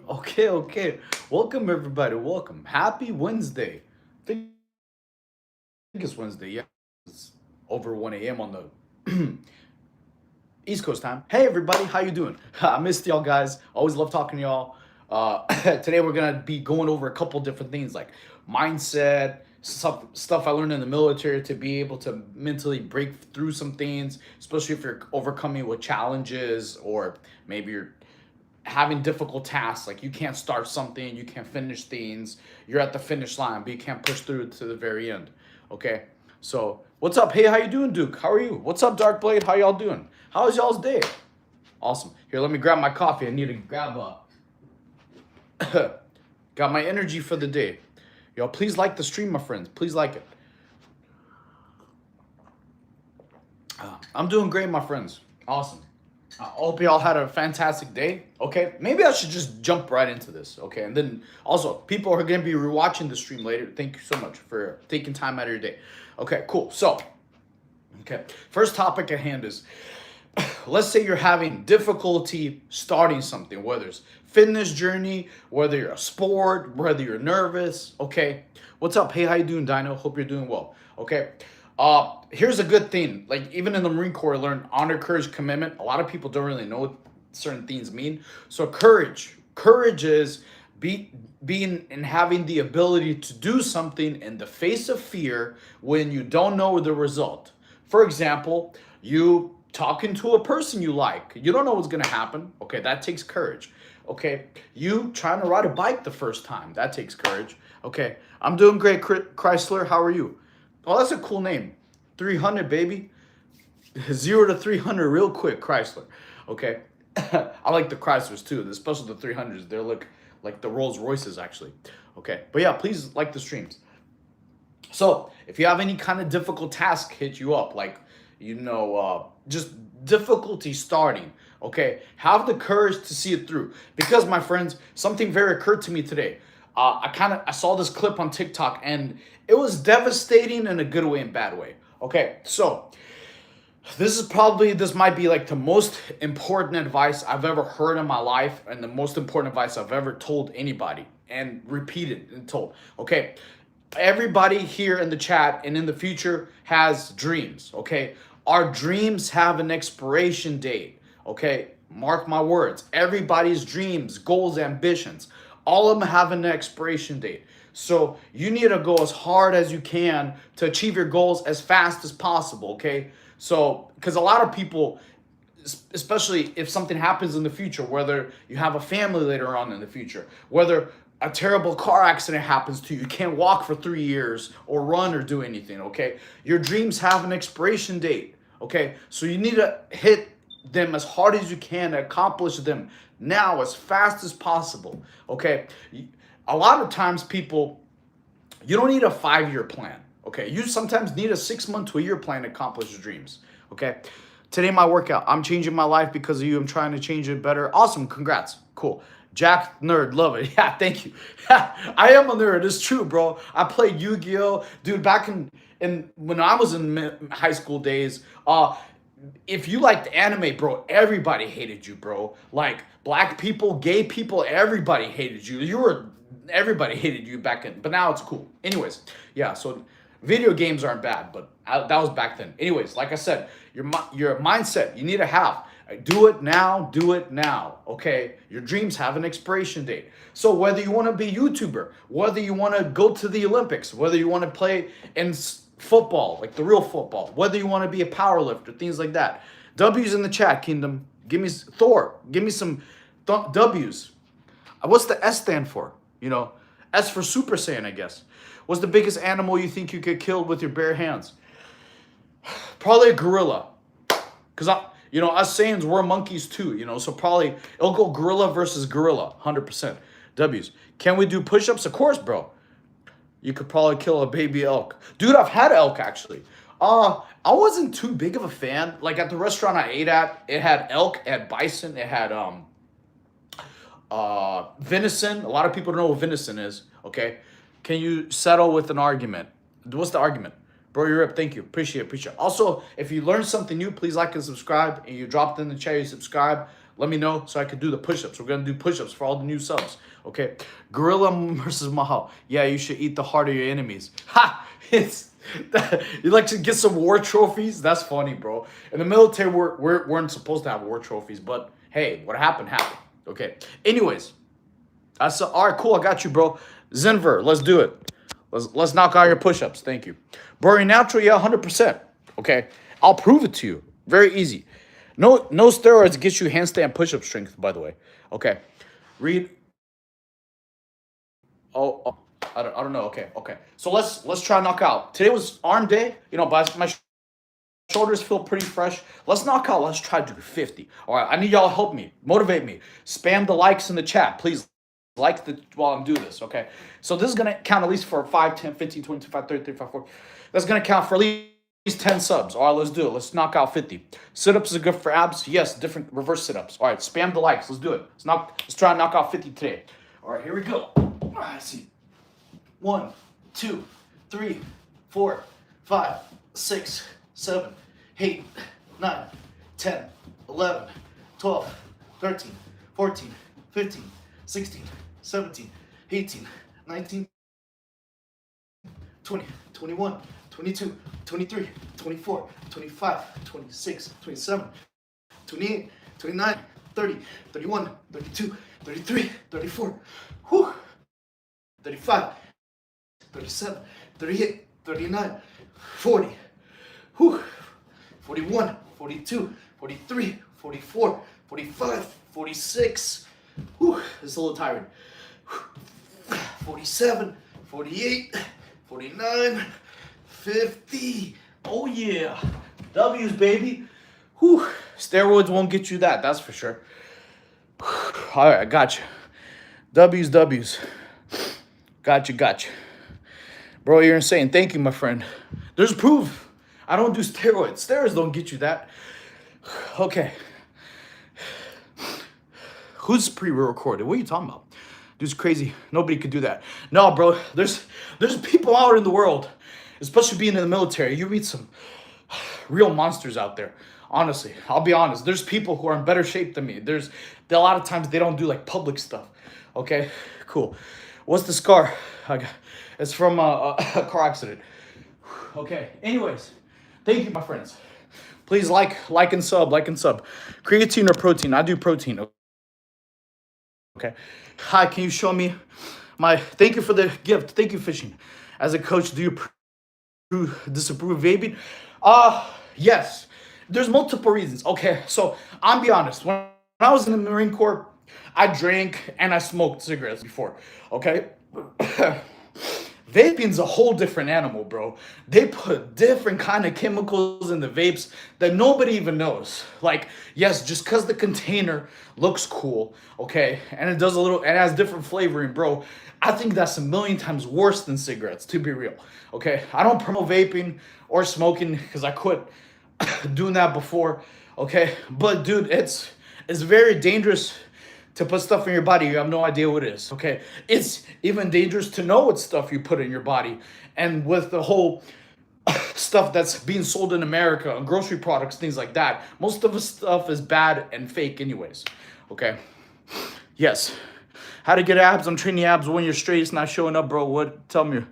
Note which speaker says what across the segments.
Speaker 1: Okay. Welcome everybody. Welcome. Happy Wednesday. I think it's Wednesday. Yeah, it's over 1 a.m. on the East Coast time. Hey everybody, how you doing? I missed y'all guys. Always love talking to y'all. Today we're gonna be going over a couple different things like mindset, stuff I learned in the military to be able to mentally break through some things, especially if you're overcoming with challenges or maybe you're having difficult tasks, like you can't start something, you can't finish things, you're at the finish line but you can't push through to the very end. Okay, so what's up? Hey, how you doing, Duke? How are you? What's up, Dark Blade? How y'all doing? How's y'all's day? Awesome. Here, let me grab my coffee. I need to grab got my energy for the day. Y'all please like the stream, my friends. Please like it. I'm doing great, my friends. Awesome. I hope y'all had a fantastic day. Okay, maybe I should just jump right into this. Okay, and then also people are gonna be rewatching the stream later. Thank you so much for taking time out of your day. Okay, cool. So, okay, first topic at hand is let's say you're having difficulty starting something, whether it's fitness journey, whether you're a sport, whether you're nervous. Okay, what's up? Hey, how you doing, Dino? Hope you're doing well. Okay, here's a good thing. Like even in the Marine Corps, I learned honor, courage, commitment. A lot of people don't really know what certain things mean. So courage is being and having the ability to do something in the face of fear when you don't know the result. For example, you talking to a person you like. You don't know what's gonna happen. Okay, that takes courage. Okay, you trying to ride a bike the first time. That takes courage. Okay, I'm doing great, Chrysler. How are you? Oh, that's a cool name. 300, baby. 0 to 300 real quick, Chrysler. Okay. I like the Chryslers too, especially the 300s. They look like the Rolls Royces actually. Okay. But yeah, please like the streams. So if you have any kind of difficult task hit you up, like, just difficulty starting, okay, have the courage to see it through. Because my friends, something very occurred to me today. I saw this clip on TikTok and it was devastating in a good way and bad way. Okay, so this might be like the most important advice I've ever heard in my life and the most important advice I've ever told anybody and repeated and told. Okay, everybody here in the chat and in the future has dreams. Okay, our dreams have an expiration date. Okay, mark my words. Everybody's dreams, goals, ambitions, all of them have an expiration date. So you need to go as hard as you can to achieve your goals as fast as possible. Okay, so because a lot of people, especially if something happens in the future, whether you have a family later on in the future, whether a terrible car accident happens to you, you can't walk for 3 years or run or do anything. Okay, your dreams have an expiration date. Okay, so you need to hit them as hard as you can to accomplish them now as fast as possible. Okay, a lot of times people, you don't need a 5 year plan. Okay, you sometimes need a 6 month to a year plan to accomplish your dreams. Okay, today my workout, I'm changing my life because of you. I'm trying to change it better. Awesome, congrats. Cool. Jack nerd, love it. Yeah, thank you. I am a nerd. It's true, bro. I played Yu-Gi-Oh, dude. Back in when I was in high school days, if you liked anime, bro, everybody hated you, bro. Like black people, gay people, everybody hated you. Everybody hated you back then, but now it's cool. Anyways, yeah, so video games aren't bad, but that was back then. Anyways, like I said, your mindset, you need to have. Do it now, do it now, okay? Your dreams have an expiration date. So whether you want to be a YouTuber, whether you want to go to the Olympics, whether you want to play in football, like the real football, whether you want to be a power lifter, things like that. W's in the chat, Kingdom. Give me Thor. Give me some W's. What's the S stand for? S for Super Saiyan, I guess. What's the biggest animal you think you could kill with your bare hands? Probably a gorilla. Because us Saiyans, we're monkeys too, so probably it'll go gorilla versus gorilla, 100%. W's. Can we do push-ups? Of course, bro. You could probably kill a baby elk. Dude, I've had elk actually. I wasn't too big of a fan. Like at the restaurant I ate at, it had elk, it had bison, it had venison. A lot of people don't know what venison is. Okay, can you settle with an argument? What's the argument? Bro, you're up. Thank you. Appreciate it. Also, if you learned something new, please like and subscribe. And you dropped in the chat, you subscribe. let me know so I could do the push-ups. We're gonna do push-ups for all the new subs. Okay. Gorilla versus Mahal. Yeah, you should eat the heart of your enemies. Ha! It's you like to get some war trophies? That's funny, bro. In the military, we weren't supposed to have war trophies, but hey, what happened happened. Okay. Anyways, all right, cool. I got you, bro. Zenver, let's do it. Let's knock out your push-ups. Thank you. Bro, you're natural, yeah, 100%. Okay. I'll prove it to you. Very easy. No steroids get you handstand push-up strength, by the way. Okay. Read. Oh, I don't know. Okay. So let's try knock out. Today was arm day. You know, but my shoulders feel pretty fresh. Let's knock out. Let's try to do 50. All right. I need y'all to help me, motivate me. Spam the likes in the chat, please. Like the while I'm doing this, okay? So this is gonna count at least for 5, 10, 15, 20, 25, 30, 35, 40. That's gonna count for at least 10 subs. All right, let's do it. Let's knock out 50. Sit-ups are good for abs. Yes, different reverse sit-ups. All right, spam the likes. Let's do it. Let's try and knock out 50 today. All right, here we go. All right, let's see. 1, 2, 3, 4, 5, 6, 7, 8, 9, 10, 11, 12, 13, 14, 15, 16, 17, 18, 19, 20, 21, 22, 23, 24, 25, 26, 27, 28, 29, 30, 31, 32, 33, 34, 35, 37, 38, 39, 40, 41, 42, 43, 44, 45, 46. It's a little tired. 47, 48, 49, 50. Oh yeah. W's, baby. Steroids won't get you that, that's for sure. All right, I got you. W's. Got you. Bro, you're insane. Thank you, my friend. There's proof. I don't do steroids. Steroids don't get you that. Okay. Who's pre-recorded? What are you talking about? Dude's crazy. Nobody could do that. No, bro. There's people out in the world, especially being in the military. You meet some real monsters out there. Honestly, I'll be honest. There's people who are in better shape than me. A lot of times they don't do like public stuff. Okay, cool. What's the scar? It's from a car accident. Okay. Anyways, thank you, my friends. Please like and sub. Creatine or protein? I do protein. Okay. Hi, can you show me thank you for the gift. Thank you, Fishing. As a coach, do you disapprove of vaping? Yes. There's multiple reasons. Okay, so I'll be honest. When I was in the Marine Corps, I drank and I smoked cigarettes before. Okay? Vaping's a whole different animal, bro. They put different kind of chemicals in the vapes that nobody even knows. Like, yes, just because the container looks cool, okay, and it has different flavoring, bro. I think that's a million times worse than cigarettes, to be real. Okay, I don't promote vaping or smoking because I quit doing that before. Okay, but dude, it's very dangerous to put stuff in your body. You have no idea what it is, okay? It's even dangerous to know what stuff you put in your body. And with the whole stuff that's being sold in America, grocery products, things like that, most of the stuff is bad and fake anyways, okay? Yes. How to get abs? I'm training abs when you're straight. It's not showing up, bro. What? Tell me.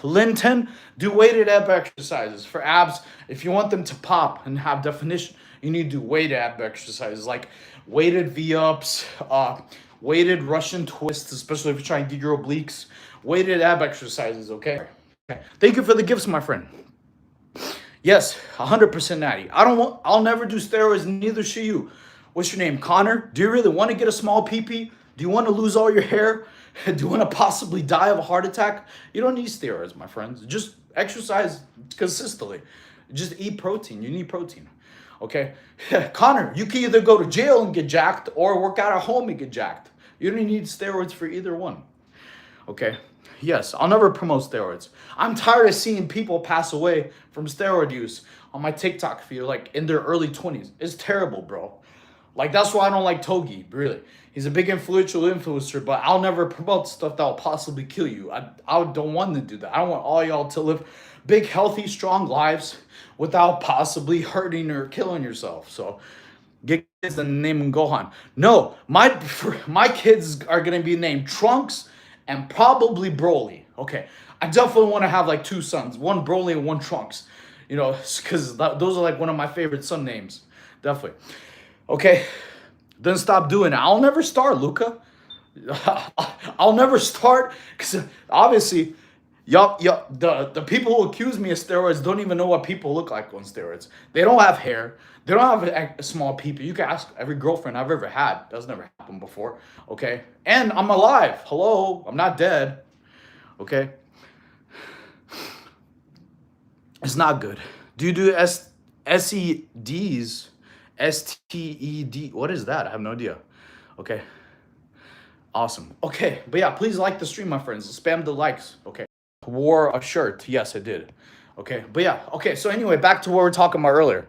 Speaker 1: Linton, do weighted ab exercises. For abs, if you want them to pop and have definition, you need to do weighted ab exercises like weighted V-ups, weighted Russian twists, especially if you're trying to get your obliques. Weighted ab exercises, okay? Thank you for the gifts, my friend. Yes, 100% natty. I'll never do steroids, neither should you. What's your name, Connor? Do you really want to get a small pee-pee? Do you want to lose all your hair? Do you want to possibly die of a heart attack? You don't need steroids, my friends. Just exercise consistently. Just eat protein. You need protein. Okay? Connor, you can either go to jail and get jacked or work out at home and get jacked. You don't need steroids for either one. Okay? Yes, I'll never promote steroids. I'm tired of seeing people pass away from steroid use on my TikTok feed, like in their early 20s. It's terrible, bro. Like, that's why I don't like Togi, really. He's a big influencer, but I'll never promote stuff that will possibly kill you. I don't want to do that. I want all y'all to live big, healthy, strong lives without possibly hurting or killing yourself. So get kids and name them Gohan. No, my kids are gonna be named Trunks and probably Broly. Okay, I definitely want to have like two sons, one Broly and one Trunks. You know, because those are like one of my favorite son names. Definitely. Okay, then stop doing it. I'll never start, Luca. I'll never start because obviously, the people who accuse me of steroids don't even know what people look like on steroids. They don't have hair. They don't have a small people. You can ask every girlfriend I've ever had. That's never happened before. Okay, and I'm alive. Hello, I'm not dead. Okay, it's not good. Do you do SEDs? STED? What is that? I have no idea. Okay. Awesome. Okay, but yeah, please like the stream, my friends. Spam the likes. Okay. Wore a shirt. Yes, I did. Okay, but yeah. Okay, so anyway, back to what we were talking about earlier.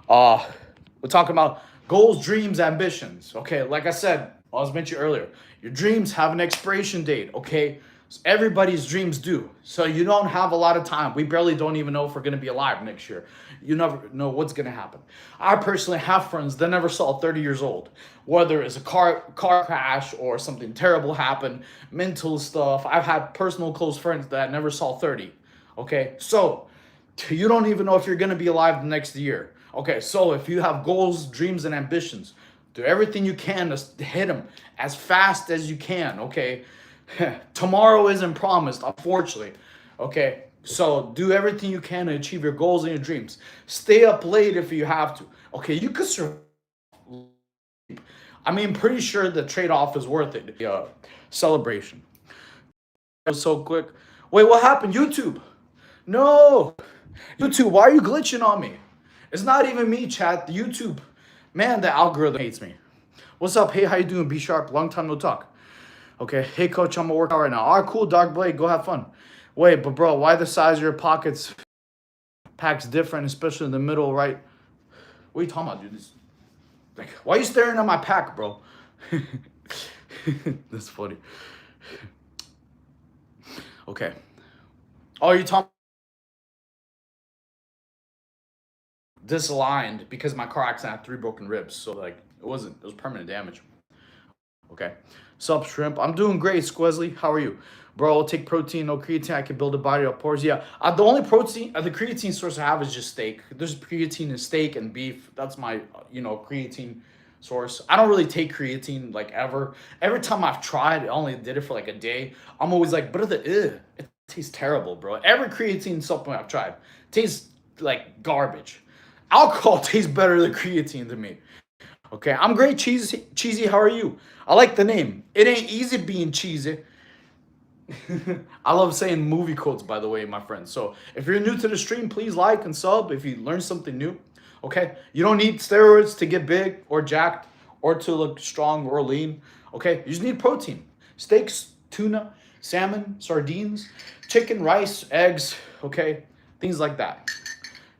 Speaker 1: We're talking about goals, dreams, ambitions. Okay, like I said, I was mentioning earlier, your dreams have an expiration date. Okay, so everybody's dreams do. So you don't have a lot of time. We barely don't even know if we're gonna be alive next year. You never know what's gonna happen. I personally have friends that never saw 30 years old. Whether it's a car crash or something terrible happened, mental stuff. I've had personal close friends that never saw 30. Okay, so you don't even know if you're gonna be alive the next year. Okay, so if you have goals, dreams, and ambitions, do everything you can to hit them as fast as you can. Okay, tomorrow isn't promised, unfortunately. Okay, so do everything you can to achieve your goals and your dreams. Stay up late if you have to. Okay, you could survive. I mean, pretty sure the trade-off is worth it. Celebration. It was so quick. Wait, what happened? YouTube. No. YouTube, why are you glitching on me? It's not even me, chat. The YouTube. Man, the algorithm hates me. What's up? Hey, how you doing? Be sharp. Long time no talk. Okay. Hey, coach, I'm gonna work out right now. All right, cool. Dark Blade, go have fun. Wait, but bro, why the size of your pockets packs different, especially in the middle, right? What are you talking about, dude? Like, why are you staring at my pack, bro? That's funny. Okay. Oh, you talking disaligned because my car accident had 3 broken ribs. So like it was permanent damage. Okay. Sup, shrimp? I'm doing great, Squesley. How are you? Bro, I'll take protein, no creatine. I can build a body of pores. Yeah. The only protein, the creatine source I have is just steak. There's creatine in steak and beef. That's my, creatine source. I don't really take creatine like ever. Every time I've tried, I only did it for like a day. I'm always like, but it tastes terrible, bro. Every creatine supplement I've tried tastes like garbage. Alcohol tastes better than creatine to me. Okay, I'm great, cheesy. How are you? I like the name. It ain't easy being cheesy. I love saying movie quotes, by the way, my friends. So if you're new to the stream, please like and sub if you learn something new. Okay, you don't need steroids to get big or jacked or to look strong or lean. Okay, you just need protein: steaks, tuna, salmon, sardines, chicken, rice, eggs. Okay, things like that.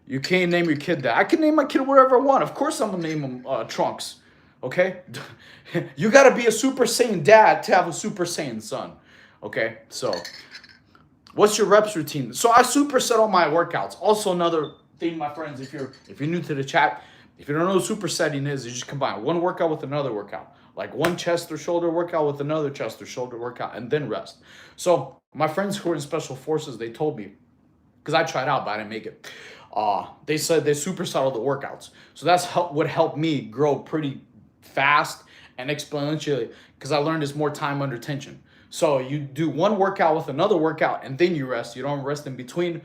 Speaker 1: You can't name your kid that. I can name my kid whatever I want. Of course, I'm gonna name him Trunks. Okay, you gotta be a Super Saiyan dad to have a Super Saiyan son. Okay, so what's your reps routine? So I superset all my workouts. Also, another thing, my friends, if you're new to the chat, if you don't know what supersetting is, you just combine one workout with another workout, like one chest or shoulder workout with another chest or shoulder workout, and then rest. So my friends who are in special forces, they told me, because I tried out, but I didn't make it. They said they superset all the workouts. So that's what helped me grow pretty fast and exponentially, because I learned it's more time under tension. So you do one workout with another workout and then you rest. You don't rest in between.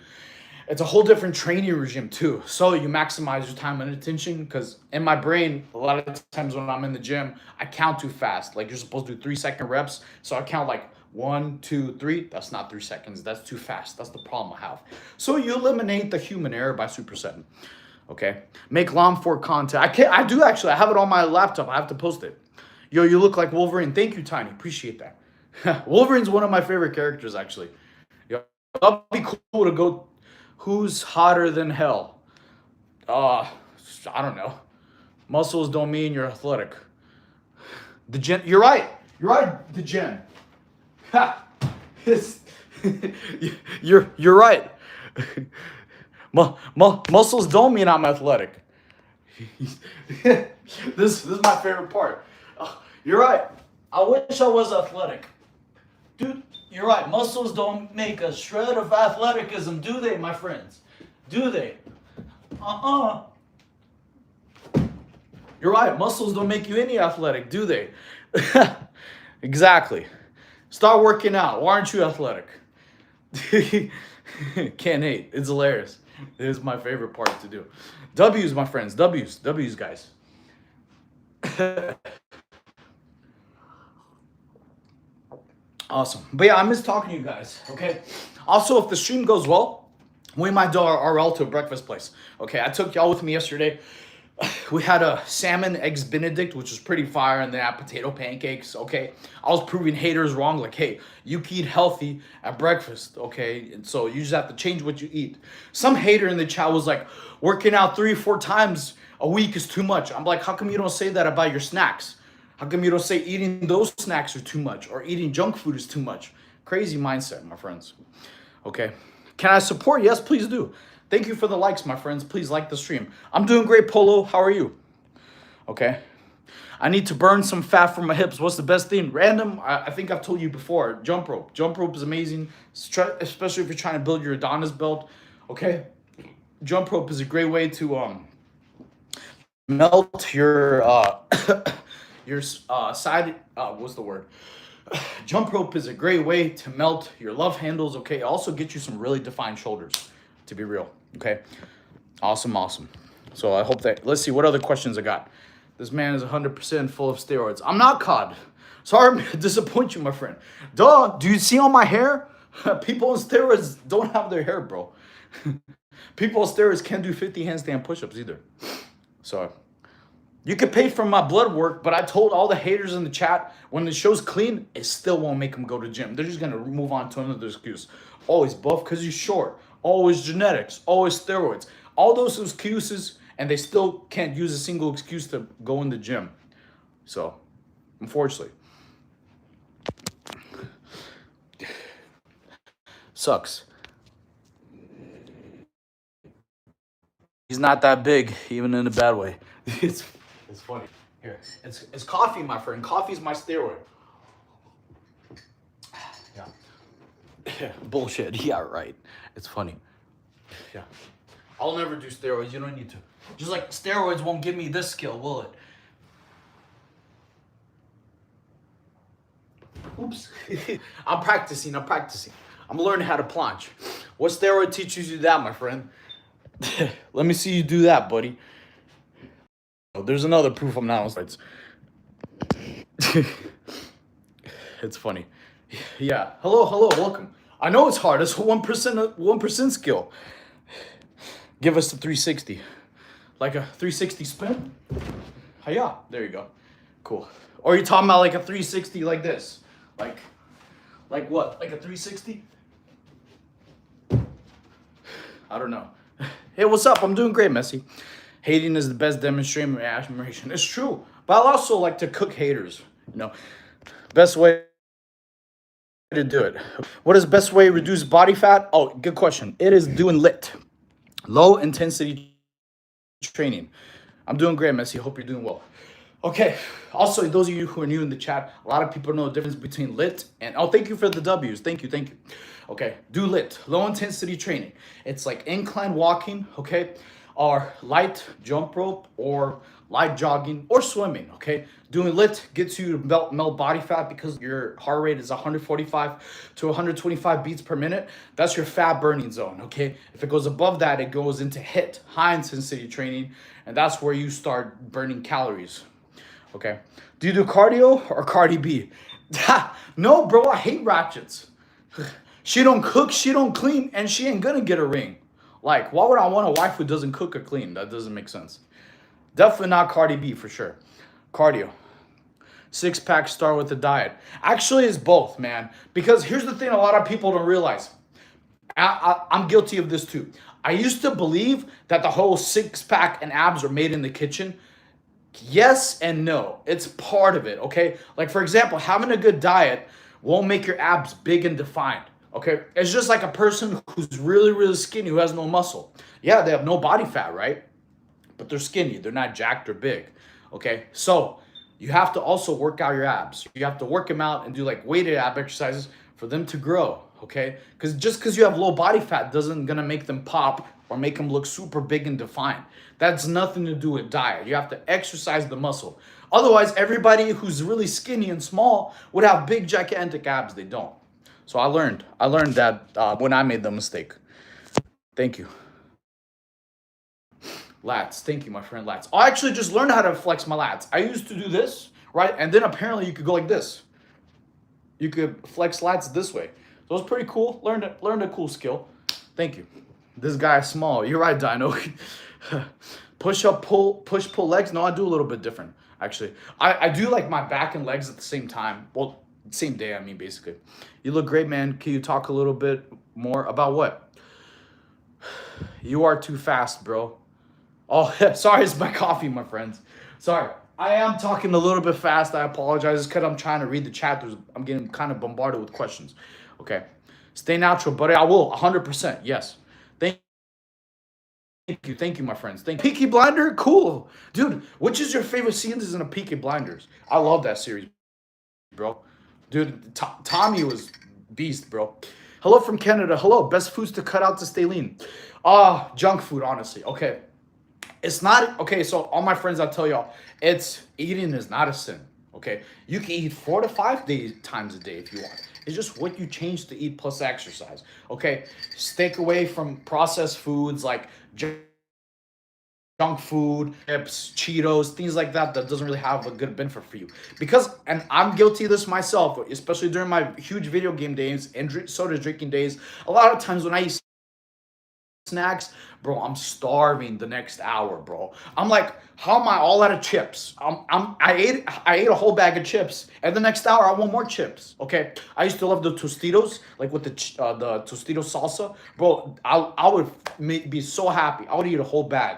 Speaker 1: It's a whole different training regime too. So you maximize your time under tension, because in my brain, a lot of times when I'm in the gym, I count too fast. Like you're supposed to do 3-second reps. So I count like 1, 2, 3. That's not 3 seconds. That's too fast. That's the problem I have. So you eliminate the human error by supersetting. Okay. Make LOM for content. I do actually. I have it on my laptop. I have to post it. Yo, you look like Wolverine. Thank you, Tiny. Appreciate that. Wolverine's one of my favorite characters, actually. Yo, that'd be cool to go. Who's hotter than hell? I don't know. Muscles don't mean you're athletic. You're right. You're right, the gen. Ha! You're right. Muscles don't mean I'm athletic. This is my favorite part. Oh, you're right. I wish I was athletic. Dude, you're right. Muscles don't make a shred of athleticism, do they, my friends? Do they? Uh-uh. You're right. Muscles don't make you any athletic, do they? Exactly. Start working out. Why aren't you athletic? Can't hate. It's hilarious. It is my favorite part to do. W's, my friends. W's. W's, guys. Awesome. But yeah, I miss talking to you guys. Okay. Also, if the stream goes well, we might do our IRL to a breakfast place. Okay. I took y'all with me yesterday. We had a salmon eggs Benedict, which was pretty fire, and then I had potato pancakes. Okay. I was proving haters wrong. Like, hey, you can eat healthy at breakfast. Okay. And so you just have to change what you eat. Some hater in the chat was like, working out 3 or 4 times a week is too much. I'm like, how come you don't say that about your snacks? How come you don't say eating those snacks are too much or eating junk food is too much? Crazy mindset, my friends. Okay. Can I support? Yes, please do. Thank you for the likes, my friends. Please like the stream. I'm doing great, Polo. How are you? Okay. I need to burn some fat from my hips. What's the best thing? Random, I think I've told you before. Jump rope. Jump rope is amazing, especially if you're trying to build your Adonis belt. Okay. Jump rope is a great way to melt your your side, what's the word? Jump rope is a great way to melt your love handles, okay? Also get you some really defined shoulders, to be real, okay? Awesome, awesome. So I hope that, let's see what other questions I got. This man is 100% full of steroids. I'm not COD. Sorry to disappoint you, my friend. Duh, do you see on my hair? People on steroids don't have their hair, bro. People on steroids can't do 50 handstand push-ups either. So you could pay for my blood work, but I told all the haters in the chat, when the show's clean, it still won't make them go to gym. They're just going to move on to another excuse. Always buff because you're short. Always genetics. Always steroids. All those excuses, and they still can't use a single excuse to go in the gym. So, unfortunately. Sucks. He's not that big, even in a bad way. It's funny. Here, it's coffee, my friend. Coffee's my steroid. Yeah. Bullshit. Yeah, right. It's funny. Yeah. I'll never do steroids. You don't need to. Just like steroids won't give me this skill, will it? Oops. I'm practicing. I'm learning how to planche. What steroid teaches you that, my friend? Let me see you do that, buddy. Oh, there's another proof I'm not on steroids. It's funny. Yeah. Hello, welcome. I know it's hard. It's a 1% skill. Give us the 360. Like a 360 spin? Hiya. There you go. Cool. Or are you talking about like a 360 like this? Like what? Like a 360? I don't know. Hey, what's up? I'm doing great, Messi. Hating is the best demonstration of admiration. It's true. But I also like to cook haters. You know, best way to do it. What is the best way to reduce body fat? Oh, good question. It is doing LIT. Low intensity training. I'm doing great, Messi. Hope you're doing well. Okay. Also, those of you who are new in the chat, a lot of people know the difference between LIT and, oh, thank you for the W's. Thank you. Okay. Do LIT. Low intensity training. It's like incline walking, okay? Or light jump rope or light jogging or swimming, okay? Doing LIT gets you to melt body fat because your heart rate is 145 to 125 beats per minute. That's your fat burning zone, okay? If it goes above that, it goes into HIIT, high intensity training, and that's where you start burning calories, okay? Do you do cardio or Cardi B? No, bro, I hate ratchets. She don't cook, she don't clean, and she ain't gonna get a ring. Like, why would I want a wife who doesn't cook or clean? That doesn't make sense. Definitely not Cardi B for sure. Cardio. 6-pack start with the diet. Actually, it's both, man. Because here's the thing a lot of people don't realize. I'm guilty of this too. I used to believe that the whole 6-pack and abs are made in the kitchen. Yes and no. It's part of it, okay? Like, for example, having a good diet won't make your abs big and defined. Okay, it's just like a person who's really, really skinny who has no muscle. Yeah, they have no body fat, right? but they're skinny. They're not jacked or big. Okay, so you have to also work out your abs. You have to work them out and do like weighted ab exercises for them to grow. Okay, because just because you have low body fat doesn't gonna make them pop or make them look super big and defined. That's nothing to do with diet. You have to exercise the muscle. Otherwise, everybody who's really skinny and small would have big gigantic abs. They don't. So I learned that when I made the mistake. Thank you. Lats. Thank you, my friend Lats. I actually just learned how to flex my lats. I used to do this, right? And then apparently you could go like this. You could flex lats this way. So it was pretty cool. Learned a cool skill. Thank you. This guy is small. You're right, Dino. Push up, pull legs. No, I do a little bit different, actually. I do like my back and legs at the same time. Well, same day, I mean, basically. You look great, man. Can you talk a little bit more about what? You are too fast, bro. Oh, sorry, it's my coffee, my friends. Sorry. I am talking a little bit fast. I apologize. It's because I'm trying to read the chat. I'm getting kind of bombarded with questions. Okay. Stay natural, buddy. I will. 100%. Yes. Thank you. Thank you, my friends. Thank you. Peaky Blinder? Cool. Dude, which is your favorite scenes in a Peaky Blinders? I love that series, bro. Dude, Tommy was beast, bro. Hello from Canada. Hello. Best foods to cut out to stay lean. Junk food, honestly. Okay. It's not okay. So all my friends, I'll tell y'all, it's eating is not a sin. Okay, you can eat 4 to 5 times a day if you want. It's just what you change to eat plus exercise. Okay, stay away from processed foods like junk food, chips, Cheetos, things like that. That doesn't really have a good benefit for you. Because, and I'm guilty of this myself, especially during my huge video game days and soda drinking days. A lot of times when I eat snacks, bro, I'm starving the next hour, bro. I'm like, how am I all out of chips? I ate a whole bag of chips, and the next hour I want more chips. Okay, I used to love the Tostitos, like with the Tostito salsa, bro. I would be so happy. I would eat a whole bag.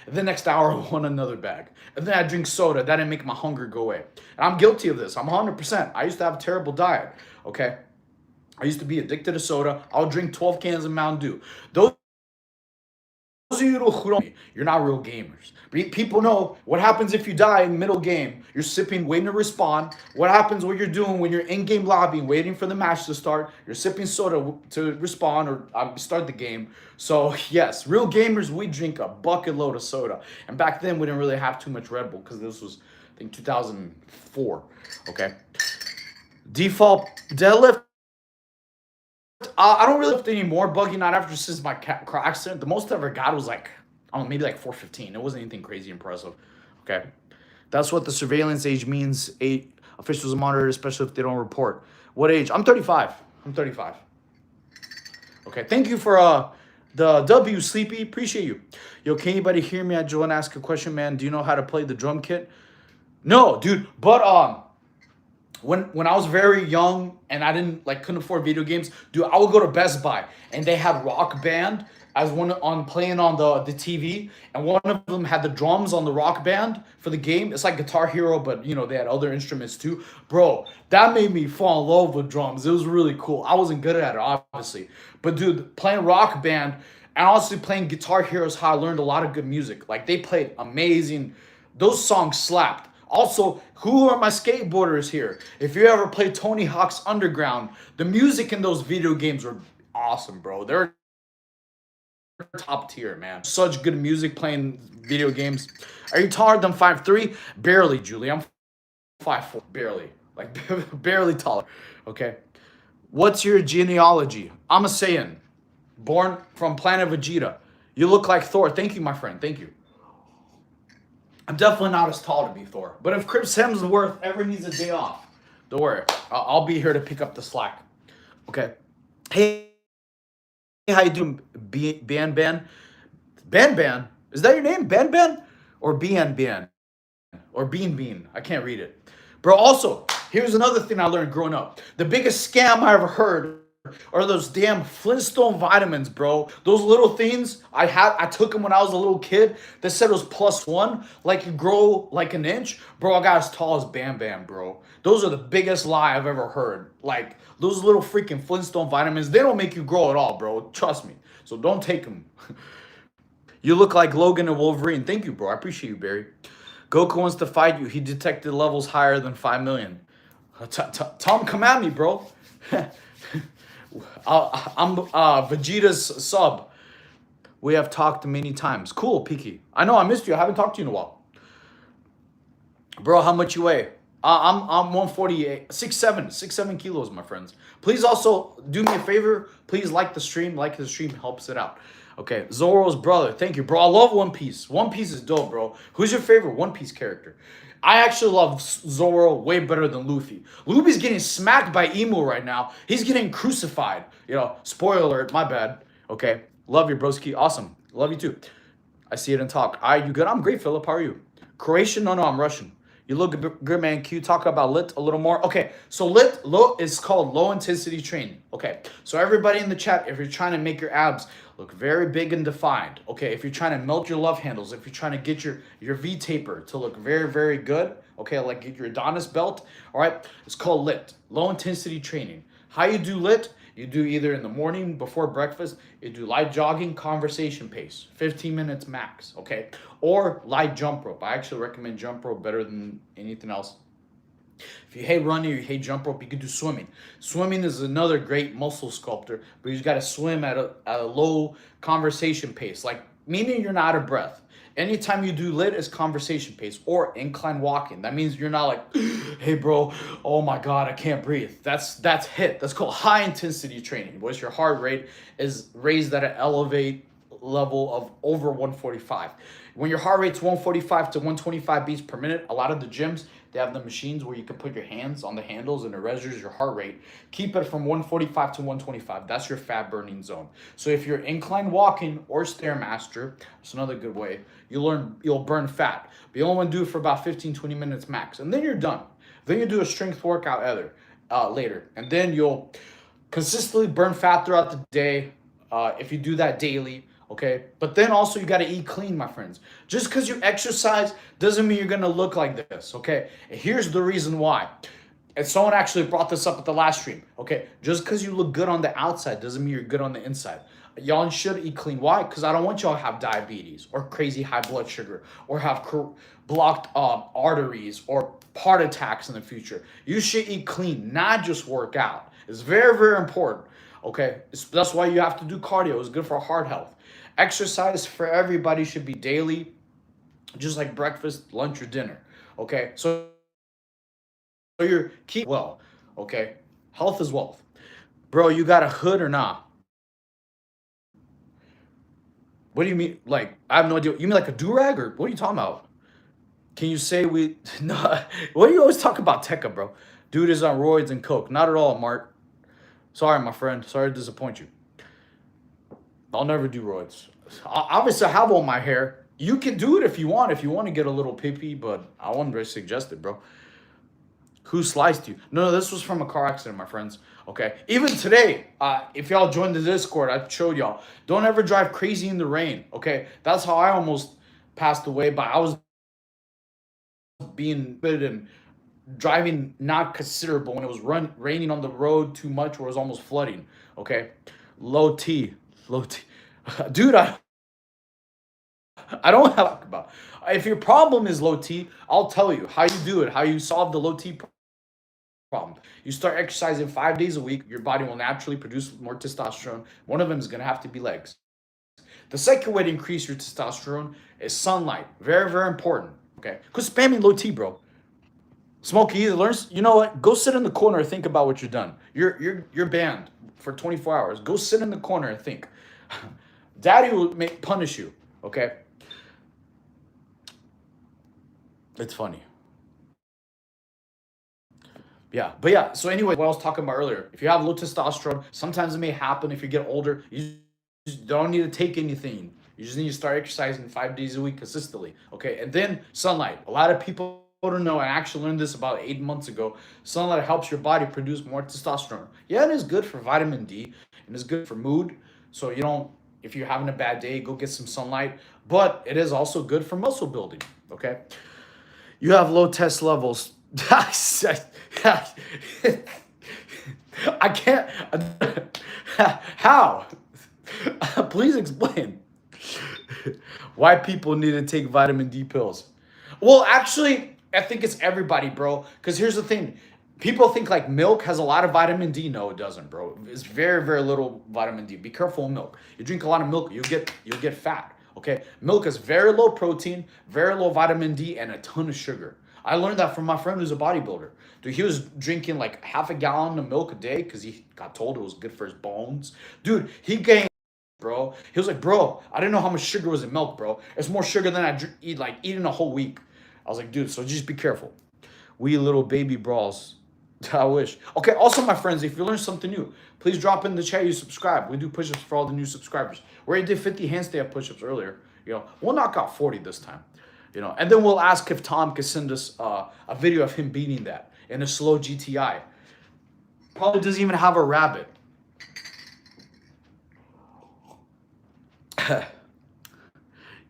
Speaker 1: And the next hour I want another bag, and then I drink soda. That didn't make my hunger go away. And I'm guilty of this. I'm 100%. I used to have a terrible diet. Okay, I used to be addicted to soda. I would drink 12 cans of Mountain Dew. Those of you who don't, you're not real gamers. People know what happens if you die in middle game. You're sipping, waiting to respawn. What happens what you're doing when you're in-game lobbying, waiting for the match to start. You're sipping soda to respawn or start the game. So yes, real gamers, we drink a bucket load of soda. And back then, we didn't really have too much Red Bull because this was, I think, 2004. Okay. Default deadlift. I don't really lift anymore, Buggy, not after since my car accident. The most I ever got was like, I don't know, maybe like 415. It wasn't anything crazy impressive. Okay. That's what the surveillance age means. Officials are monitored, especially if they don't report. What age? I'm 35. I'm 35. Okay. Thank you for the W, Sleepy. Appreciate you. Yo, can anybody hear me? I just want to ask a question, man. Do you know how to play the drum kit? No, dude. But when I was very young and I couldn't afford video games, dude, I would go to Best Buy and they had Rock Band as one on playing on the TV, and one of them had the drums on the Rock Band for the game. It's like Guitar Hero, but you know they had other instruments too. Bro, that made me fall in love with drums. It was really cool. I wasn't good at it, obviously, but dude, playing Rock Band and honestly playing Guitar Hero is how I learned a lot of good music. Like they played amazing. Those songs slapped. Also, who are my skateboarders here? If you ever played Tony Hawk's Underground, the music in those video games were awesome, bro. They're top tier, man. Such good music playing video games. Are you taller than 5'3"? Barely, Julie. I'm 5'4", barely. Like, barely taller, okay? What's your genealogy? I'm a Saiyan, born from planet Vegeta. You look like Thor. Thank you, my friend. Thank you. I'm definitely not as tall to be Thor. But if Chris Hemsworth ever needs a day off, don't worry. I'll be here to pick up the slack. Okay. Hey, how you doing, Ban Ban? Ban Ban? Is that your name? Ban Ban? Or Ban Ban? Or Bean Bean? I can't read it. Bro, also, here's another thing I learned growing up. The biggest scam I ever heard are those damn Flintstone vitamins, bro. Those little things I took them when I was a little kid. They said it was +1, like you grow like an inch. Bro, I got as tall as Bam Bam, bro. Those are the biggest lie I've ever heard. Like those little freaking Flintstone vitamins, they don't make you grow at all, bro. Trust me. So don't take them. You look like Logan and Wolverine. Thank you, bro. I appreciate you, Barry. Goku wants to fight you. He detected levels higher than 5 million. Tell him come at me, bro. I'm Vegeta's sub. We have talked many times. Cool, Piki. I know I missed you. I haven't talked to you in a while. Bro, how much you weigh? I'm 148, 6'7", 6'7" my friends. Please also do me a favor. Please like the stream. Like the stream helps it out. Okay, Zoro's brother. Thank you, bro. I love One Piece. One Piece is dope, bro. Who's your favorite One Piece character? I actually love Zoro way better than Luffy. Luffy's getting smacked by Emu right now. He's getting crucified. You know, spoiler alert, my bad. Okay, love you, broski. Awesome. Love you too. I see it and talk. You good? I'm great, Philip. How are you? Croatian? No, I'm Russian. You look good, man. Can you talk about lit a little more? Okay, so low is called low intensity training. Okay, so everybody in the chat, if you're trying to make your abs look very big and defined, okay, if you're trying to melt your love handles, if you're trying to get your V taper to look very, very good, okay, like get your Adonis belt, all right, it's called lit, low intensity training. How you do lit? You do either in the morning before breakfast, you do light jogging, conversation pace, 15 minutes max, okay? Or light jump rope. I actually recommend jump rope better than anything else. If you hate running or you hate jump rope, you can do swimming. Swimming is another great muscle sculptor, but you just got to swim at a low conversation pace, like meaning you're not out of breath. Anytime you do lit is conversation pace or incline walking. That means you're not like, hey bro, oh my God, I can't breathe. That's HIIT. That's called high intensity training. Whereas your heart rate is raised at an elevate level of over 145. When your heart rate's 145 to 125 beats per minute, a lot of the gyms, they have the machines where you can put your hands on the handles and it measures your heart rate. Keep it from 145 to 125. That's your fat burning zone. So if you're incline walking or Stairmaster, that's another good way, you'll burn fat. But you only want to do it for about 15, 20 minutes max. And then you're done. Then you do a strength workout later. And then you'll consistently burn fat throughout the day if you do that daily. Okay, but then also you got to eat clean, my friends. Just because you exercise doesn't mean you're going to look like this. Okay, and here's the reason why. And someone actually brought this up at the last stream. Okay, just because you look good on the outside doesn't mean you're good on the inside. Y'all should eat clean. Why? Because I don't want y'all to have diabetes or crazy high blood sugar or have blocked arteries or heart attacks in the future. You should eat clean, not just work out. It's very, very important. Okay, that's why you have to do cardio. It's good for heart health. Exercise for everybody should be daily, just like breakfast, lunch, or dinner. Okay, so you're keep well. Okay, health is wealth, bro. You got a hood or not? What do you mean? Like I have no idea. You mean like a do-rag or what are you talking about? Can you say we? No. What do you always talk about, Tekka, bro? Dude is on roids and coke. Not at all, Mark. Sorry, my friend. Sorry to disappoint you. I'll never do roids. Obviously, I have all my hair. You can do it if you want. If you want to get a little pippy, but I wouldn't really suggest it, bro. Who sliced you? No, this was from a car accident, my friends. Okay. Even today, if y'all joined the Discord, I showed y'all. Don't ever drive crazy in the rain. Okay. That's how I almost passed away. But I was being good and driving not considerable when it was raining on the road too much, where it was almost flooding. Okay. Low T. Dude, I don't have to talk about. If your problem is low T, I'll tell you how you do it, how you solve the low T problem. You start exercising 5 days a week, your body will naturally produce more testosterone. One of them is going to have to be legs. The second way to increase your testosterone is sunlight. Very, very important. Okay. Quit spamming low T, bro. Smokey either learns, you know what? Go sit in the corner and think about what you've done. You're banned for 24 hours. Go sit in the corner and think. Daddy will punish you, okay? It's funny. Yeah, but yeah, so anyway, what I was talking about earlier, if you have low testosterone, sometimes it may happen if you get older. You just don't need to take anything. You just need to start exercising 5 days a week consistently, okay? And then sunlight. A lot of people don't know. I actually learned this about 8 months ago. Sunlight helps your body produce more testosterone. Yeah, it is good for vitamin D, and it's good for mood. So you don't, if you're having a bad day, go get some sunlight. But it is also good for muscle building, okay? You have low test levels. I can't. How? Please explain. Why people need to take vitamin D pills? Well, actually, I think it's everybody, bro. Because here's the thing. People think like milk has a lot of vitamin D. No, it doesn't, bro. It's very, very little vitamin D. Be careful of milk. You drink a lot of milk, you'll get fat. Okay? Milk is very low protein, very low vitamin D, and a ton of sugar. I learned that from my friend who's a bodybuilder. Dude, he was drinking like half a gallon of milk a day because he got told it was good for his bones. Dude, he gained, bro. He was like, bro, I didn't know how much sugar was in milk, bro. It's more sugar than eat like eating a whole week. I was like, dude, so just be careful. We little baby brawls. I wish. Okay, also, my friends, if you learned something new, please drop in the chat you subscribe. We do push-ups for all the new subscribers. We already did 50 handstand push-ups earlier. We'll knock out 40 this time. And then we'll ask if Tom can send us a video of him beating that in a slow GTI. Probably doesn't even have a rabbit.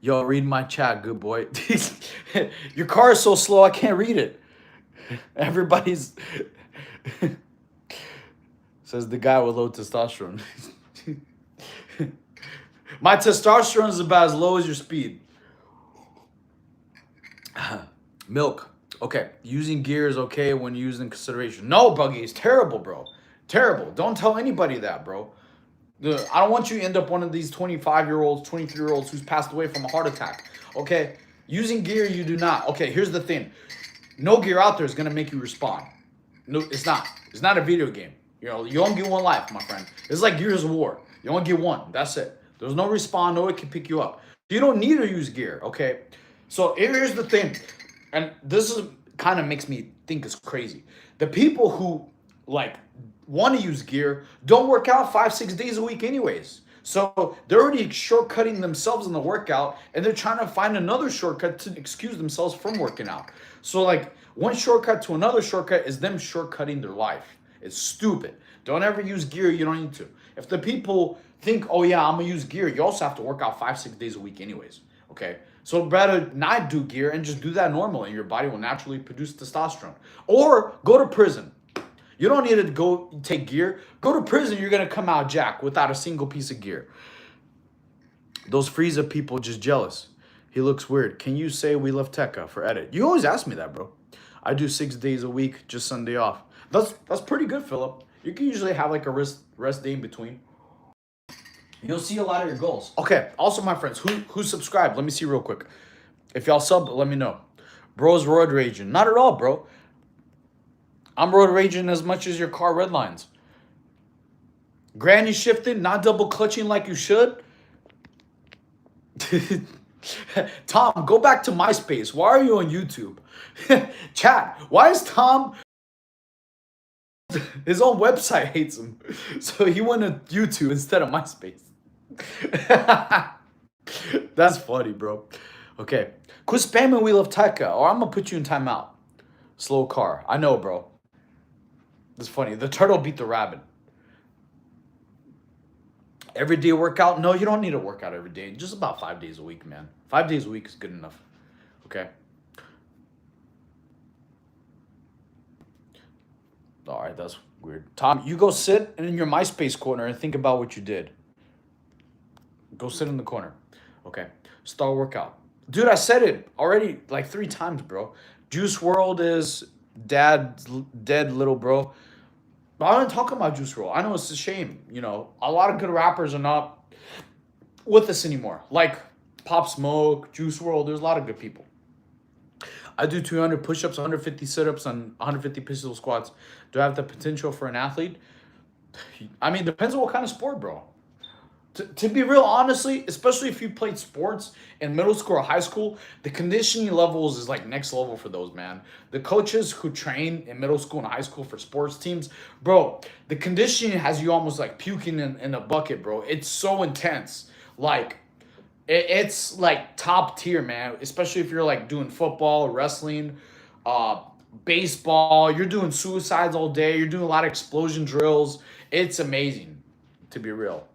Speaker 1: Yo, read my chat, good boy. Your car is so slow, I can't read it. Everybody's... Says the guy with low testosterone. My testosterone is about as low as your speed. Milk. Okay, using gear is okay when used in consideration. No, Buggy, it's terrible, bro. Terrible. Don't tell anybody that, bro. I don't want you to end up one of these 25-year-olds, 23-year-olds who's passed away from a heart attack. Okay? Using gear, you do not. Okay, here's the thing. No gear out there is going to make you respond. No, it's not. It's not a video game. You only get one life, my friend. It's like Gears of War. You only get one. That's it. There's no respawn. No one can pick you up. You don't need to use gear, okay? So here's the thing. And this is kind of makes me think it's crazy. The people who, want to use gear don't work out 5-6 days a week anyways. So they're already shortcutting themselves in the workout, and they're trying to find another shortcut to excuse themselves from working out. So one shortcut to another shortcut is them shortcutting their life. It's stupid. Don't ever use gear you don't need to. If the people think, oh yeah, I'm gonna use gear, you also have to work out 5-6 days a week anyways. Okay? So rather not do gear and just do that normally, and your body will naturally produce testosterone. Or go to prison. You don't need to go take gear. Go to prison, you're going to come out jack without a single piece of gear. Those Frieza people just jealous. He looks weird. Can you say we love Tekka for edit? You always ask me that, bro. I do 6 days a week, just Sunday off. That's pretty good, Philip. You can usually have a rest day in between. You'll see a lot of your goals. Okay, also my friends, who subscribed? Let me see real quick. If y'all sub, let me know. Bro's road raging. Not at all, bro. I'm road raging as much as your car red lines. Granny shifting, not double clutching like you should. Tom, go back to MySpace. Why are you on YouTube? Chat, why is Tom... His own website hates him. So he went to YouTube instead of MySpace. That's funny, bro. Okay. Quit spamming We Love Tekka or I'm going to put you in timeout. Slow car. I know, bro. It's funny. The turtle beat the rabbit. Every day workout? No, you don't need to work out every day. Just about 5 days a week, man. 5 days a week is good enough. Okay? All right, that's weird. Tom, you go sit in your MySpace corner and think about what you did. Go sit in the corner. Okay. Start workout. Dude, I said it already 3 times, bro. Juice WRLD is dead little bro. But I don't talk about Juice WRLD. I know it's a shame. A lot of good rappers are not with us anymore. Like Pop Smoke, Juice WRLD. There's a lot of good people. I do 200 push-ups, 150 sit-ups, and 150 pistol squats. Do I have the potential for an athlete? I mean, depends on what kind of sport, bro. To be real, honestly, especially if you played sports in middle school or high school, the conditioning levels is next level for those, man. The coaches who train in middle school and high school for sports teams, bro, the conditioning has you almost puking in a bucket, bro. It's so intense. It's top tier, man. Especially if you're doing football, wrestling, baseball. You're doing suicides all day. You're doing a lot of explosion drills. It's amazing, to be real.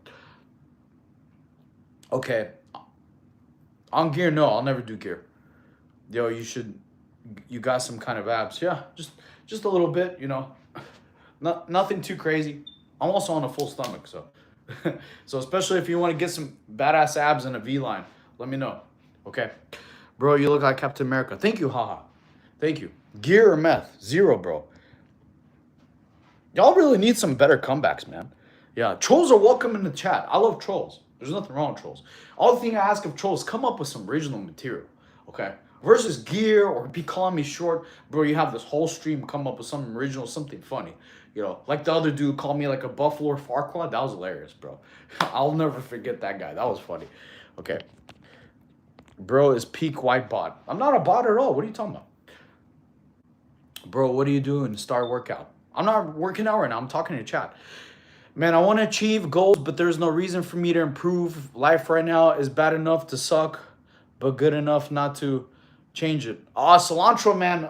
Speaker 1: Okay. On gear, no, I'll never do gear. Yo, you got some kind of abs. Yeah, just a little bit, nothing too crazy. I'm also on a full stomach, so. So especially if you want to get some badass abs in a V-line, Let me know. Okay. Bro, you look like Captain America. Thank you, haha. Thank you. Gear or meth? Zero, bro. Y'all really need some better comebacks, man. Yeah, trolls are welcome in the chat. I love trolls. There's nothing wrong with trolls. All the thing I ask of trolls, come up with some original material, okay? Versus gear or be calling me short, bro. You have this whole stream come up with something original, something funny. You know, like the other dude called me like a Buffalo Farquaad. That was hilarious, bro. I'll never forget that guy. That was funny. Okay, bro is peak white bot. I'm not a bot at all. What are you talking about? Bro, what are you doing? Start workout. I'm not working out right now. I'm talking to chat. Man, I want to achieve goals, but there's no reason for me to improve. Life right now is bad enough to suck, but good enough not to change it. Cilantro, man.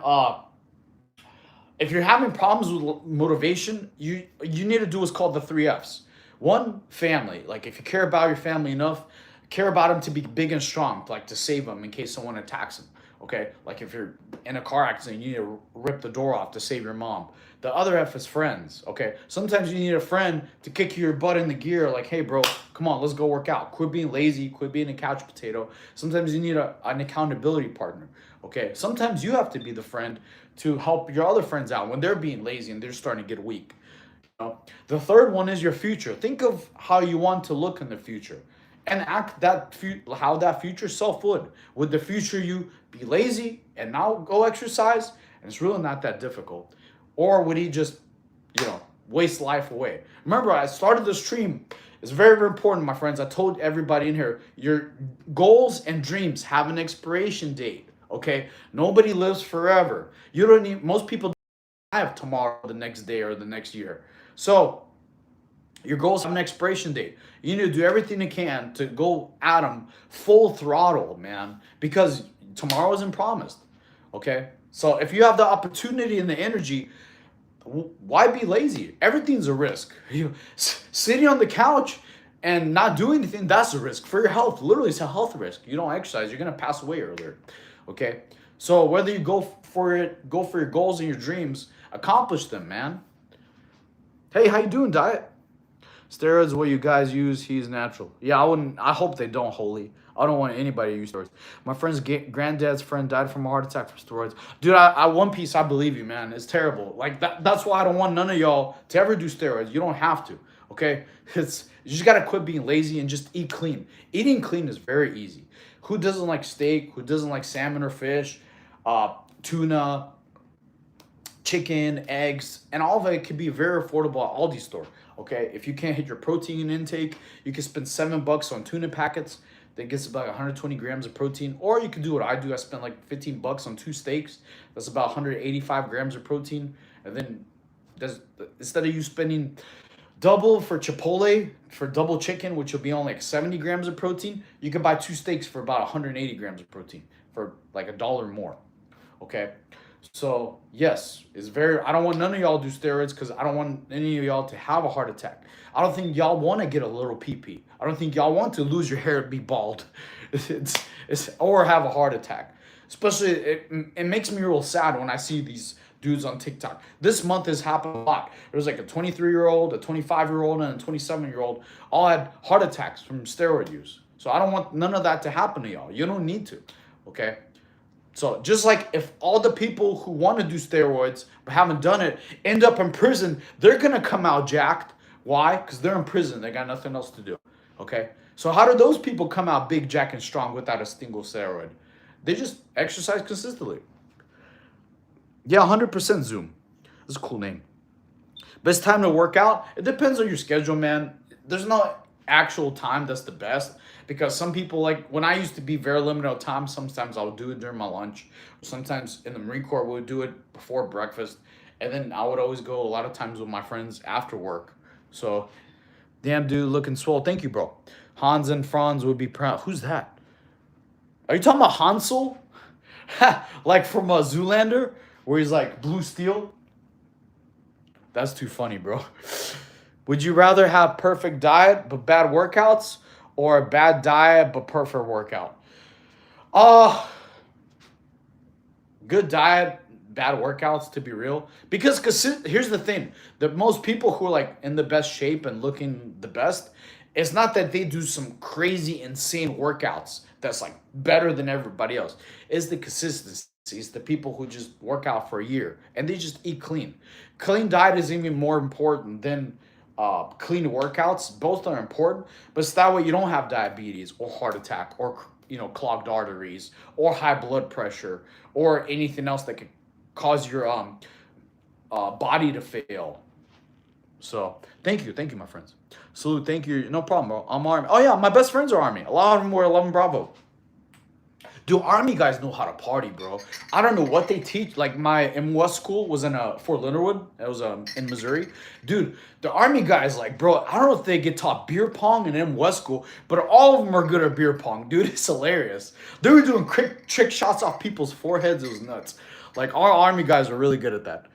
Speaker 1: If you're having problems with motivation, you need to do what's called the 3 Fs. One, family. Like if you care about your family enough, care about them to be big and strong, like to save them in case someone attacks them. Okay, like if you're in a car accident, you need to rip the door off to save your mom. The other F is friends. Okay, sometimes you need a friend to kick your butt in the gear. Like, hey, bro, come on, let's go work out. Quit being lazy. Quit being a couch potato. Sometimes you need an accountability partner. Okay, sometimes you have to be the friend to help your other friends out when they're being lazy and they're starting to get weak. The third one is your future. Think of how you want to look in the future and act how that future self would. Would the future you be lazy and now go exercise? And it's really not that difficult. Or would he just, waste life away? Remember, I started the stream. It's very, very important, my friends. I told everybody in here, your goals and dreams have an expiration date. Okay? Nobody lives forever. You don't need, most people have tomorrow, the next day, or the next year. So your goals have an expiration date. You need to do everything you can to go at them full throttle, man, because tomorrow isn't promised. Okay? So if you have the opportunity and the energy, why be lazy? Everything's a risk. Sitting on the couch and not doing anything, that's a risk for your health. Literally, it's a health risk. You don't exercise, you're gonna pass away earlier. Okay? So whether you go for your goals and your dreams, accomplish them, man. Hey, how you doing, diet? Steroids, what you guys use, he's natural. Yeah, I hope they don't, holy. I don't want anybody to use steroids. My friend's granddad's friend died from a heart attack from steroids. Dude, I One Piece, I believe you, man. It's terrible. Like, that's why I don't want none of y'all to ever do steroids. You don't have to, okay? You just got to quit being lazy and just eat clean. Eating clean is very easy. Who doesn't like steak? Who doesn't like salmon or fish? Tuna, chicken, eggs, and all of it can be very affordable at Aldi store. Okay, if you can't hit your protein intake, you can spend $7 on tuna packets that gets about 120 grams of protein. Or you can do what I do. I spend like $15 on 2 steaks. That's about 185 grams of protein. And then instead of you spending double for Chipotle, for double chicken, which will be only like 70 grams of protein, you can buy 2 steaks for about 180 grams of protein for like $1 more. Okay. So yes, I don't want none of y'all to do steroids because I don't want any of y'all to have a heart attack. I don't think y'all want to get a little pee-pee. I don't think y'all want to lose your hair and be bald. Or have a heart attack. Especially, it makes me real sad when I see these dudes on TikTok. This month has happened a lot. There's like a 23-year-old, a 25-year-old, and a 27-year-old all had heart attacks from steroid use. So I don't want none of that to happen to y'all. You don't need to, okay? So just like if all the people who want to do steroids but haven't done it end up in prison, they're going to come out jacked. Why? Because they're in prison. They got nothing else to do. Okay? So how do those people come out big, jack, and strong without a single steroid? They just exercise consistently. Yeah, 100% Zoom. That's a cool name. Best time to work out? It depends on your schedule, man. There's no actual time that's the best. Because some people, like when I used to be very limited on time, sometimes I would do it during my lunch. Sometimes in the Marine Corps, we would do it before breakfast. And then I would always go a lot of times with my friends after work. So, damn dude, looking swole. Thank you, bro. Hans and Franz would be proud. Who's that? Are you talking about Hansel? Like from a Zoolander, where he's like blue steel? That's too funny, bro. Would you rather have perfect diet but bad workouts? Or a bad diet but perfect workout? Good diet, bad workouts, to be real. Because here's the thing. The most people who are like in the best shape and looking the best, It's not that they do some crazy, insane workouts that's like better than everybody else. It's the consistency. It's the people who just work out for a year and they just eat clean. Clean diet is even more important than clean workouts. Both are important, but it's that way you don't have diabetes or heart attack or clogged arteries or high blood pressure or anything else that could cause your body to fail. So thank you, my friends. Salute, thank you. No problem, bro. I'm Army. Oh yeah, my best friends are Army. A lot of them were 11 Bravo. Do Army guys know how to party, bro? I don't know what they teach. Like my M.W.S. school was in Fort Leonard Wood. It was in Missouri. Dude, the Army guys, like, bro, I don't know if they get taught beer pong in M.W.S. school, but all of them are good at beer pong. Dude, it's hilarious. They were doing quick trick shots off people's foreheads. It was nuts. Like, our Army guys are really good at that.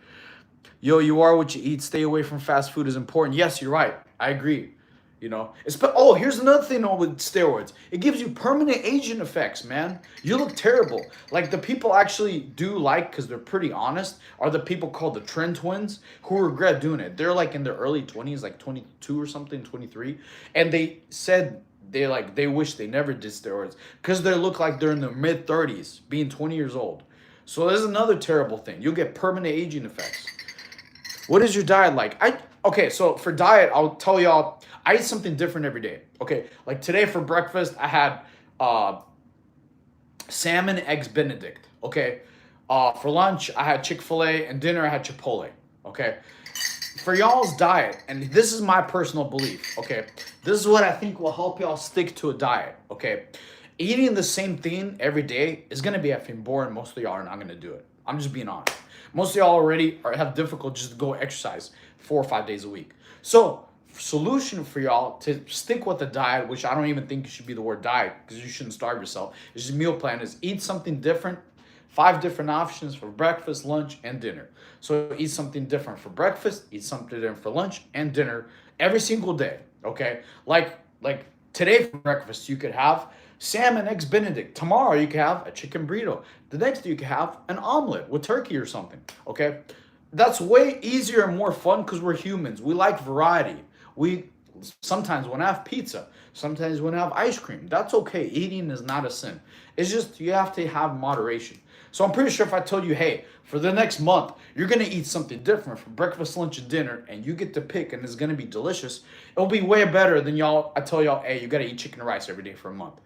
Speaker 1: Yo, you are what you eat. Stay away from fast food is important. Yes, you're right. I agree. Oh, here's another thing with steroids. It gives you permanent aging effects, man. You look terrible. Like the people actually do like, because they're pretty honest, are the people called the trend twins who regret doing it. They're like in their early 20s, like 22 or something, 23. And they said they wish they never did steroids because they look like they're in their mid 30s, being 20 years old. So there's another terrible thing. You'll get permanent aging effects. What is your diet like? Okay, so for diet, I'll tell y'all, I eat something different every day. Okay, like today for breakfast, I had salmon, eggs Benedict. Okay, for lunch, I had Chick-fil-A, and dinner, I had Chipotle. Okay, for y'all's diet, and this is my personal belief. Okay, this is what I think will help y'all stick to a diet. Okay, eating the same thing every day is gonna be effing boring. Most of y'all are not gonna do it. I'm just being honest. Most of y'all already have difficult just to go exercise 4 or 5 days a week. So solution for y'all to stick with the diet, which I don't even think should be the word diet because you shouldn't starve yourself. It's just meal plan is eat something different, 5 different options for breakfast, lunch, and dinner. So eat something different for breakfast, eat something different for lunch and dinner every single day. Okay, like today for breakfast you could have salmon, eggs Benedict. Tomorrow you could have a chicken burrito. The next day you could have an omelet with turkey or something. Okay, that's way easier and more fun because we're humans. We like variety. We sometimes want to have pizza. Sometimes want to have ice cream. That's okay. Eating is not a sin. It's just you have to have moderation. So I'm pretty sure if I told you, hey, for the next month, you're going to eat something different for breakfast, lunch, and dinner, and you get to pick, and it's going to be delicious, it'll be way better than I tell y'all, hey, you got to eat chicken and rice every day for a month.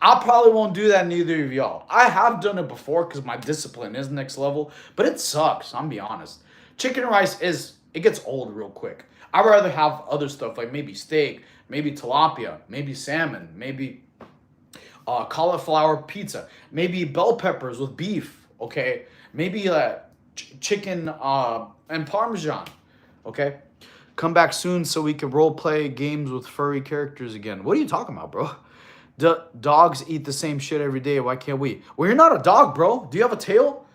Speaker 1: I probably won't do that, neither of y'all. I have done it before because my discipline is next level, but it sucks, I'm be honest. Chicken and rice it gets old real quick. I'd rather have other stuff like maybe steak, maybe tilapia, maybe salmon, maybe cauliflower pizza, maybe bell peppers with beef, okay? Maybe chicken and parmesan, okay? Come back soon so we can role play games with furry characters again. What are you talking about, bro? Dogs eat the same shit every day. Why can't we? Well, you're not a dog, bro. Do you have a tail?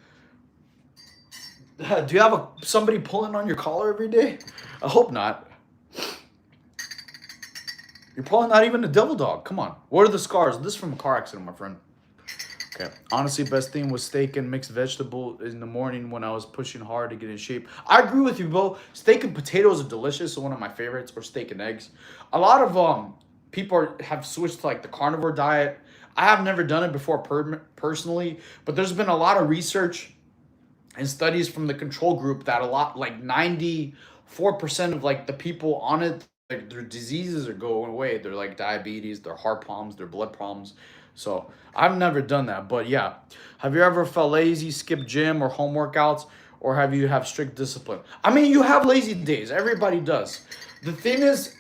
Speaker 1: Do you have somebody pulling on your collar every day? I hope not. You're probably not even a devil dog. Come on. What are the scars? This is from a car accident, my friend. Okay. Honestly, best thing was steak and mixed vegetable in the morning when I was pushing hard to get in shape. I agree with you, bro. Steak and potatoes are delicious. One of my favorites, or steak and eggs. A lot of people have switched to like the carnivore diet. I have never done it before personally, but there's been a lot of research and studies from the control group that like 94% of like the people on it, like their diseases are going away. They're like diabetes, their heart problems, their blood problems. So I've never done that, but yeah. Have you ever felt lazy, skip gym or home workouts, or have you have strict discipline? I mean, you have lazy days. Everybody does. The thing is,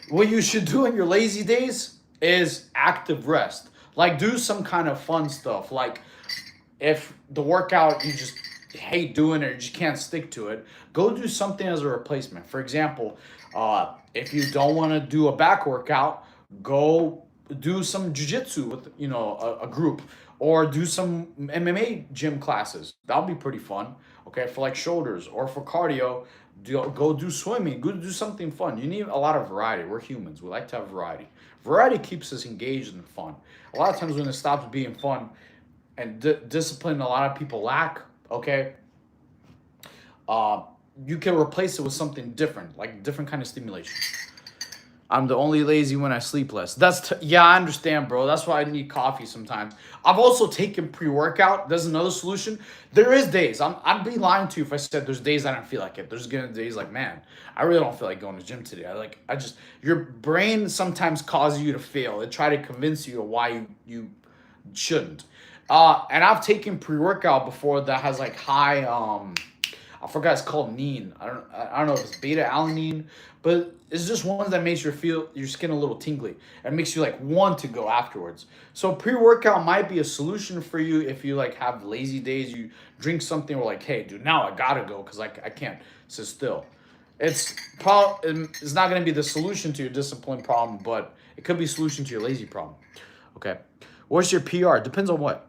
Speaker 1: what you should do in your lazy days is active rest. Like do some kind of fun stuff. Like if the workout you just hate doing it or you just can't stick to it, go do something as a replacement. For example, if you don't want to do a back workout, go do some jiu-jitsu with a group, or do some MMA gym classes. That'll be pretty fun. Okay, for like shoulders, or for cardio, go do swimming. Go do something fun. You need a lot of variety. We're humans. We like to have variety. Variety keeps us engaged and fun. A lot of times when it stops being fun and discipline, a lot of people lack. Okay, you can replace it with something different, like different kind of stimulation. I'm the only lazy when I sleep less. Yeah, I understand, bro. That's why I need coffee sometimes. I've also taken pre-workout. There's another solution. There is days. I'd be lying to you if I said there's days I don't feel like it. There's gonna days like, man, I really don't feel like going to the gym today. I just your brain sometimes causes you to fail. It try to convince you of why you shouldn't. And I've taken pre-workout before that has like high I forgot it's called Neen. I don't know if it's beta alanine, but it's just one that makes your skin a little tingly and makes you like want to go afterwards. So pre-workout might be a solution for you if you like have lazy days. You drink something or like, hey, dude, now I gotta go because like I can't sit still. It's not gonna be the solution to your discipline problem, but it could be a solution to your lazy problem. Okay, what's your PR? Depends on what.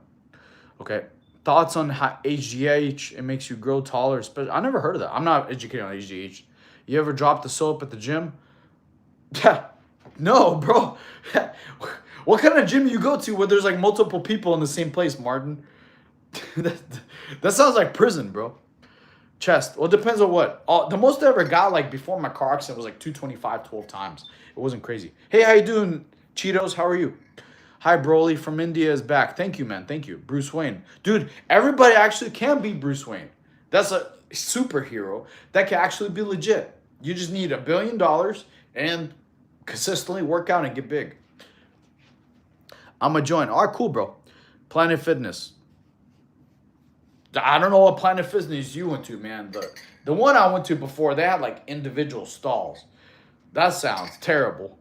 Speaker 1: Okay. Thoughts on how HGH, it makes you grow taller. I never heard of that. I'm not educated on HGH. You ever dropped the soap at the gym? No, bro. What kind of gym you go to where there's like multiple people in the same place, Martin? that, that sounds like prison, bro. Chest. Well, it depends on what. The most I ever got like before my car accident was like 225 12 times. It wasn't crazy. Hey, how you doing, Cheetos? How are you? Hi, Broly from India is back. Thank you, man. Thank you. Bruce Wayne. Dude, everybody actually can be Bruce Wayne. That's a superhero that can actually be legit. You just need $1 billion and consistently work out and get big. I'm a join. All right, cool, bro. Planet Fitness. I don't know what Planet Fitness you went to, man. The one I went to before, they had like individual stalls. That sounds terrible.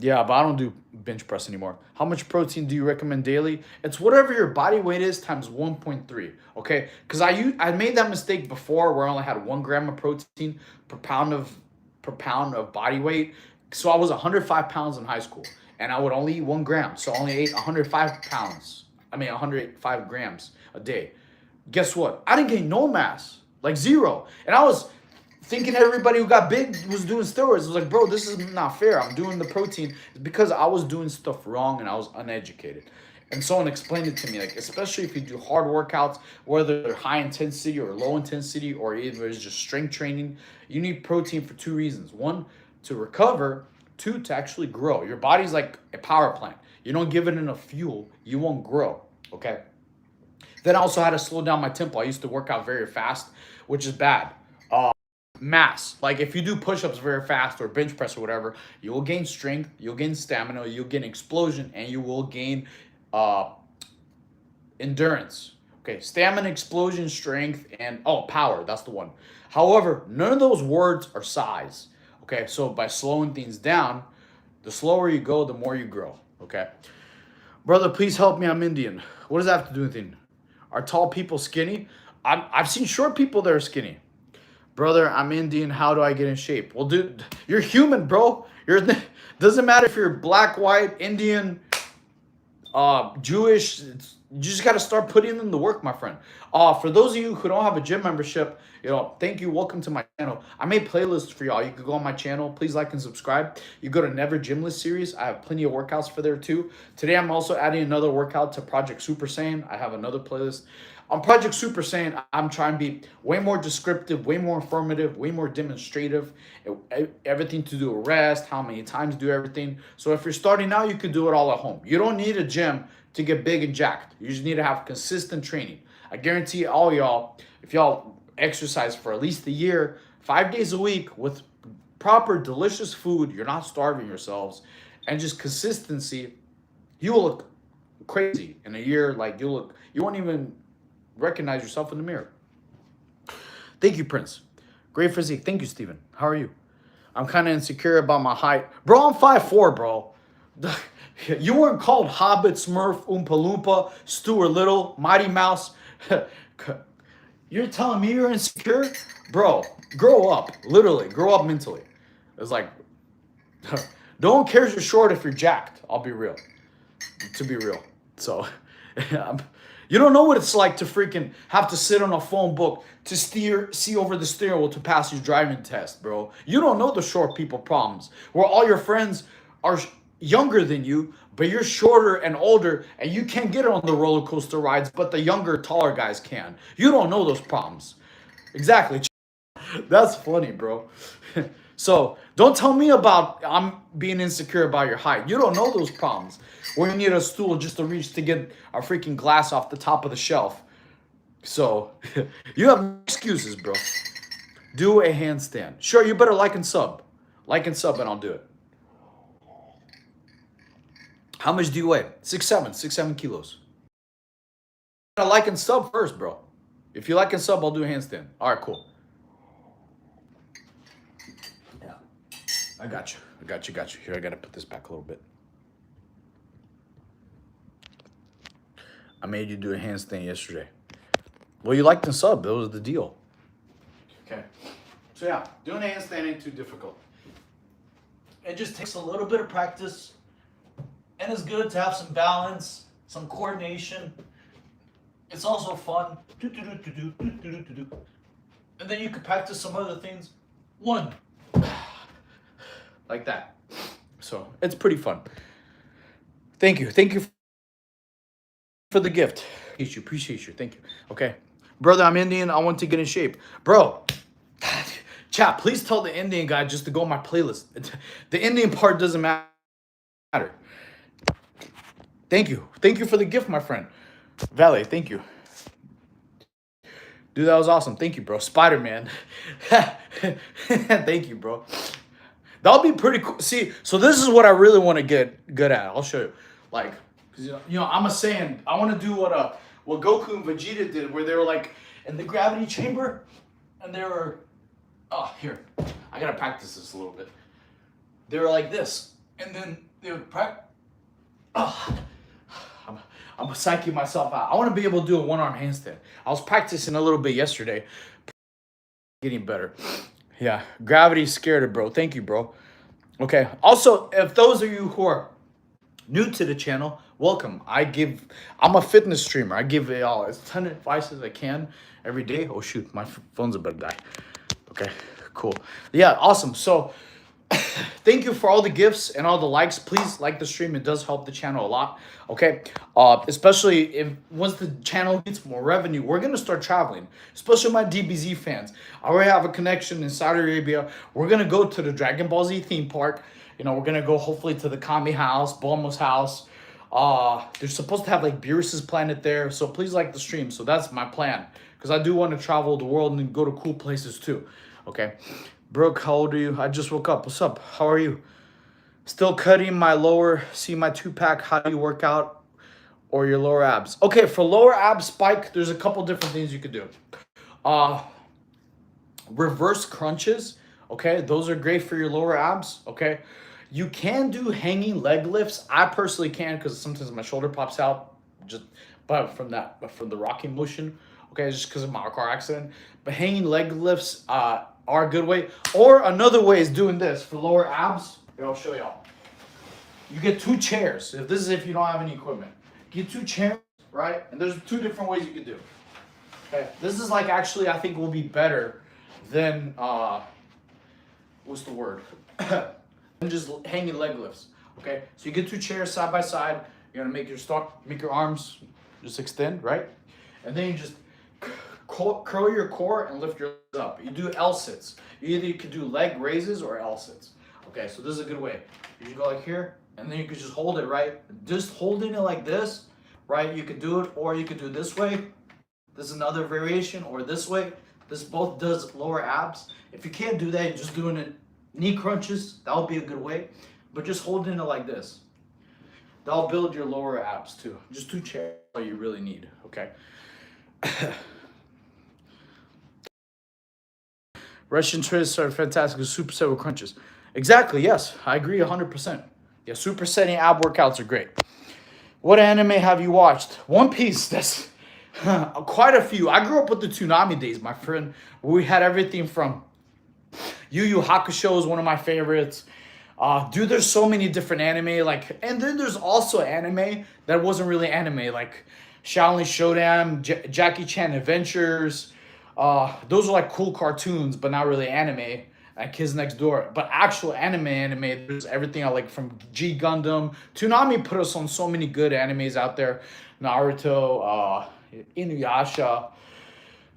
Speaker 1: Yeah, but I don't do bench press anymore. How much protein do you recommend daily? It's whatever your body weight is times 1.3. Okay, because I made that mistake before where I only had 1 gram of protein per pound of body weight. So I was 105 pounds in high school, and I would only eat 1 gram. So I only ate 105 pounds. 105 grams a day. Guess what? I didn't gain no mass, like zero, and I was thinking everybody who got big was doing steroids. I was like, bro, this is not fair. I'm doing the protein. It's because I was doing stuff wrong and I was uneducated. And someone explained it to me, like, especially if you do hard workouts, whether they're high intensity or low intensity, or either it's just strength training, you need protein for 2 reasons. One, to recover. Two, to actually grow. Your body's like a power plant. You don't give it enough fuel, you won't grow. Okay. Then I also had to slow down my tempo. I used to work out very fast, which is bad. Mass. Like if you do push-ups very fast or bench press or whatever, you will gain strength, you'll gain stamina, you'll gain explosion, and you will gain endurance. Okay, stamina, explosion, strength, and power. That's the one. However, none of those words are size. Okay, so by slowing things down, the slower you go, the more you grow. Okay, brother, please help me. I'm Indian. What does that have to do with anything? Are tall people skinny? I've seen short people that are skinny. Brother, I'm Indian. How do I get in shape? Well, dude, you're human, bro. Doesn't matter if you're black, white, Indian, Jewish. You just got to start putting in the work, my friend. For those of you who don't have a gym membership, thank you. Welcome to my channel. I made playlists for y'all. You could go on my channel. Please like and subscribe. You go to Never Gymless series. I have plenty of workouts for there too. Today, I'm also adding another workout to Project Super Saiyan. I have another playlist. On Project Super Saiyan, I'm trying to be way more descriptive, way more informative, way more demonstrative. Everything to do with rest, how many times do everything. So if you're starting out, you could do it all at home. You don't need a gym to get big and jacked. You just need to have consistent training. I guarantee all y'all, if y'all exercise for at least a year, 5 days a week with proper delicious food, you're not starving yourselves, and just consistency, you will look crazy in a year. Like you won't even recognize yourself in the mirror. Thank you, Prince. Great physique. Thank you, Steven. How are you? I'm kind of insecure about my height. Bro, I'm 5'4", bro. You weren't called Hobbit, Smurf, Oompa Loompa, Stuart Little, Mighty Mouse. You're telling me you're insecure? Bro, grow up. Literally, grow up mentally. It's like, no one cares you're short if you're jacked. I'll be real. To be real. So, you don't know what it's like to freaking have to sit on a phone book to see over the steering wheel to pass your driving test, bro. You don't know the short people problems where all your friends are younger than you, but you're shorter and older and you can't get on the roller coaster rides, but the younger, taller guys can. You don't know those problems. Exactly. That's funny, bro. So don't tell me about I'm being insecure about your height. You don't know those problems. Where you need a stool just to reach to get a freaking glass off the top of the shelf. So you have no excuses, bro. Do a handstand. Sure, you better like and sub. Like and sub, and I'll do it. How much do you weigh? 6'7", 6'7" kilos. Like and sub first, bro. If you like and sub, I'll do a handstand. All right, cool. Yeah, I got you. I got you. Got you. Here, I gotta put this back a little bit. I made you do a handstand yesterday. Well, you liked and sub. That was the deal. Okay. So yeah, doing a handstand ain't too difficult. It just takes a little bit of practice, and it's good to have some balance, some coordination. It's also fun. And then you can practice some other things. One. Like that. So it's pretty fun. Thank you. Thank you for the gift. Appreciate you. Thank you. Okay. Brother, I'm Indian. I want to get in shape. Bro, chat, please tell the Indian guy just to go on my playlist. The Indian part doesn't matter. Thank you. Thank you for the gift, my friend. Valet, thank you. Dude, that was awesome. Thank you, bro. Spider-Man. Thank you, bro. That'll be pretty cool. See, so this is what I really want to get good at. I'll show you. Like, I'm a Saiyan. I want to do what Goku and Vegeta did, where they were like in the gravity chamber, and they were, here, I gotta practice this a little bit. They were like this, and then they would practice. I'm psyching myself out. I want to be able to do a one-arm handstand. I was practicing a little bit yesterday. Getting better. Yeah, gravity's scared of, bro. Thank you, bro. Okay. Also, if those of you who are new to the channel, welcome. I'm a fitness streamer. I give y'all as ton of advice as I can every day. Oh shoot, my phone's about to die. Okay, cool. Yeah, awesome. So thank you for all the gifts and all the likes. Please like the stream. It does help the channel a lot. Okay. Especially if once the channel gets more revenue, we're gonna start traveling. Especially my DBZ fans. I already have a connection in Saudi Arabia. We're gonna go to the Dragon Ball Z theme park. You know, we're gonna go hopefully to the Kami house, Bulma's house. They're supposed to have like Beerus's planet there. So please like the stream. So that's my plan. Because I do want to travel the world and go to cool places too. Okay. Brooke, how old are you? I just woke up. What's up? How are you? Still cutting my lower, see my 2-pack. How do you work out or your lower abs? Okay, for lower abs spike, there's a couple different things you could do. Reverse crunches, okay? Those are great for your lower abs, okay? You can do hanging leg lifts. I personally can because sometimes my shoulder pops out but from the rocking motion, okay? Just because of my car accident. But hanging leg lifts, are a good way. Or another way is doing this for lower abs. Here, I'll show y'all. You get 2 chairs. This is if you don't have any equipment. Get 2 chairs, right? And there's 2 different ways you can do. Okay. This is like actually I think will be better than what's the word? than just hanging leg lifts. Okay. So you get 2 chairs side by side. You're gonna make your arms just extend, right? And then you just curl your core and lift your legs up. You do L sits. You could do leg raises or L sits. Okay, so this is a good way. You can go like here, and then you could just hold it, right? Just holding it like this, right? You could do it, or you could do this way. This is another variation, or this way. This both does lower abs. If you can't do that, you're just doing it knee crunches. That would be a good way. But just holding it like this. That'll build your lower abs too. Just 2 chairs all you really need, okay? Russian twists are fantastic with superset with crunches. Exactly, yes. I agree 100%. Yeah, supersetting ab workouts are great. What anime have you watched? One Piece, that's quite a few. I grew up with the Toonami days, my friend. We had everything from Yu Yu Hakusho is one of my favorites. Dude, there's so many different anime. And then there's also anime that wasn't really anime, like Shaolin Shodown, Jackie Chan Adventures. Those are like cool cartoons, but not really anime. Like Kids Next Door. But actual anime, there's everything I like from G Gundam. Toonami put us on so many good animes out there. Naruto, Inuyasha,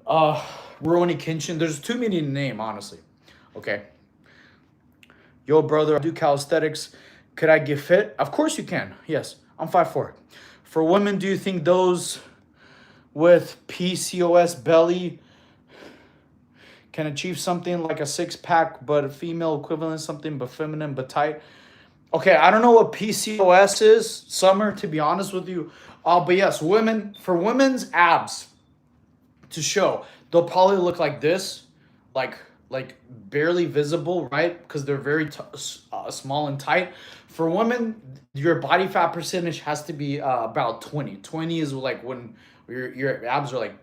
Speaker 1: Rurouni Kenshin. There's too many to name, honestly. Okay. Yo, brother, I do calisthenics. Could I get fit? Of course you can. Yes, I'm 5'4". For women, do you think those with PCOS belly can achieve something like a six pack, but a female equivalent, something but feminine but tight? Okay, I don't know what PCOS is, Summer, to be honest with you. But yes, women, for women's abs to show, they'll probably look like this, like like barely visible, right? Because they're very small and tight. For women, your body fat percentage has to be about 20. 20 is like when your abs are like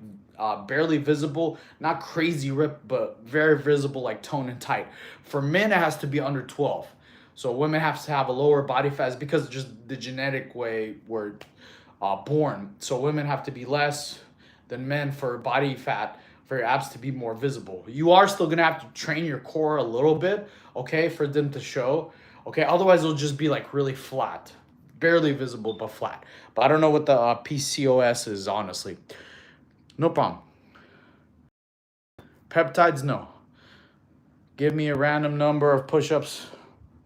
Speaker 1: barely visible, not crazy ripped, but very visible, like toned and tight. For men, it has to be under 12. So women have to have a lower body fat because of just the genetic way we're born. So women have to be less than men for body fat for your abs to be more visible. You are still gonna have to train your core a little bit, okay, for them to show. Okay, otherwise it'll just be like really flat, barely visible but flat. But I don't know what the PCOS is, honestly. No problem. Peptides, no. Give me a random number of push-ups.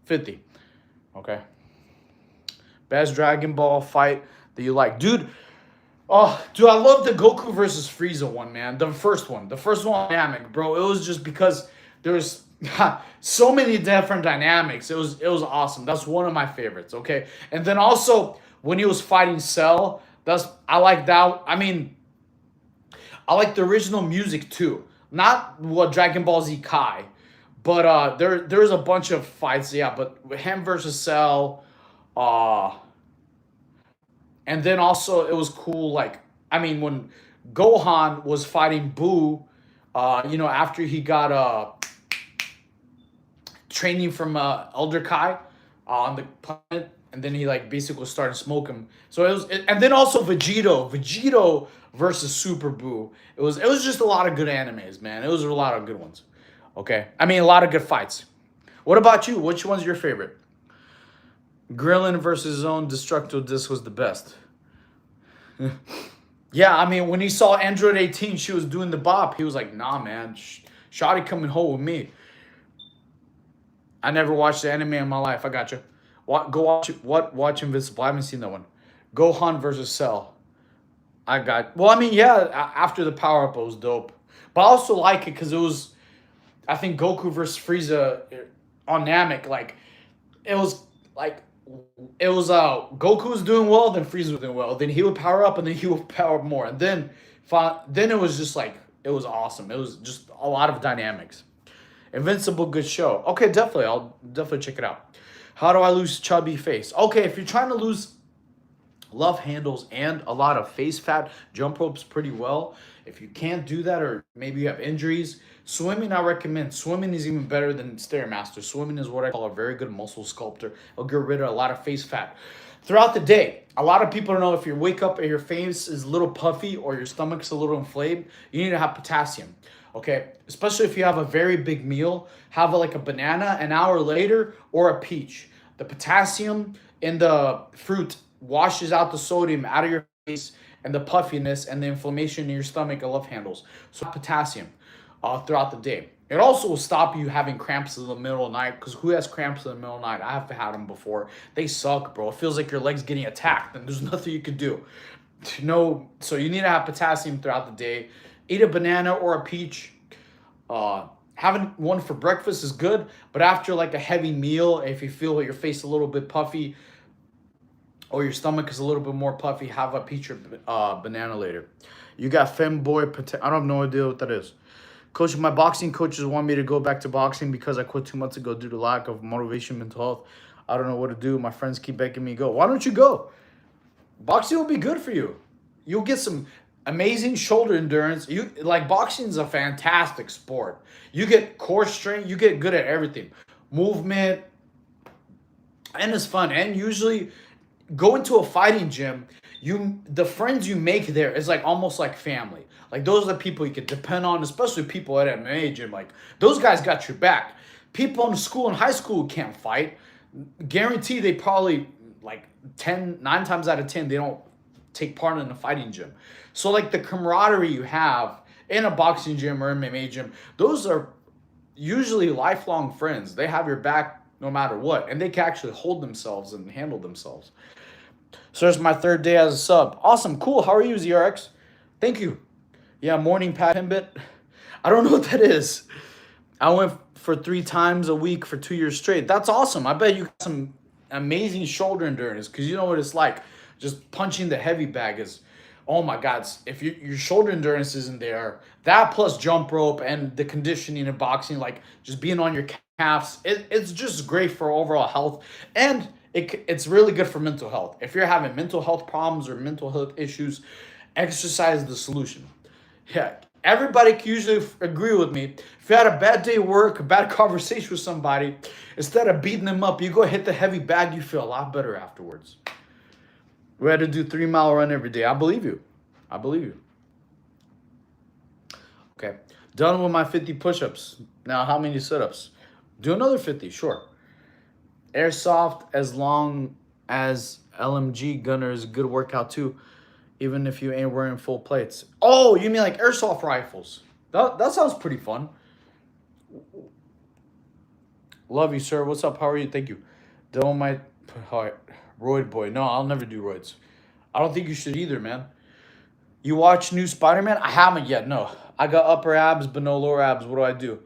Speaker 1: 50. Okay. Best Dragon Ball fight that you like, dude. Oh, dude, I love the Goku versus Frieza one, man. The first one dynamic, bro. It was just because there's so many different dynamics. It was awesome. That's one of my favorites. Okay, and then also when he was fighting Cell, I like that. I mean, I like the original music too. Not what Dragon Ball Z Kai, but there's a bunch of fights. Yeah, but him versus Cell, uh, and then also it was cool. Like I mean, when Gohan was fighting Boo, after he got training from Elder Kai on the planet, and then he like basically started smoking. So and then also Vegito versus Super Boo. It was just a lot of good animes, man. It was a lot of good ones. Okay, I mean a lot of good fights. What about you? Which one's your favorite? Grillin versus Zone Destructo Disc was the best. Yeah, I mean when he saw Android 18, she was doing the bop. He was like, "Nah, man, Shotty coming home with me." I never watched the anime in my life. I got you. Go watch it. Watch Invincible. I haven't seen that one. Gohan versus Cell. I got. Well, I mean, yeah. After the power up, it was dope. But I also like it because it was. I think Goku versus Frieza on Namek. Like, it was like. It was Goku was doing well, then Frieza was doing well. Then he would power up, and then he would power up more, and then it was just like it was awesome. It was just a lot of dynamics. Invincible, good show. Okay, definitely. I'll definitely check it out. How do I lose chubby face? Okay, if you're trying to lose love handles and a lot of face fat, jump ropes pretty well. If you can't do that, or maybe you have injuries, swimming I recommend. Swimming is even better than Stairmaster. Swimming is what I call a very good muscle sculptor. It'll get rid of a lot of face fat. Throughout the day, a lot of people don't know if you wake up and your face is a little puffy or your stomach's a little inflamed, you need to have potassium. Okay, especially if you have a very big meal, have like a banana an hour later or a peach. The potassium in the fruit washes out the sodium out of your face and the puffiness and the inflammation in your stomach and love handles. So potassium throughout the day. It also will stop you having cramps in the middle of the night, because who has cramps in the middle of the night? I have had them before. They suck, bro. It feels like your leg's getting attacked and there's nothing you can do. No, so you need to have potassium throughout the day. Eat a banana or a peach. Having one for breakfast is good, but after like a heavy meal, if you feel your face a little bit puffy or your stomach is a little bit more puffy, have a peach or banana later. You got femboy. I don't have no idea what that is. Coach, my boxing coaches want me to go back to boxing because I quit 2 months ago due to lack of motivation, mental health. I don't know what to do. My friends keep begging me to go. Why don't you go? Boxing will be good for you. You'll get some amazing shoulder endurance. Boxing is a fantastic sport. You get core strength, you get good at everything. Movement, and it's fun. And usually go into a fighting gym, the friends you make there is like almost like family. Like those are the people you can depend on, especially people at MMA gym. Like those guys got your back. People in school and high school who can't fight, guarantee they probably like 9 times out of 10 they don't take part in a fighting gym. So like the camaraderie you have in a boxing gym or MMA gym, those are usually lifelong friends. They have your back no matter what. And they can actually hold themselves and handle themselves. So it's my third day as a sub. Awesome, cool. How are you, ZRX? Thank you. Yeah, morning pad Pimbit. I don't know what that is. I went for 3 times a week for 2 years straight. That's awesome. I bet you got some amazing shoulder endurance because you know what it's like. Just punching the heavy bag is, oh my God. If your shoulder endurance isn't there, that plus jump rope and the conditioning and boxing, like just being on your calves, it's just great for overall health. And it's really good for mental health. If you're having mental health problems or mental health issues, exercise is the solution. Yeah, everybody can usually agree with me. If you had a bad day at work, a bad conversation with somebody, instead of beating them up, you go hit the heavy bag, you feel a lot better afterwards. We had to do 3-mile run every day. I believe you. I believe you. Okay, done with my 50 push-ups. Now, how many sit-ups? Do another 50, sure. Airsoft, as long as LMG gunner is a good workout too, even if you ain't wearing full plates. Oh, you mean like airsoft rifles? That sounds pretty fun. Love you, sir. What's up? How are you? Thank you. Don't my roid boy. No, I'll never do roids. I don't think you should either, man. You watch new Spider-Man? I haven't yet. No, I got upper abs but no lower abs. What do I do?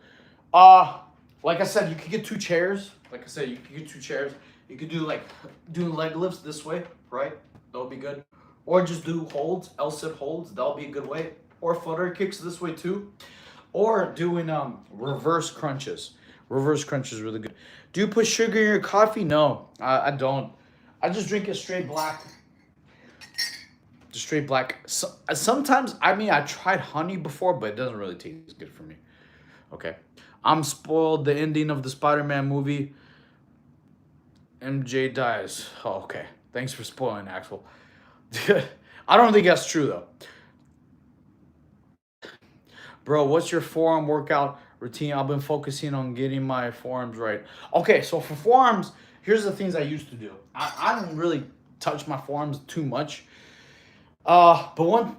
Speaker 1: Like I said, you could get 2 chairs. Like I said, you could get 2 chairs. You could do like doing leg lifts this way, right? That would be good. Or just do holds, L-sit holds. That'll be a good way. Or flutter kicks this way too. Or doing reverse crunches. Reverse crunch is really good. Do you put sugar in your coffee? No, I don't. I just drink it straight black. Just straight black. So, sometimes, I mean, I tried honey before, but it doesn't really taste good for me. Okay. I'm spoiled. The ending of the Spider-Man movie. MJ dies. Oh, okay. Thanks for spoiling, Axel. I don't think that's true, though. Bro, what's your forearm workout routine? I've been focusing on getting my forearms right. Okay, so for forearms, here's the things I used to do. I don't really touch my forearms too much. But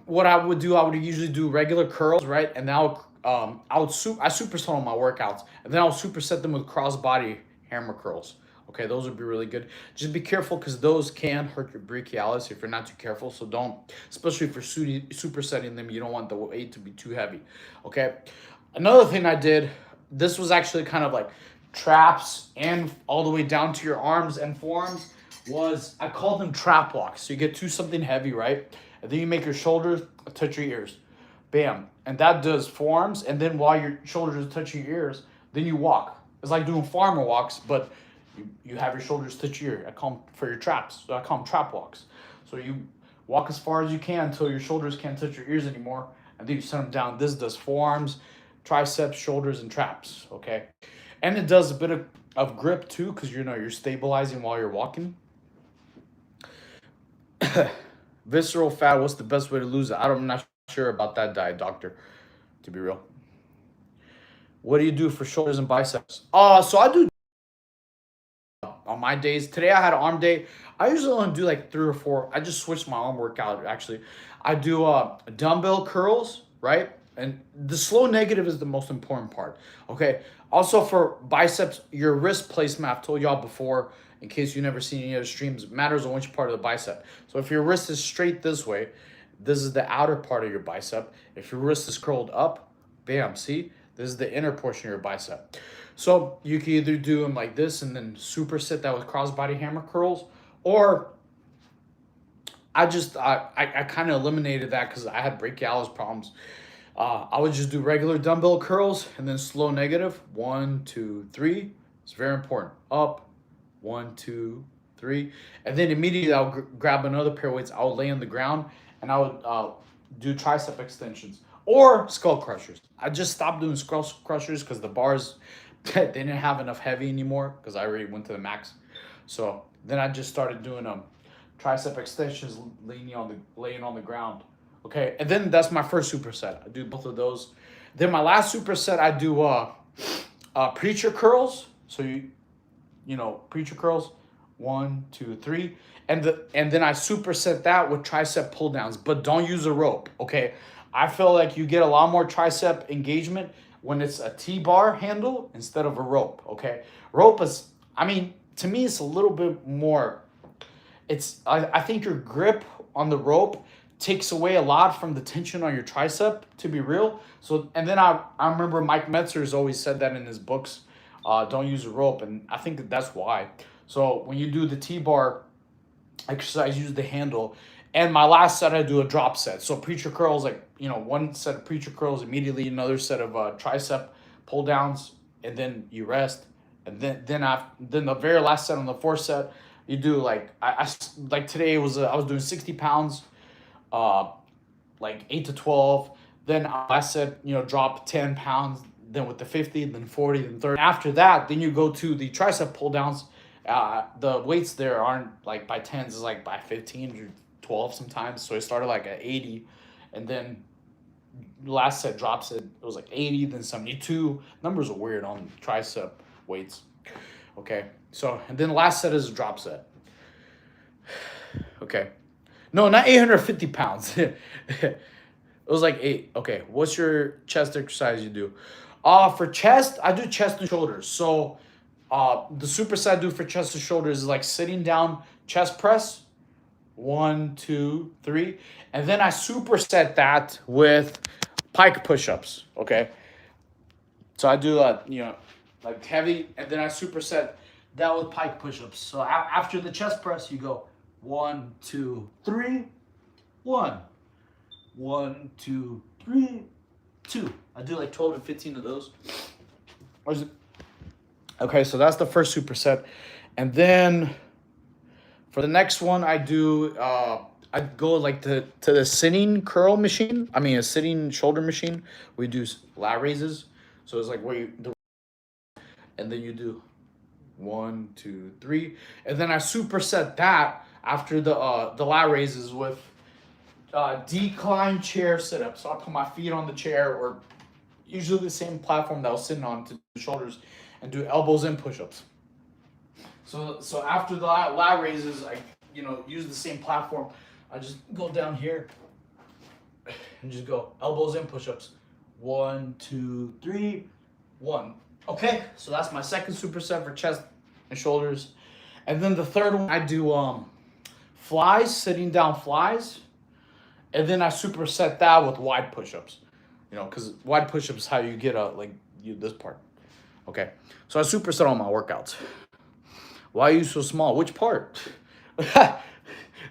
Speaker 1: what I would do, I would usually do regular curls, right? And now I superset on my workouts, and then I'll superset them with crossbody hammer curls. Okay, those would be really good. Just be careful because those can hurt your brachialis if you're not too careful. So don't, especially for supersetting them, you don't want the weight to be too heavy. Okay. Another thing I did, this was actually kind of like traps and all the way down to your arms and forearms, was I call them trap walks. So you get to something heavy, right? And then you make your shoulders touch your ears. Bam. And that does forearms. And then while your shoulders are touching your ears, then you walk. It's like doing farmer walks, but you have your shoulders touch your ear. I call them for your traps. So I call them trap walks. So you walk as far as you can until your shoulders can't touch your ears anymore. And then you set them down. This does forearms, triceps, shoulders, and traps. Okay. And it does a bit of grip too, because you're stabilizing while you're walking. Visceral fat, what's the best way to lose it? I'm not sure about that diet, doctor, to be real. What do you do for shoulders and biceps? So I do on my days. Today I had an arm day. I usually only do like 3 or 4. I just switched my arm workout, actually. I do dumbbell curls, right? And the slow negative is the most important part, okay? Also for biceps, your wrist placement, I've told y'all before, in case you've never seen any other streams, matters on which part of the bicep. So if your wrist is straight this way, this is the outer part of your bicep. If your wrist is curled up, bam, see? This is the inner portion of your bicep. So you can either do them like this and then superset that with crossbody hammer curls, or I kind of eliminated that because I had brachialis problems. I would just do regular dumbbell curls and then slow negative. 1, 2, 3. It's very important. Up. 1, 2, 3. And then immediately I'll grab another pair of weights. I'll lay on the ground and I would do tricep extensions or skull crushers. I just stopped doing skull crushers because the bars, they didn't have enough heavy anymore because I already went to the max. So then I just started doing tricep extensions, laying on the ground. Okay, and then that's my first superset. I do both of those. Then my last superset, I do preacher curls. So preacher curls, 1, 2, 3, and then I superset that with tricep pull downs. But don't use a rope. Okay, I feel like you get a lot more tricep engagement when it's a T-bar handle instead of a rope. Okay, rope is, I mean, to me, it's a little bit more. I think your grip on the rope takes away a lot from the tension on your tricep, to be real. So, and then I remember Mike Metzger's always said that in his books, don't use a rope, and I think that's why. So when you do the T-bar exercise, use the handle. And my last set, I do a drop set. So preacher curls, like, one set of preacher curls, immediately another set of tricep pull downs, and then you rest. And then the very last set on the fourth set, you do like like today was I was doing 60 pounds, uh, like 8 to 12. Then I said, drop 10 pounds. Then with the 50, then 40, then 30. After that, then you go to the tricep pull downs. The weights there aren't like by tens, it's like by 15 or 12 sometimes. So I started like at 80, and then last set drops it. It was like 80, then 72. Numbers are weird on tricep weights. Okay, so and then the last set is a drop set. Okay, no, not 850 pounds. It was like 8. Okay, what's your chest exercise you do? For chest, I do chest and shoulders. So, the superset I do for chest and shoulders is like sitting down chest press, 1, 2, 3, and then I superset that with pike push-ups. Okay, so I do like heavy, and then I superset that with pike push-ups. So after the chest press, you go 1, 2, 3, 1, 1, 2, 3, 2. I do like 12 to 15 of those. Or is it? Okay, so that's the first superset, and then for the next one, I do I go like to the sitting curl machine. I mean, a sitting shoulder machine. We do lat raises. So it's like where and then you do 1, 2, 3, and then I superset that after the lat raises with decline chair sit up. So I put my feet on the chair, or usually the same platform that I was sitting on, to do shoulders, and do elbows in push-ups. So after the lat raises, I use the same platform. I just go down here and just go elbows in push-ups. 1, 2, 3, 1. Okay, so that's my second superset for chest and shoulders. And then the third one, I do flies, sitting down flies. And then I superset that with wide push-ups. Because wide push-ups is how you get this part. Okay, so I superset all my workouts. Why are you so small? Which part?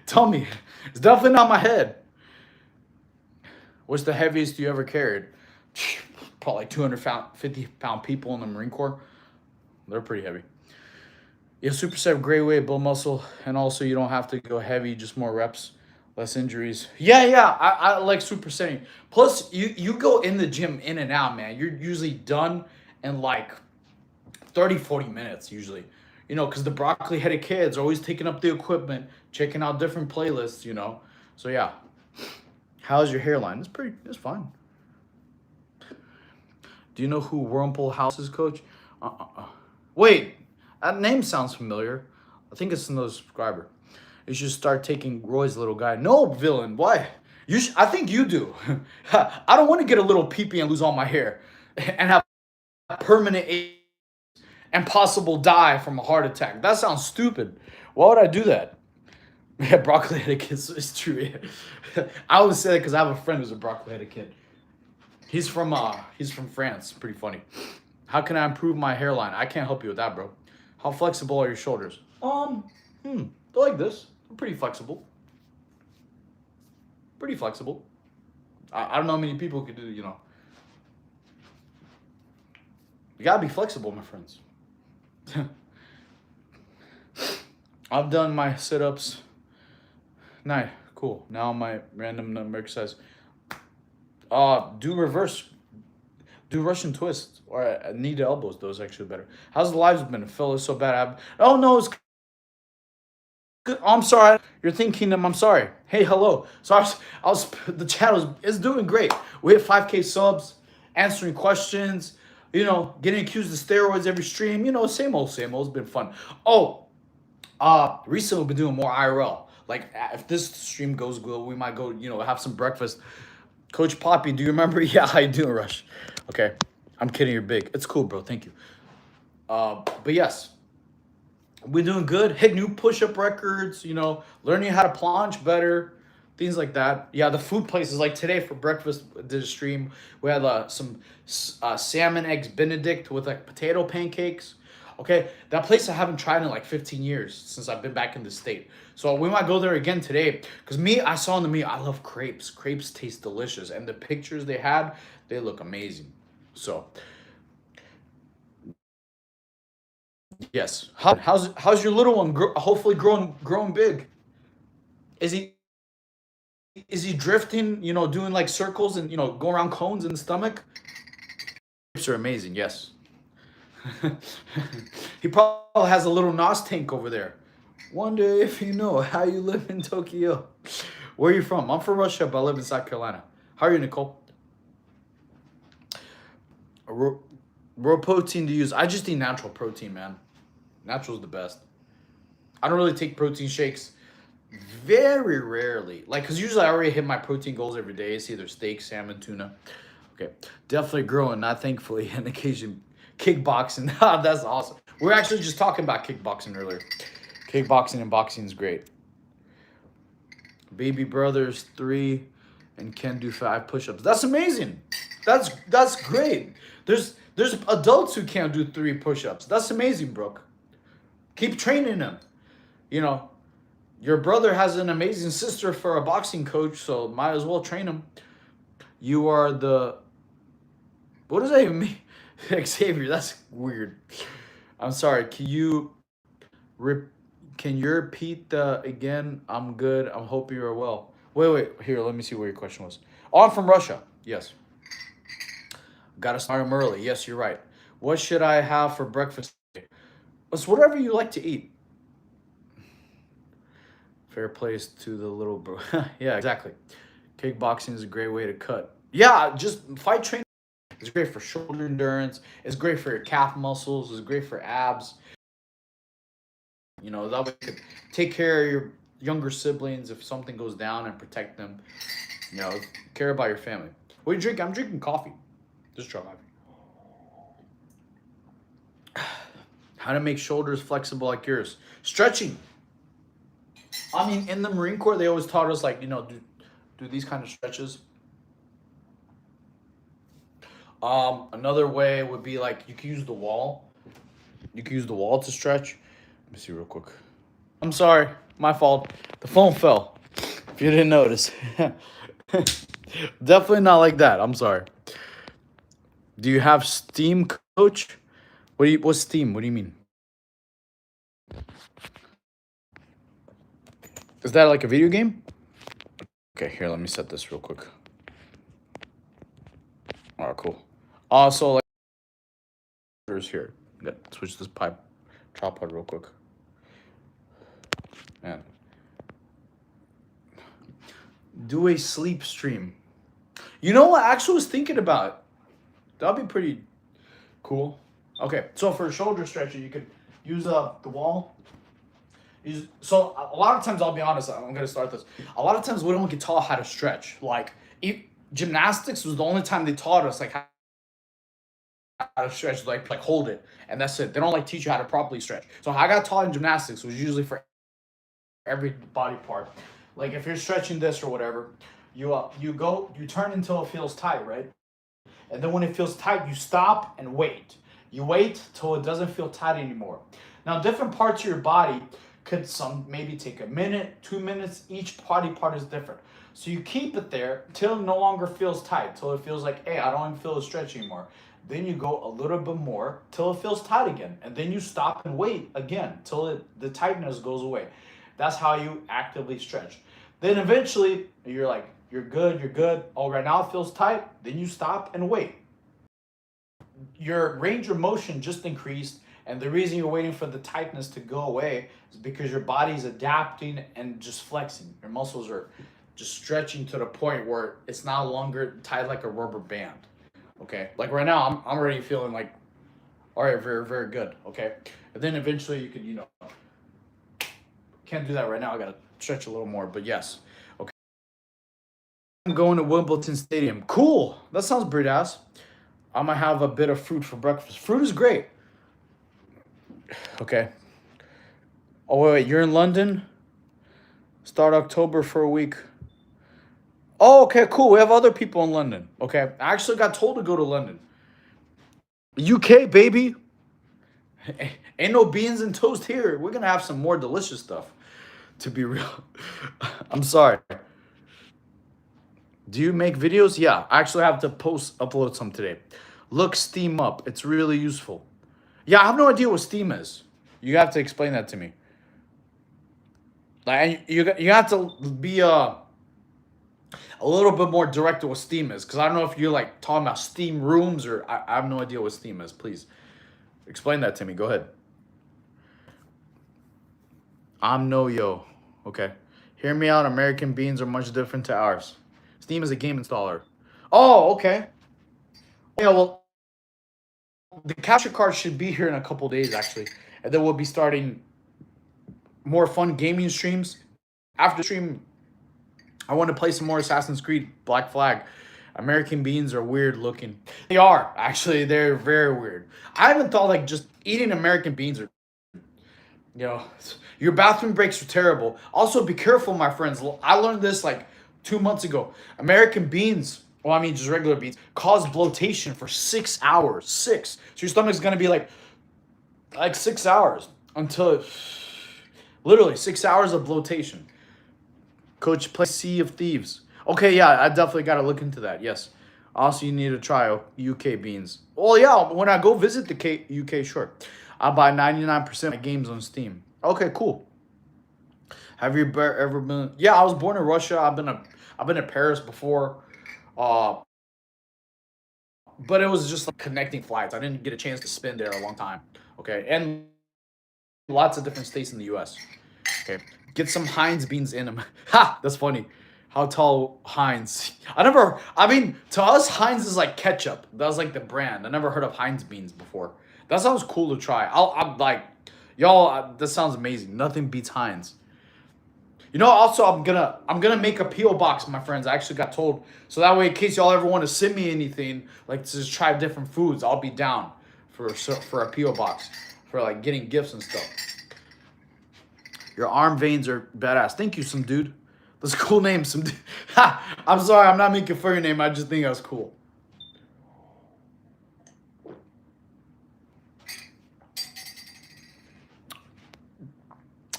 Speaker 1: Tell me. It's definitely not my head. What's the heaviest you ever carried? Probably like 250-pound people in the Marine Corps. They're pretty heavy. You have superset, great weight, build muscle, and also you don't have to go heavy, just more reps, less injuries. Yeah, I like supersetting. Plus, you go in the gym in and out, man. You're usually done in like 30, 40 minutes usually. Because the broccoli-headed kids are always taking up the equipment, checking out different playlists, So yeah. How's your hairline? It's fine. Do you know who Whirlpool House is, Coach? Wait, that name sounds familiar. I think it's another subscriber. You should start taking Roy's little guy. No, villain. Why? I think you do. I don't want to get a little pee-pee and lose all my hair and have permanent and possible die from a heart attack. That sounds stupid. Why would I do that? Yeah, broccoli-headed kid. It's true. I always say that because I have a friend who's a broccoli-headed kid. He's from France. Pretty funny. How can I improve my hairline? I can't help you with that, bro. How flexible are your shoulders? They're like this. I'm pretty flexible. Pretty flexible. I don't know how many people could do, You gotta be flexible, my friends. I've done my sit-ups. Nice, cool. Now my random number exercise. Do Russian twist or knee to elbows. Those are actually better. How's the lives been? It felt so bad. Oh no, it's good. Oh, I'm sorry. You're thinking I'm sorry. Hey, hello. So the channel is doing great. We have 5K subs, answering questions. Getting accused of steroids every stream. Same old. It's been fun. Oh, recently we've been doing more IRL. Like if this stream goes good, we might go. Have some breakfast. Coach Poppy, do you remember? Yeah, how you doing, Rush? Okay, I'm kidding. You're big. It's cool, bro. Thank you. But yes, We're doing good. Hit new push-up records. Learning how to planche better, things like that. Yeah, the food places like today for breakfast. Did a stream. We had some salmon eggs Benedict with like potato pancakes. Okay, that place I haven't tried in like 15 years since I've been back in the state. So we might go there again today. Cause I saw on the menu, I love crepes. Crepes taste delicious, and the pictures they had, they look amazing. So yes, how's your little one? Hopefully growing big. Is he drifting? Doing like circles and go around cones in the stomach. Hips are amazing. Yes. He probably has a little nos tank over there. Wonder if you know how you live in Tokyo. Where are you from? I'm from Russia, but I live in South Carolina. How are you, Nicole? Raw protein to use. I just eat natural protein, man. Natural's the best. I don't really take protein shakes. Very rarely. Like, because usually I already hit my protein goals every day. It's either steak, salmon, tuna. Okay. Definitely growing, not thankfully, and occasion kickboxing. That's awesome. We are actually just talking about kickboxing earlier. Kickboxing and boxing is great. Baby brother's 3 and can do 5 push-ups. That's amazing. That's great. There's adults who can't do 3 push-ups. That's amazing, Brooke. Keep training them. You know, your brother has an amazing sister for a boxing coach, so might as well train him. You are the... What does that even mean? Xavier, that's weird. I'm sorry. Can you repeat the again? I'm good. I hope you are well. Wait. Here, let me see what your question was. Oh, I'm from Russia. Yes. Gotta start them early. Yes, you're right. What should I have for breakfast? It's whatever you like to eat. Fair place to the little bro. Yeah, exactly. Kickboxing is a great way to cut. Yeah, just fight training. It's great for shoulder endurance. It's great for your calf muscles. It's great for abs. That way you could take care of your younger siblings if something goes down and protect them. Care about your family. What are you drinking? I'm drinking coffee. Just try coffee. How to make shoulders flexible like yours. Stretching. I mean, in the Marine Corps, they always taught us, like, do these kind of stretches. Another way would be, like, you can use the wall. You can use the wall to stretch. Let me see real quick. I'm sorry. My fault. The phone fell. If you didn't notice. Definitely not like that. I'm sorry. Do you have Steam, coach? What's Steam? What do you mean? Is that like a video game? Okay, here, let me set this real quick. All right, cool. Also, like, there's here. Switch this tripod real quick. Man. Do a sleep stream. You know what? I actually was thinking about. That'd be pretty cool. Okay, so for a shoulder stretcher, you could use the wall. So a lot of times, I'll be honest, I'm gonna start this. A lot of times we don't get taught how to stretch. Like, gymnastics was the only time they taught us like how to stretch, like hold it, and that's it. They don't like teach you how to properly stretch. So how I got taught in gymnastics was usually for every body part. Like if you're stretching this or whatever, you turn until it feels tight, right? And then when it feels tight, you stop and wait. You wait till it doesn't feel tight anymore. Now, different parts of your body could maybe take a minute, 2 minutes. Each body part is different. So you keep it there till it no longer feels tight, till it feels like, hey, I don't even feel the stretch anymore. Then you go a little bit more till it feels tight again. And then you stop and wait again till the tightness goes away. That's how you actively stretch. Then eventually you're like, you're good. Oh, right now it feels tight. Then you stop and wait. Your range of motion just increased, and the reason you're waiting for the tightness to go away is because your body's adapting and just flexing. Your muscles are just stretching to the point where it's no longer tied like a rubber band. Okay, like right now, I'm already feeling like, all right, very, very good. Okay, and then eventually you could, can't do that right now. I gotta stretch a little more, but yes. Okay, I'm going to Wimbledon Stadium. Cool. That sounds pretty ass. I'm gonna have a bit of fruit for breakfast. Fruit is great. Okay. Oh, wait, you're in London? Start October for a week. Oh, okay, cool. We have other people in London. Okay. I actually got told to go to London. UK, baby. Ain't no beans and toast here. We're going to have some more delicious stuff, to be real. I'm sorry. Do you make videos? Yeah, I actually have to upload some today. Look Steam up. It's really useful. Yeah, I have no idea what Steam is. You have to explain that to me. Like you have to be a little bit more direct to what Steam is, because I don't know if you're like talking about Steam rooms or I have no idea what Steam is. Please explain that to me. Go ahead. I'm no yo. Okay. Hear me out. American beans are much different to ours. Steam is a game installer. Oh, okay. Yeah, well, the capture card should be here in a couple days, actually. And then we'll be starting more fun gaming streams. After the stream, I want to play some more Assassin's Creed Black Flag. American beans are weird looking. They are, actually. They're very weird. I haven't thought like just eating American beans are, you know, your bathroom breaks are terrible. Also, be careful, my friends. I learned this like 2 months ago. American beans, well, I mean, just regular beans, cause bloatation for 6 hours. Six. So your stomach's going to be like 6 hours until literally 6 hours of bloatation. Coach, play Sea of Thieves. Okay, yeah, I definitely got to look into that. Yes. Also, you need to try UK beans. Well, yeah, when I go visit the UK, sure. I buy 99% of my games on Steam. Okay, cool. Have you ever been? Yeah, I was born in Russia. I've been to Paris before. Uh, but it was just like connecting flights. I didn't get a chance to spend there a long time. Okay, and lots of different states in the U.S. Okay, get some Heinz beans in them. Ha, that's funny. How tall Heinz? I mean, to us, Heinz is like ketchup. That was like the brand. I never heard of Heinz beans before. That sounds cool to try. I'm like, y'all, that sounds amazing. Nothing beats Heinz. You know, also I'm gonna make a PO box, my friends. I actually got told, so that way, in case y'all ever want to send me anything, like to just try different foods, I'll be down for a PO box for like getting gifts and stuff. Your arm veins are badass. Thank you, some dude. That's a cool name, some dude. Ha! I'm sorry, I'm not making fun of your name. I just think that's cool.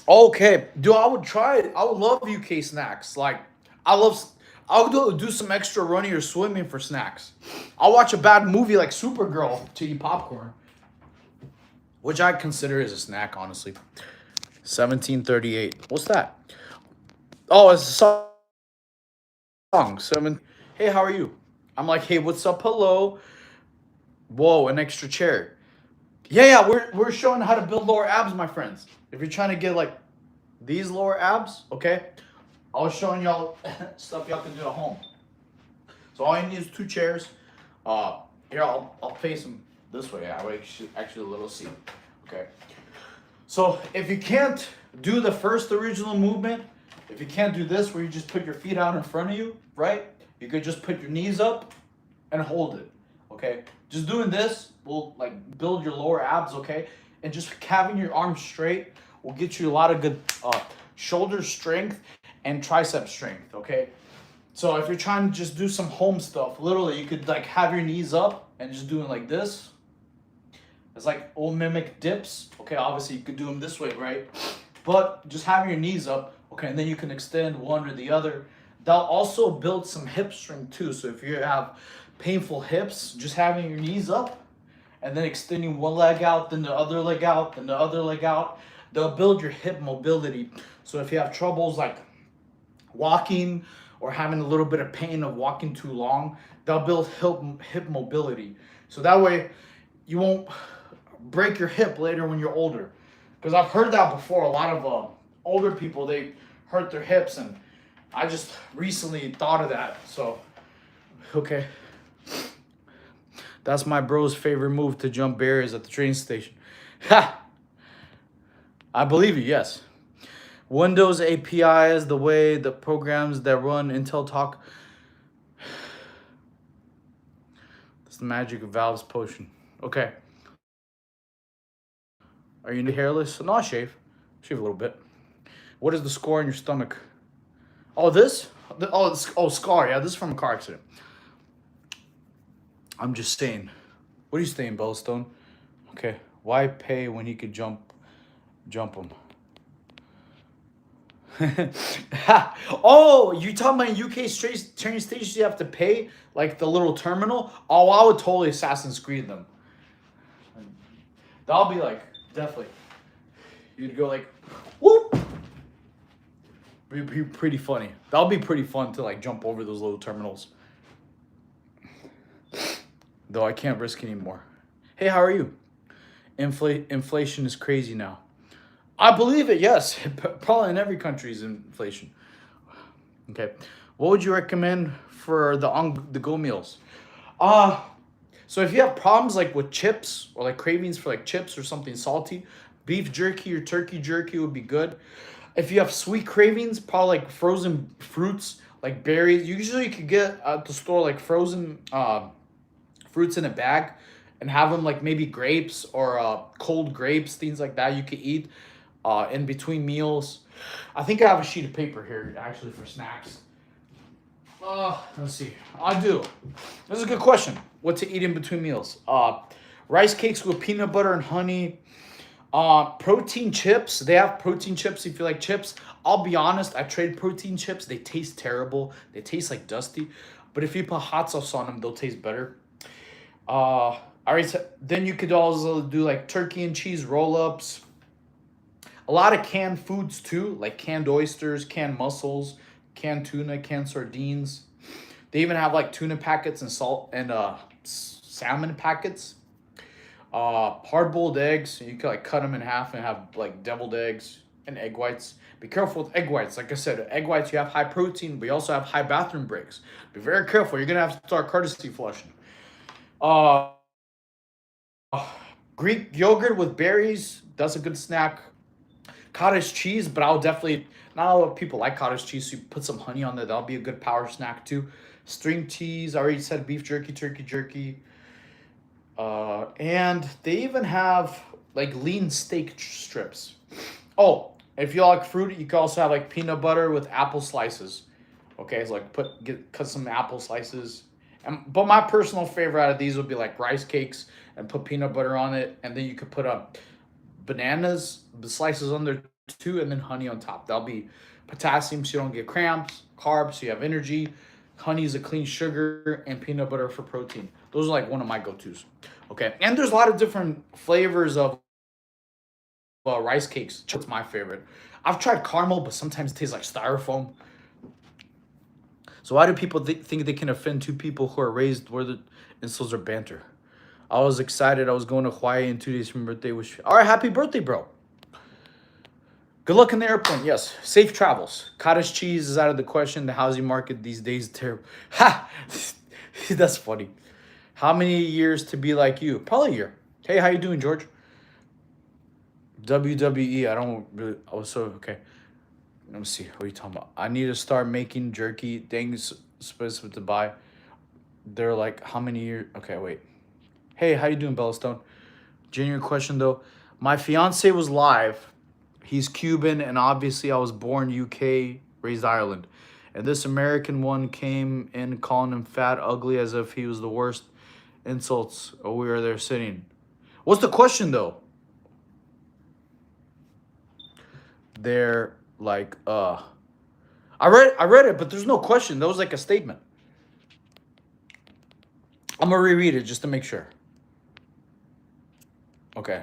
Speaker 1: Okay, dude, I would try it. I would love UK snacks. Like, I love. I would do some extra running or swimming for snacks. I'll watch a bad movie like Supergirl to eat popcorn, which I consider as a snack, honestly. 1738. What's that? Oh, it's a song. Hey, how are you? I'm like, hey, what's up? Hello. Whoa, an extra chair. Yeah, we're showing how to build lower abs, my friends. If you're trying to get like these lower abs, okay, I was showing y'all stuff y'all can do at home. So all you need is two chairs. Here I'll face them this way. I would actually a little seat. Okay. So if you can't do the first original movement, if you can't do this where you just put your feet out in front of you, right? You could just put your knees up and hold it. Okay. Just doing this will like build your lower abs. Okay. And just having your arms straight will get you a lot of good shoulder strength and tricep strength. Okay. So if you're trying to just do some home stuff, literally you could like have your knees up and just doing like this. It's like old mimic dips. Okay, obviously you could do them this way, right? But just having your knees up, okay, and then you can extend one or the other. They'll also build some hip strength too. So if you have painful hips, just having your knees up and then extending one leg out, then the other leg out, then the other leg out, they'll build your hip mobility. So if you have troubles like walking or having a little bit of pain of walking too long, they'll build hip mobility. So that way you won't break your hip later when you're older. Because I've heard that before. A lot of older people, they hurt their hips, and I just recently thought of that. So, okay. That's my bro's favorite move, to jump barriers at the train station. Ha! I believe you, yes. Windows API is the way the programs that run Intel talk. That's the magic of Valve's potion. Okay. Are you hairless? No, I shave. Shave a little bit. What is the score in your stomach? Oh, this? Scar. Yeah, this is from a car accident. I'm just saying. What are you saying, Bellstone? Okay. Why pay when he could jump him? Oh, you talking about UK straight train stations you have to pay? Like the little terminal? Oh, I would totally Assassin's Creed them. That'll be like, definitely. You'd go like, whoop! It'd be pretty funny. That'll be pretty fun to like jump over those little terminals. Though I can't risk anymore. Hey, how are you? Inflation is crazy now. I believe it, yes. Probably in every country is inflation. Okay. What would you recommend for the on-the-go meals? So if you have problems like with chips or like cravings for like chips or something salty, beef jerky or turkey jerky would be good. If you have sweet cravings, probably like frozen fruits, like berries. Usually you could get at the store like frozen fruits in a bag and have them like maybe grapes or cold grapes, things like that you could eat in between meals. I think I have a sheet of paper here actually for snacks. Let's see. I do. This is a good question. What to eat in between meals? Rice cakes with peanut butter and honey. Protein chips. They have protein chips if you like chips. I'll be honest, I tried protein chips. They taste terrible. They taste like dusty. But if you put hot sauce on them, they'll taste better. All right. So then you could also do like turkey and cheese roll-ups. A lot of canned foods too, like canned oysters, canned mussels, canned tuna, canned sardines. They even have like tuna packets and salt and salmon packets. Hard-boiled eggs. You could like cut them in half and have like deviled eggs and egg whites. Be careful with egg whites. Like I said, egg whites, you have high protein, but you also have high bathroom breaks. Be very careful. You're gonna have to start courtesy flushing. Uh, Greek yogurt with berries. That's a good snack. Cottage cheese, but I'll definitely, not a lot of people like cottage cheese, so you put some honey on there. That'll be a good power snack too. String cheese. I already said beef jerky, turkey jerky. And they even have like lean steak strips. Oh, if you like fruit, you can also have like peanut butter with apple slices. Okay, so like cut some apple slices. But my personal favorite out of these would be like rice cakes and put peanut butter on it, and then you could put bananas, the slices on there too, and then honey on top. That'll be potassium so you don't get cramps, carbs so you have energy. Honey is a clean sugar, and peanut butter for protein. Those are like one of my go-tos. Okay, and there's a lot of different flavors of rice cakes. It's my favorite. I've tried caramel, but sometimes it tastes like styrofoam. So why do people think they can offend two people who are raised where the insults are banter? I was excited. I was going to Hawaii in 2 days from my birthday. All right, happy birthday, bro. Good luck in the airplane. Yes, safe travels. Cottage cheese is out of the question. The housing market these days is terrible. Ha! That's funny. How many years to be like you? Probably a year. Hey, how you doing, George? WWE. I don't really. Oh, so okay. Let me see. What are you talking about? I need to start making jerky things specific to buy. They're like, how many years? Okay, wait. Hey, how you doing, Bellstone? Genuine question though. My fiance was live. He's Cuban, and obviously I was born UK, raised Ireland. And this American one came in calling him fat, ugly, as if he was the worst insults. Oh, we were there sitting. What's the question though? They're like, I read it, but there's no question. That was like a statement. I'm gonna reread it just to make sure. Okay.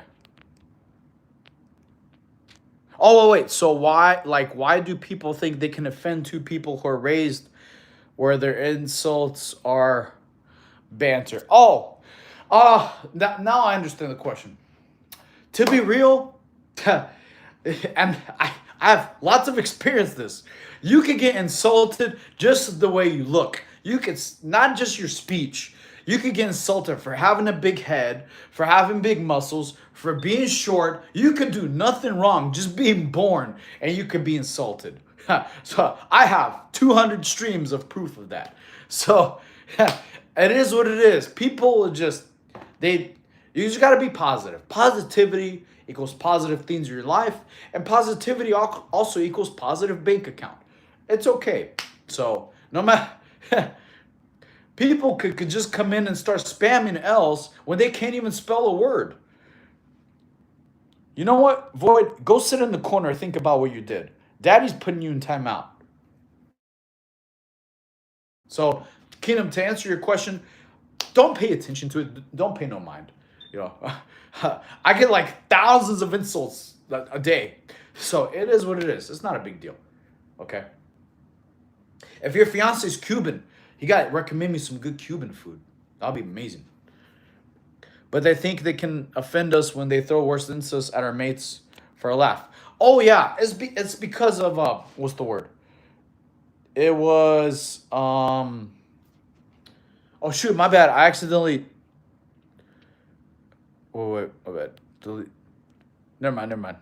Speaker 1: Oh, wait. So why do people think they can offend two people who are raised where their insults are banter? Oh, now I understand the question. To be real, and I have lots of experience this. You could get insulted just the way you look. You could, not just your speech. You could get insulted for having a big head, for having big muscles, for being short. You could do nothing wrong, just being born, and you could be insulted. So I have 200 streams of proof of that. So it is what it is. People just, You just got to be positive. Positivity equals positive things in your life, and positivity also equals positive bank account. It's okay. So no matter people could just come in and start spamming L's when they can't even spell a word. You know what? Void, go sit in the corner and think about what you did. Daddy's putting you in timeout. So, Kingdom, to answer your question, don't pay attention to it. Don't pay no mind. You know, I get like thousands of insults a day. So it is what it is. It's not a big deal. Okay. If your fiance is Cuban, you got to recommend me some good Cuban food. That'll be amazing. But they think they can offend us when they throw worse insults at our mates for a laugh. Oh yeah, it's because of what's the word? It was oh shoot, my bad. I accidentally. Wait, my bad. Delete. Never mind. Never mind.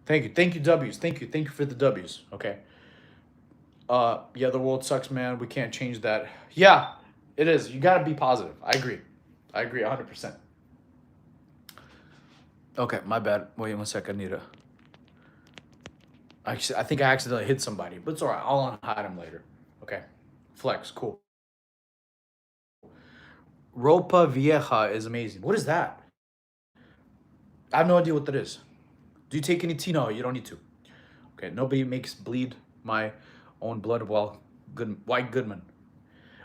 Speaker 1: Thank you, W's. Thank you for the W's. Okay. Yeah, the world sucks, man. We can't change that. Yeah, it is. You gotta be positive. I agree. I agree 100%. Okay, my bad. Wait 1 second. I need to. I think I accidentally hit somebody, but it's all right. I'll unhide him later. Okay. Flex, cool. Ropa Vieja is amazing. What is that? I have no idea what that is. Do you take any tea? No, you don't need to. Okay, nobody makes bleed my own blood while White Goodman.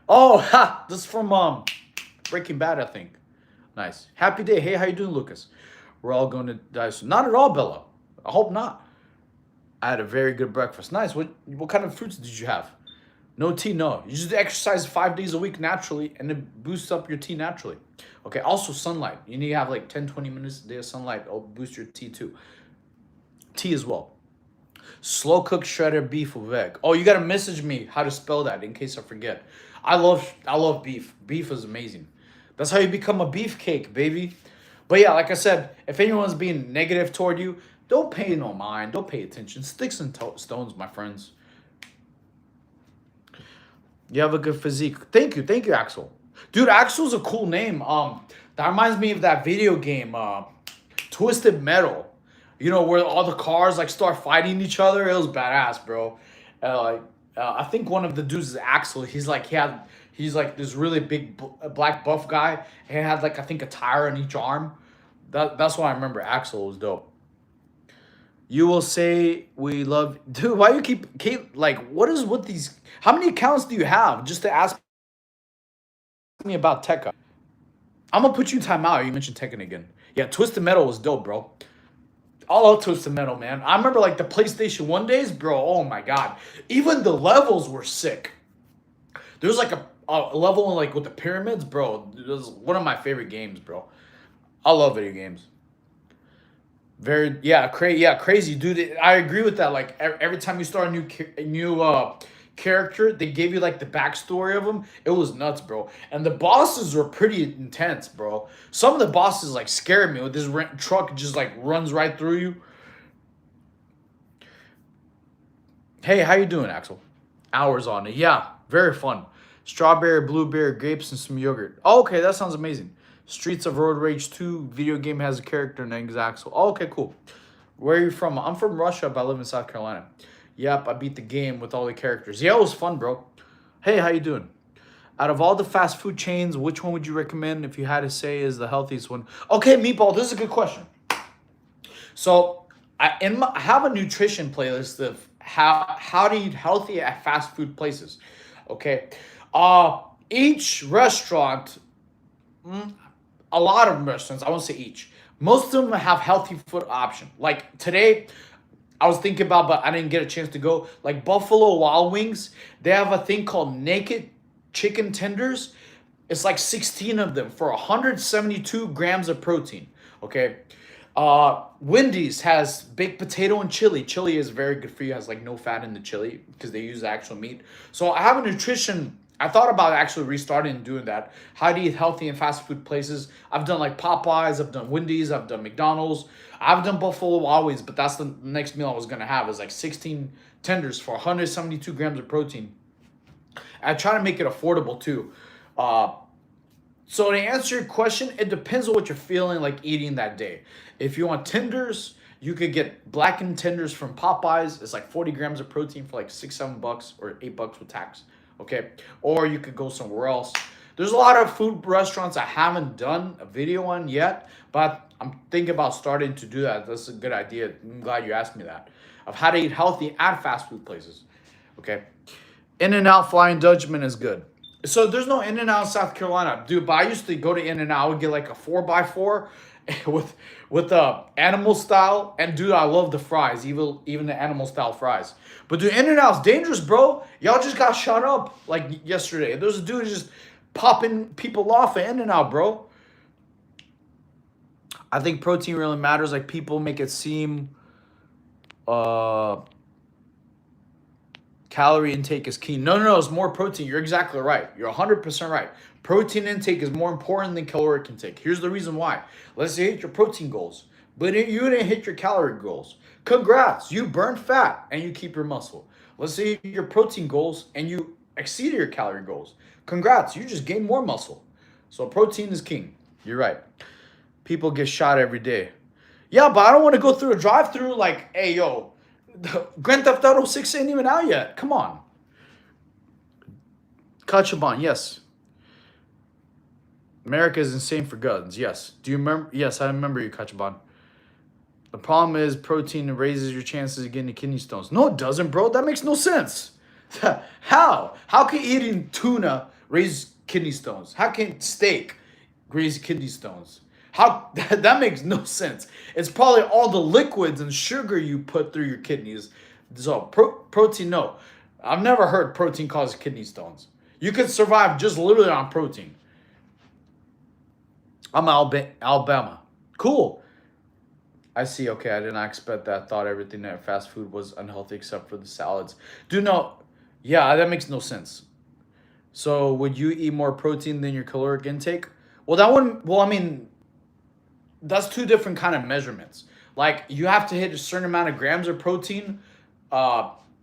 Speaker 1: Oh, ha! This is from Breaking Bad, I think. Nice. Happy day. Hey, how you doing, Lucas? We're all going to die soon. Not at all, Bella. I hope not. I had a very good breakfast. Nice. What kind of fruits did you have? No tea, no. You just exercise 5 days a week naturally, and it boosts up your tea naturally. Okay, also sunlight. You need to have like 10, 20 minutes a day of sunlight. It'll boost your tea too. Tea as well. Slow cooked shredded beef with egg. Oh, you gotta message me how to spell that in case I forget. I love beef. Beef is amazing. That's how you become a beefcake, baby. But yeah, like I said, if anyone's being negative toward you, don't pay no mind. Don't pay attention. Sticks and stones, my friends. You have a good physique. Thank you, Axel. Dude, Axel's a cool name. That reminds me of that video game, Twisted Metal. You know, where all the cars like start fighting each other. It was badass, bro. I think one of the dudes is Axel. He's like this really big black buff guy. He had like I think a tire on each arm. That's why I remember Axel was dope. You will say we love, dude. Why you keep like what is with these? How many accounts do you have just to ask me about Tekka? I'm gonna put you in timeout. You mentioned Tekken again. Yeah, Twisted Metal was dope, bro. I love Twisted Metal, man. I remember like the PlayStation 1 days, bro. Oh my god. Even the levels were sick. There was like a level in, like with the pyramids, bro. It was one of my favorite games, bro. I love video games. Very crazy, dude. I agree with that. Like every time you start a new character, they gave you like the backstory of them. It was nuts, bro. And the bosses were pretty intense, bro. Some of the bosses like scared me. With this truck just like runs right through you. Hey, how you doing, Axel? Hours on it. Yeah, very fun. Strawberry, blueberry, grapes, and some yogurt. Oh, okay, that sounds amazing. Streets of Road Rage 2 video game has a character named Axel. Oh, okay, cool. Where are you from? I'm from Russia, but I live in South Carolina. Yep, I beat the game with all the characters. Yeah, it was fun, bro. Hey, how you doing? Out of all the fast food chains, which one would you recommend if you had to say is the healthiest one? Okay, Meatball, this is a good question. So, I have a nutrition playlist of how to eat healthy at fast food places. Okay, each restaurant, a lot of restaurants, I won't say each. Most of them have healthy food option. Like today, I was thinking about, but I didn't get a chance to go. Like Buffalo Wild Wings, they have a thing called naked chicken tenders. It's like 16 of them for 172 grams of protein. Okay. Wendy's has baked potato and chili. Chili is very good for you. It has like no fat in the chili because they use actual meat. So I have a nutrition. I thought about actually restarting and doing that. How to eat healthy in fast food places. I've done like Popeyes. I've done Wendy's. I've done McDonald's. I've done Buffalo Wild Wings, but that's the next meal I was gonna have. Is like 16 tenders for 172 grams of protein. I try to make it affordable too. So to answer your question, it depends on what you're feeling like eating that day. If you want tenders, you could get blackened tenders from Popeyes. It's like 40 grams of protein for like $6, $7 or $8 with tax. Okay. Or you could go somewhere else. There's a lot of food restaurants I haven't done a video on yet, but I'm thinking about starting to do that. That's a good idea. I'm glad you asked me that. Of how to eat healthy at fast food places. Okay. In-N-Out Flying Dutchman is good. So there's no In-N-Out in South Carolina, dude. But I used to go to In-N-Out. I would get like a 4x4 with the animal style, and dude, I love the fries, even the animal style fries. But dude, In-N-Out's dangerous, bro. Y'all just got shot up like yesterday. There's a dude just popping people off at In-N-Out, bro. I think protein really matters. Like people make it seem uh calorie intake is key. No, it's more protein. You're exactly right. You're 100% right. Protein intake is more important than caloric intake. Here's the reason why. Let's say you hit your protein goals, but you didn't hit your calorie goals. Congrats, you burned fat and you keep your muscle. Let's say you hit your protein goals and you exceeded your calorie goals. Congrats, you just gained more muscle. So protein is king. You're right. People get shot every day. Yeah, but I don't want to go through a drive-through like, hey, yo, Grand Theft Auto 6 ain't even out yet. Come on. Kachaban, yes. America is insane for guns. Yes. Do you remember? Yes, I remember you, Kachaban. The problem is protein raises your chances of getting kidney stones. No, it doesn't, bro. That makes no sense. How? How can eating tuna raise kidney stones? How can steak raise kidney stones? How that makes no sense. It's probably all the liquids and sugar you put through your kidneys. So protein, no. I've never heard protein causes kidney stones. You could survive just literally on protein. I'm Alabama. Cool. I see. Okay, I did not expect that. Thought everything at fast food was unhealthy except for the salads. Do know. Yeah, that makes no sense. So would you eat more protein than your caloric intake? Well, that wouldn't. Well, I mean, that's two different kind of measurements. Like you have to hit a certain amount of grams of protein.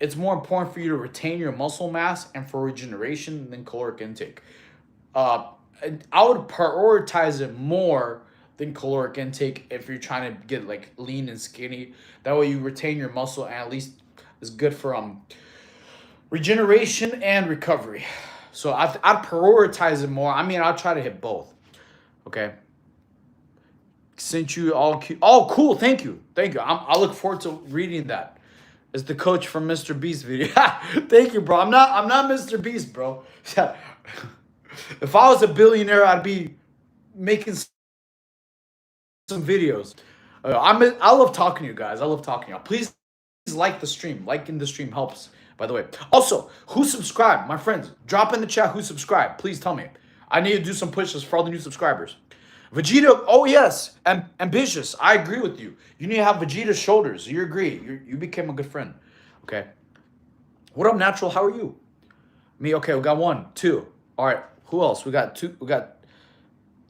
Speaker 1: It's more important for you to retain your muscle mass and for regeneration than caloric intake. Uh, I would prioritize it more than caloric intake if you're trying to get like lean and skinny. That way you retain your muscle and at least is good for regeneration and recovery. So I'd prioritize it more. I mean, I'll try to hit both. Okay. Sent you all oh cool, thank you I look forward to reading that. It's the coach from Mr. Beast video. Thank you, bro. I'm not Mr. Beast, bro. If I was a billionaire, I'd be making some videos. I love talking to you guys. I love talking to you. Please like the stream. Liking the stream helps, by the way. Also, who subscribed? My friends, drop in the chat who subscribed. Please tell me. I need to do some pushes for all the new subscribers. Vegeta, oh yes, ambitious. I agree with you. You need to have Vegeta's shoulders. You agree. You became a good friend. Okay. What up, Natural? How are you? Me, okay, we got 1, 2. All right, who else? We got 2. We got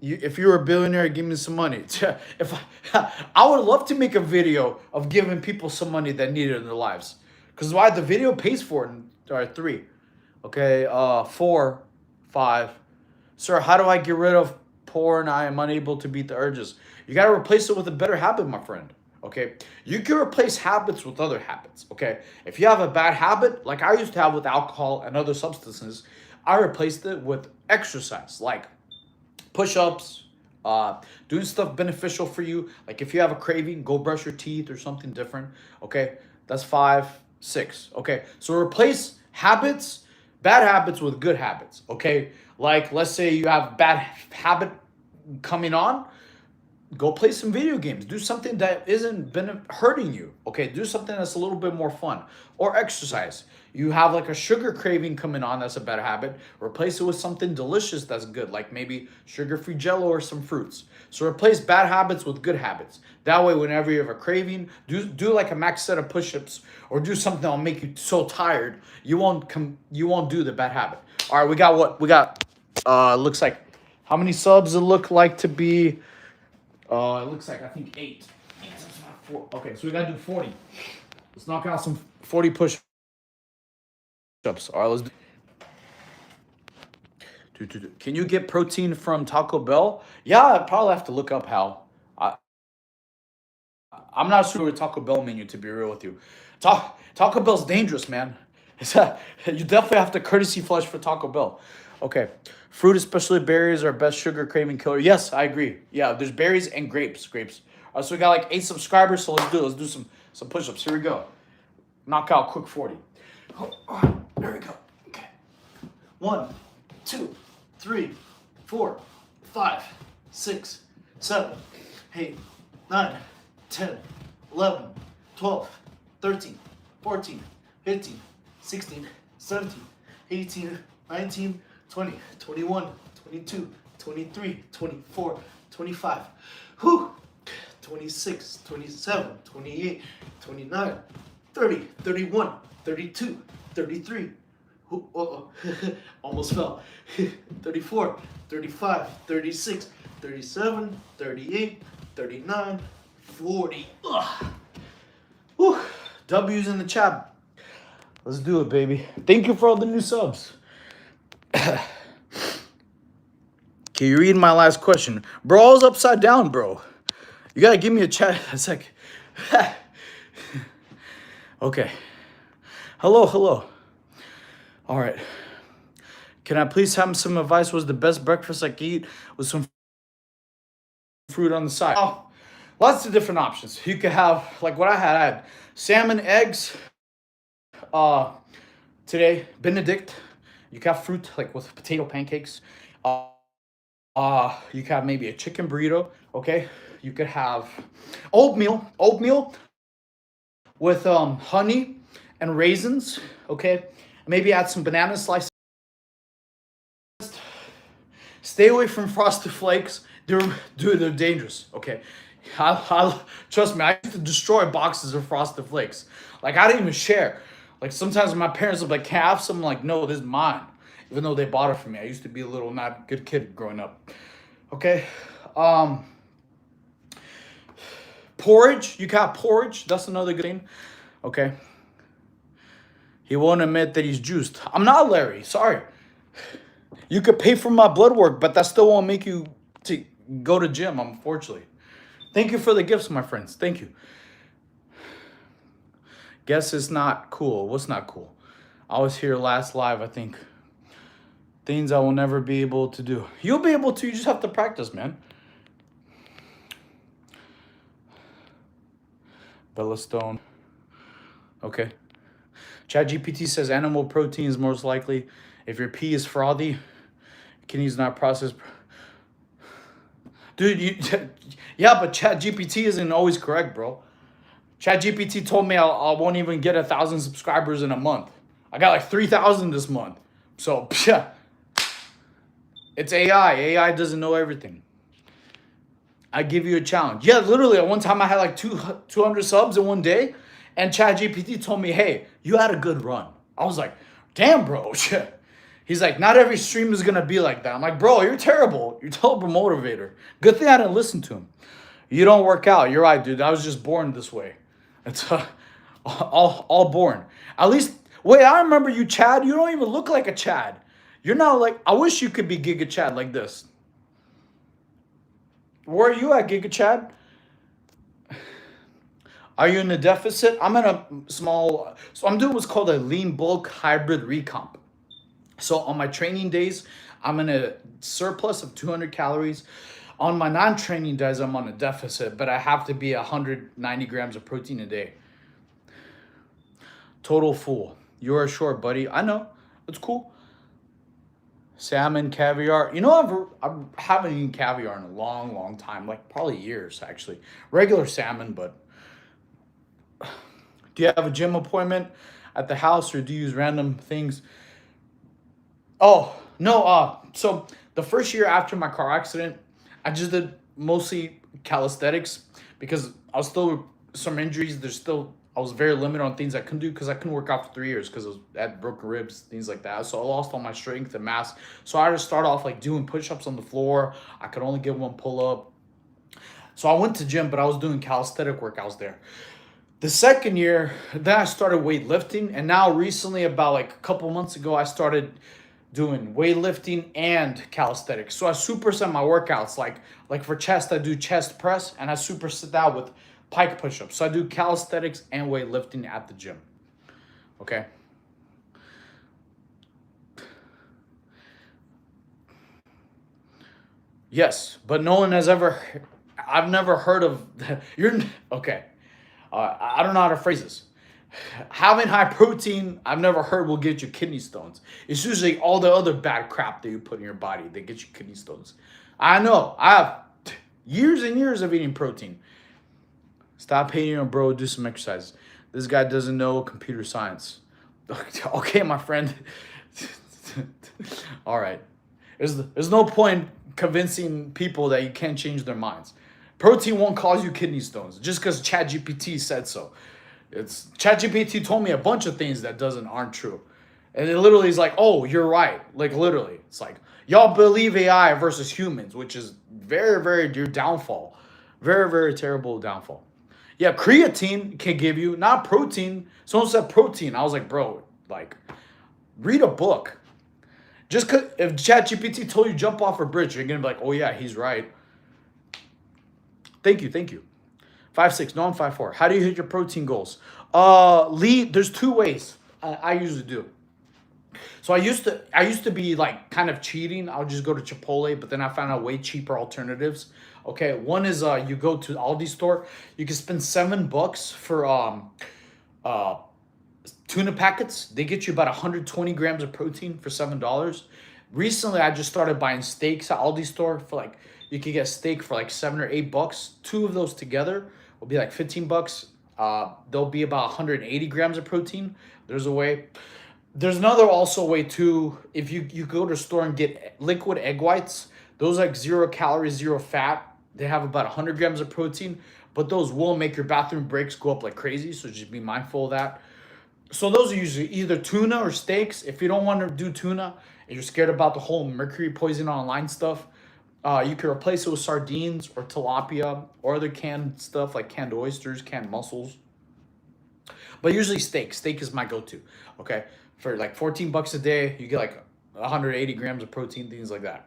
Speaker 1: you. If you were a billionaire, give me some money. If I would love to make a video of giving people some money that need it in their lives. Because why the video pays for it. All right, 3. Okay, 4, 5. Sir, how do I get rid of porn? I am unable to beat the urges. You got to replace it with a better habit, my friend. Okay, you can replace habits with other habits. Okay, if you have a bad habit like I used to have with alcohol and other substances, I replaced it with exercise, like push-ups, doing stuff beneficial for you. Like if you have a craving, go brush your teeth or something different. Okay, that's 5, 6. Okay, so replace habits, bad habits with good habits. Okay, like let's say you have bad habit coming on, go play some video games. Do something that isn't been hurting you. Okay, do something that's a little bit more fun. Or exercise. You have like a sugar craving coming on, that's a bad habit. Replace it with something delicious that's good, like maybe sugar-free Jello or some fruits. So replace bad habits with good habits. That way, whenever you have a craving, do like a max set of push-ups or do something that'll make you so tired you won't do the bad habit. All right, we got what we got. Looks like how many subs it look like to be. It looks like I think 8. 4. Okay, so we gotta do 40. Let's knock out some 40 push-ups. All right, let's do Can you get protein from Taco Bell? Yeah, I'd probably have to look up how. I'm not sure with Taco Bell menu, to be real with you. Taco Bell's dangerous, man. You definitely have to courtesy flush for Taco Bell. Okay. Fruit, especially berries, are best sugar craving killer. Yes, I agree. Yeah, there's berries and grapes. Grapes. So we got like 8 subscribers, so let's do some push-ups. Here we go. Knock out quick 40. Oh, there we go. Okay. 1, 2, 3, 4, 5, 6, 7, 8, 9, 10, 11, 12, 13, 14, 15, 16, 17, 18, 19, 20, 21, 22, 23, 24, 25, whew, 26, 27, 28, 29, 30, 31, 32, 33, almost fell, 34, 35, 36, 37, 38, 39, 40. Ugh. Whew. W's in the chat. Let's do it, baby. Thank you for all the new subs. Can you read my last question? Bro, I was upside down, bro. You gotta give me a chat. It's like, okay. Hello. All right. Can I please have some advice? What's the best breakfast I can eat with some fruit on the side? Oh, lots of different options. You could have, like what I had salmon, eggs. Today, Benedict. You can have fruit, like with potato pancakes. You can have maybe a chicken burrito. Okay. You could have oatmeal with honey and raisins. Okay. Maybe add some banana slices. Stay away from Frosted Flakes. They're dangerous. Okay, trust me. I used to destroy boxes of Frosted Flakes. Like I didn't even share. Like sometimes my parents would like, "Can I have some?" I'm like, "No, this is mine," even though they bought it for me. I used to be a little not good kid growing up. Okay, porridge. You got porridge. That's another good thing. Okay. He won't admit that he's juiced. I'm not, Larry. Sorry. You could pay for my blood work, but that still won't make you to go to gym, unfortunately. Thank you for the gifts, my friends. Thank you. Guess it's not cool. What's not cool? I was here last live, I think. Things I will never be able to do. You'll be able to. You just have to practice, man. Bella Stone. Okay. ChatGPT says animal protein is most likely. If your pee is frothy, kidneys not processed. Dude, yeah, but ChatGPT isn't always correct, bro. ChatGPT told me I won't even get 1,000 subscribers in a month. I got like 3,000 this month. So, yeah. It's AI. AI doesn't know everything. I give you a challenge. Yeah, literally, at one time I had like 200 subs in one day, and ChatGPT told me, hey, you had a good run. I was like, damn, bro. He's like, not every stream is going to be like that. I'm like, bro, you're terrible. You're a terrible motivator. Good thing I didn't listen to him. You don't work out. You're right, dude. I was just born this way. It's all born. At least, wait, I remember you, Chad. You don't even look like a Chad. You're not like, I wish you could be Giga Chad like this. Where are you at, Giga Chad? Are you in a deficit? I'm in a small, so I'm doing what's called a lean bulk hybrid recomp. So on my training days, I'm in a surplus of 200 calories. On my non-training days, I'm on a deficit, but I have to be 190 grams of protein a day. Total fool. You're short, buddy. I know. It's cool. Salmon, caviar. You know, I haven't eaten caviar in a long time, like probably years, actually. Regular salmon, but do you have a gym appointment at the house or do you use random things? Oh, no. So the first year after my car accident, I just did mostly calisthenics because I was still some injuries. I was very limited on things I couldn't do because I couldn't work out for 3 years because I had broken ribs, things like that. So I lost all my strength and mass. So I had to start off like doing push-ups on the floor. I could only get one pull-up. So I went to gym, but I was doing calisthenic workouts there. The second year, then I started weightlifting. And now recently, about like a couple months ago, I started doing weightlifting and calisthenics. So I superset my workouts. Like for chest, I do chest press, and I superset that with pike push-ups. So I do calisthenics and weightlifting at the gym. Okay. Yes, but no one has ever. I've never heard of. You're okay. I don't know how to phrase this. Having high protein, I've never heard will get you kidney stones. It's usually all the other bad crap that you put in your body that gets you kidney stones. I know. I have years and years of eating protein. Stop hating on bro. Do some exercise. This guy doesn't know computer science. Okay, my friend. All right. There's no point convincing people that you can't change their minds. Protein won't cause you kidney stones just because ChatGPT said so. It's ChatGPT told me a bunch of things that aren't true. And it literally is like, oh, you're right. Like literally. It's like, y'all believe AI versus humans, which is very, very your downfall. Very, very terrible downfall. Yeah, creatine can give you, not protein. Someone said protein. I was like, bro, like, read a book. Just cause if ChatGPT told you jump off a bridge, you're gonna be like, oh yeah, he's right. Thank you. 5'6", no, I'm 5'4". How do you hit your protein goals? Lee, there's two ways I usually do. So I used to be like kind of cheating. I would just go to Chipotle, but then I found out way cheaper alternatives. Okay, one is you go to Aldi store. You can spend $7 for tuna packets. They get you about 120 grams of protein for $7. Recently, I just started buying steaks at Aldi store for like, you can get steak for like $7 or $8. Two of those together will be like $15. They'll be about 180 grams of protein. There's a way. There's another also way too. If you go to the store and get liquid egg whites, those like 0 calories, 0 fat. They have about 100 grams of protein, but those will make your bathroom breaks go up like crazy. So just be mindful of that. So those are usually either tuna or steaks. If you don't want to do tuna and you're scared about the whole mercury poison online stuff, you can replace it with sardines or tilapia or other canned stuff like canned oysters, canned mussels. But usually steak. Steak is my go-to. Okay, for like $14 a day, you get like 180 grams of protein, things like that.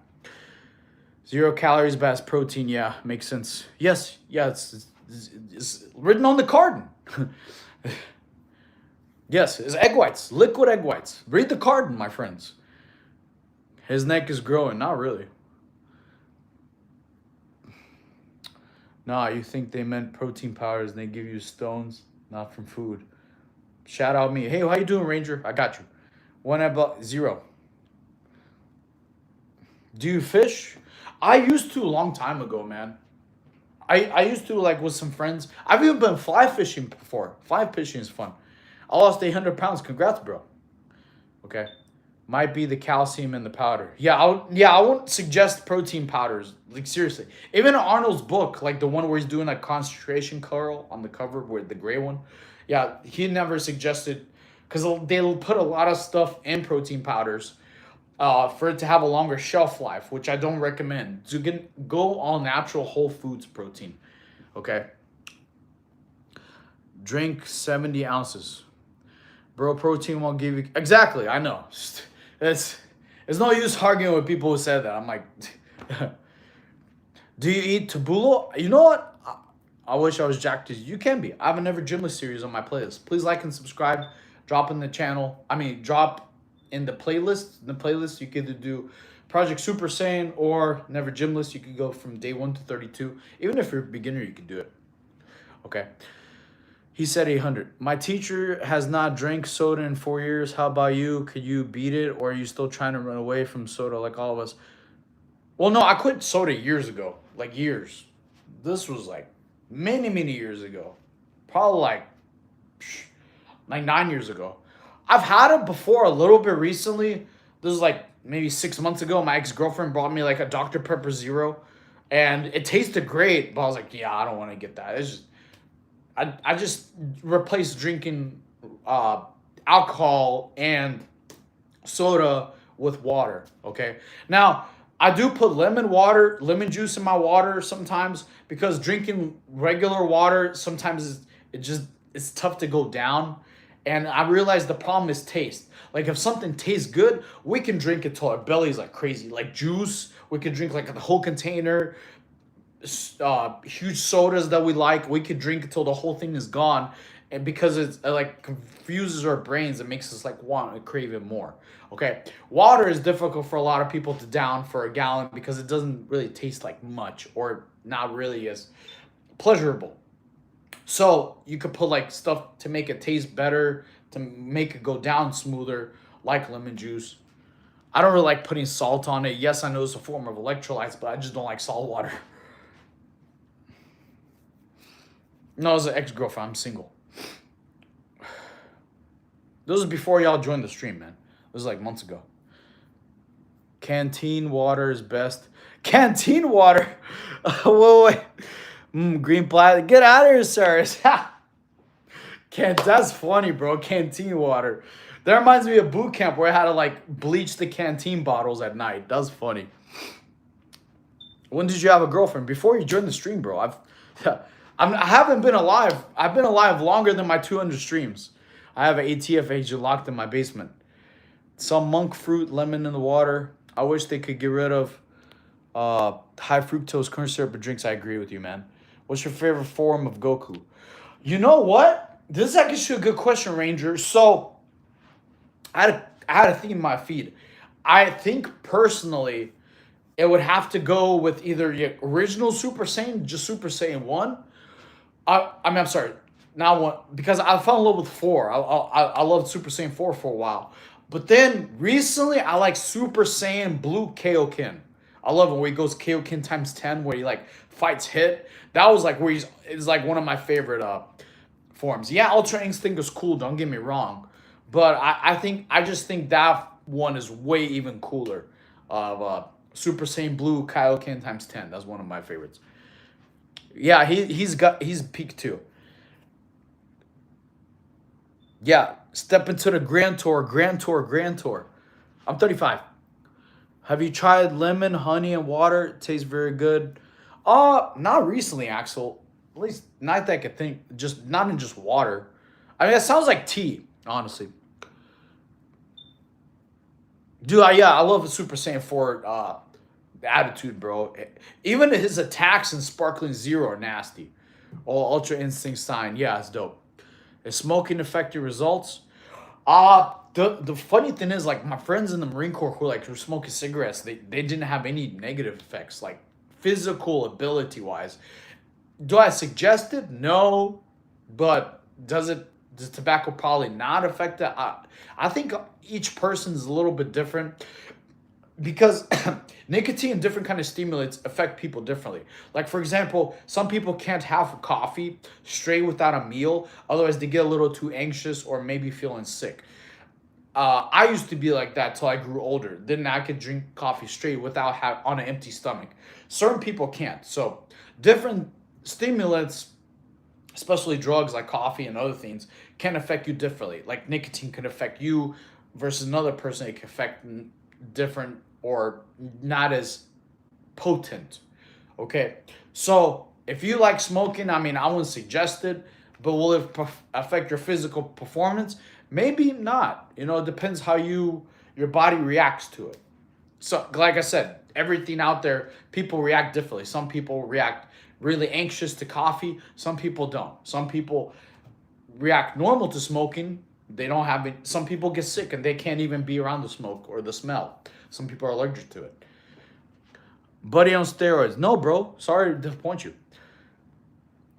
Speaker 1: 0 calories, best protein. Yeah, makes sense. Yes, yeah, it's written on the carton. Yes, it's egg whites, liquid egg whites. Read the carton, my friends. His neck is growing. Not really. Nah, you think they meant protein powders and they give you stones, not from food. Shout out me. Hey, how you doing, Ranger? I got you. One about 0. Do you fish? I used to a long time ago, man. I used to like with some friends. I've even been fly fishing before. Fly fishing is fun. I lost 800 pounds. Congrats, bro. Okay. Might be the calcium in the powder. Yeah, I wouldn't suggest protein powders. Like seriously. Even in Arnold's book, like the one where he's doing a concentration curl on the cover with the gray one. Yeah, he never suggested, because they'll put a lot of stuff in protein powders for it to have a longer shelf life, which I don't recommend. So you can go all natural whole foods protein. Okay. Drink 70 ounces. Bro, protein won't give you... Exactly, I know. It's no use arguing with people who said that. I'm like... Do you eat tabbouleh? You know what? I wish I was jacked as you can be. I have a Never Gymless series on my playlist. Please like and subscribe. Drop in the channel. Drop in the playlist. In the playlist, you can either do Project Super Saiyan or Never Gymless. You could go from day 1 to 32. Even if you're a beginner, you can do it. Okay. He said 800. My teacher has not drank soda in 4 years. How about you? Could you beat it? Or are you still trying to run away from soda like all of us? Well, no, I quit soda years ago. Like years. This was like many, many years ago. Probably like 9 years ago. I've had it before a little bit recently. This is like maybe 6 months ago. My ex-girlfriend brought me like a Dr. Pepper Zero. And it tasted great. But I was like, yeah, I don't want to get that. It's just... I just replaced drinking alcohol and soda with water, okay? Now, I do put lemon juice in my water sometimes, because drinking regular water sometimes it's tough to go down. And I realized the problem is taste. Like if something tastes good, we can drink it till our belly's like crazy. Like juice, we could drink like the whole container. Huge sodas that we like, we could drink until the whole thing is gone, and because it's like confuses our brains, it makes us like want to crave it more. Okay, water is difficult for a lot of people to down for a gallon because it doesn't really taste like much or not really as pleasurable. So you could put like stuff to make it taste better, to make it go down smoother, like lemon juice. I don't really like putting salt on it. Yes, I know it's a form of electrolytes, but I just don't like salt water. No, it's an ex-girlfriend. I'm single. This was before y'all joined the stream, man. This was like months ago. Canteen water is best. Canteen water? Wait. Green plastic. Get out of here, sir. That's funny, bro. Canteen water. That reminds me of boot camp where I had to like bleach the canteen bottles at night. That's funny. When did you have a girlfriend? Before you joined the stream, bro. I haven't been alive. I've been alive longer than my 200 streams. I have an ATF agent locked in my basement. Some monk fruit, lemon in the water. I wish they could get rid of high fructose corn syrup drinks. I agree with you, man. What's your favorite form of Goku? You know what? This is actually a good question, Ranger. So I had a theme in my feed. I think personally, it would have to go with either the original Super Saiyan, just Super Saiyan 1. I'm sorry, not one, because I fell in love with 4. I loved Super Saiyan 4 for a while. But then recently, I like Super Saiyan Blue Kaioken. I love it where he goes Kaioken times 10, where he like fights Hit. That was like where it's like one of my favorite forms. Yeah, Ultra Instinct is cool, don't get me wrong. But I just think that one is way even cooler. Of Super Saiyan Blue Kaioken times 10. That's one of my favorites. Yeah, he's peak too. Yeah, step into the Grand Tour, Grand Tour, Grand Tour. I'm 35. Have you tried lemon, honey, and water? It tastes very good. Not recently, Axel. At least not that I could think. Just not in just water. I mean, it sounds like tea, honestly. Dude, I love the Super Saiyan 4 attitude, bro. Even his attacks in Sparkling Zero are nasty. Oh, Ultra Instinct sign. Yeah, it's dope. Is smoking affect your results? The funny thing is, like, my friends in the Marine Corps who like were smoking cigarettes, they didn't have any negative effects, like physical ability wise. Do I suggest it? No. But does tobacco probably not affect that? I think each person is a little bit different because nicotine and different kind of stimulants affect people differently. Like for example, some people can't have coffee straight without a meal, otherwise they get a little too anxious or maybe feeling sick. I used to be like that till I grew older. Then I could drink coffee straight without on an empty stomach. Certain people can't. So different stimulants, especially drugs like coffee and other things, can affect you differently. Like nicotine can affect you versus another person. It can affect different or not as potent. Okay, so if you like smoking, I mean, I wouldn't suggest it, but will it affect your physical performance? Maybe not. You know, it depends how your body reacts to it. So, like I said, everything out there, people react differently. Some people react really anxious to coffee. Some people don't. Some people react normal to smoking. They don't have it. Some people get sick and they can't even be around the smoke or the smell. Some people are allergic to it. Buddy on steroids. No, bro. Sorry to disappoint you.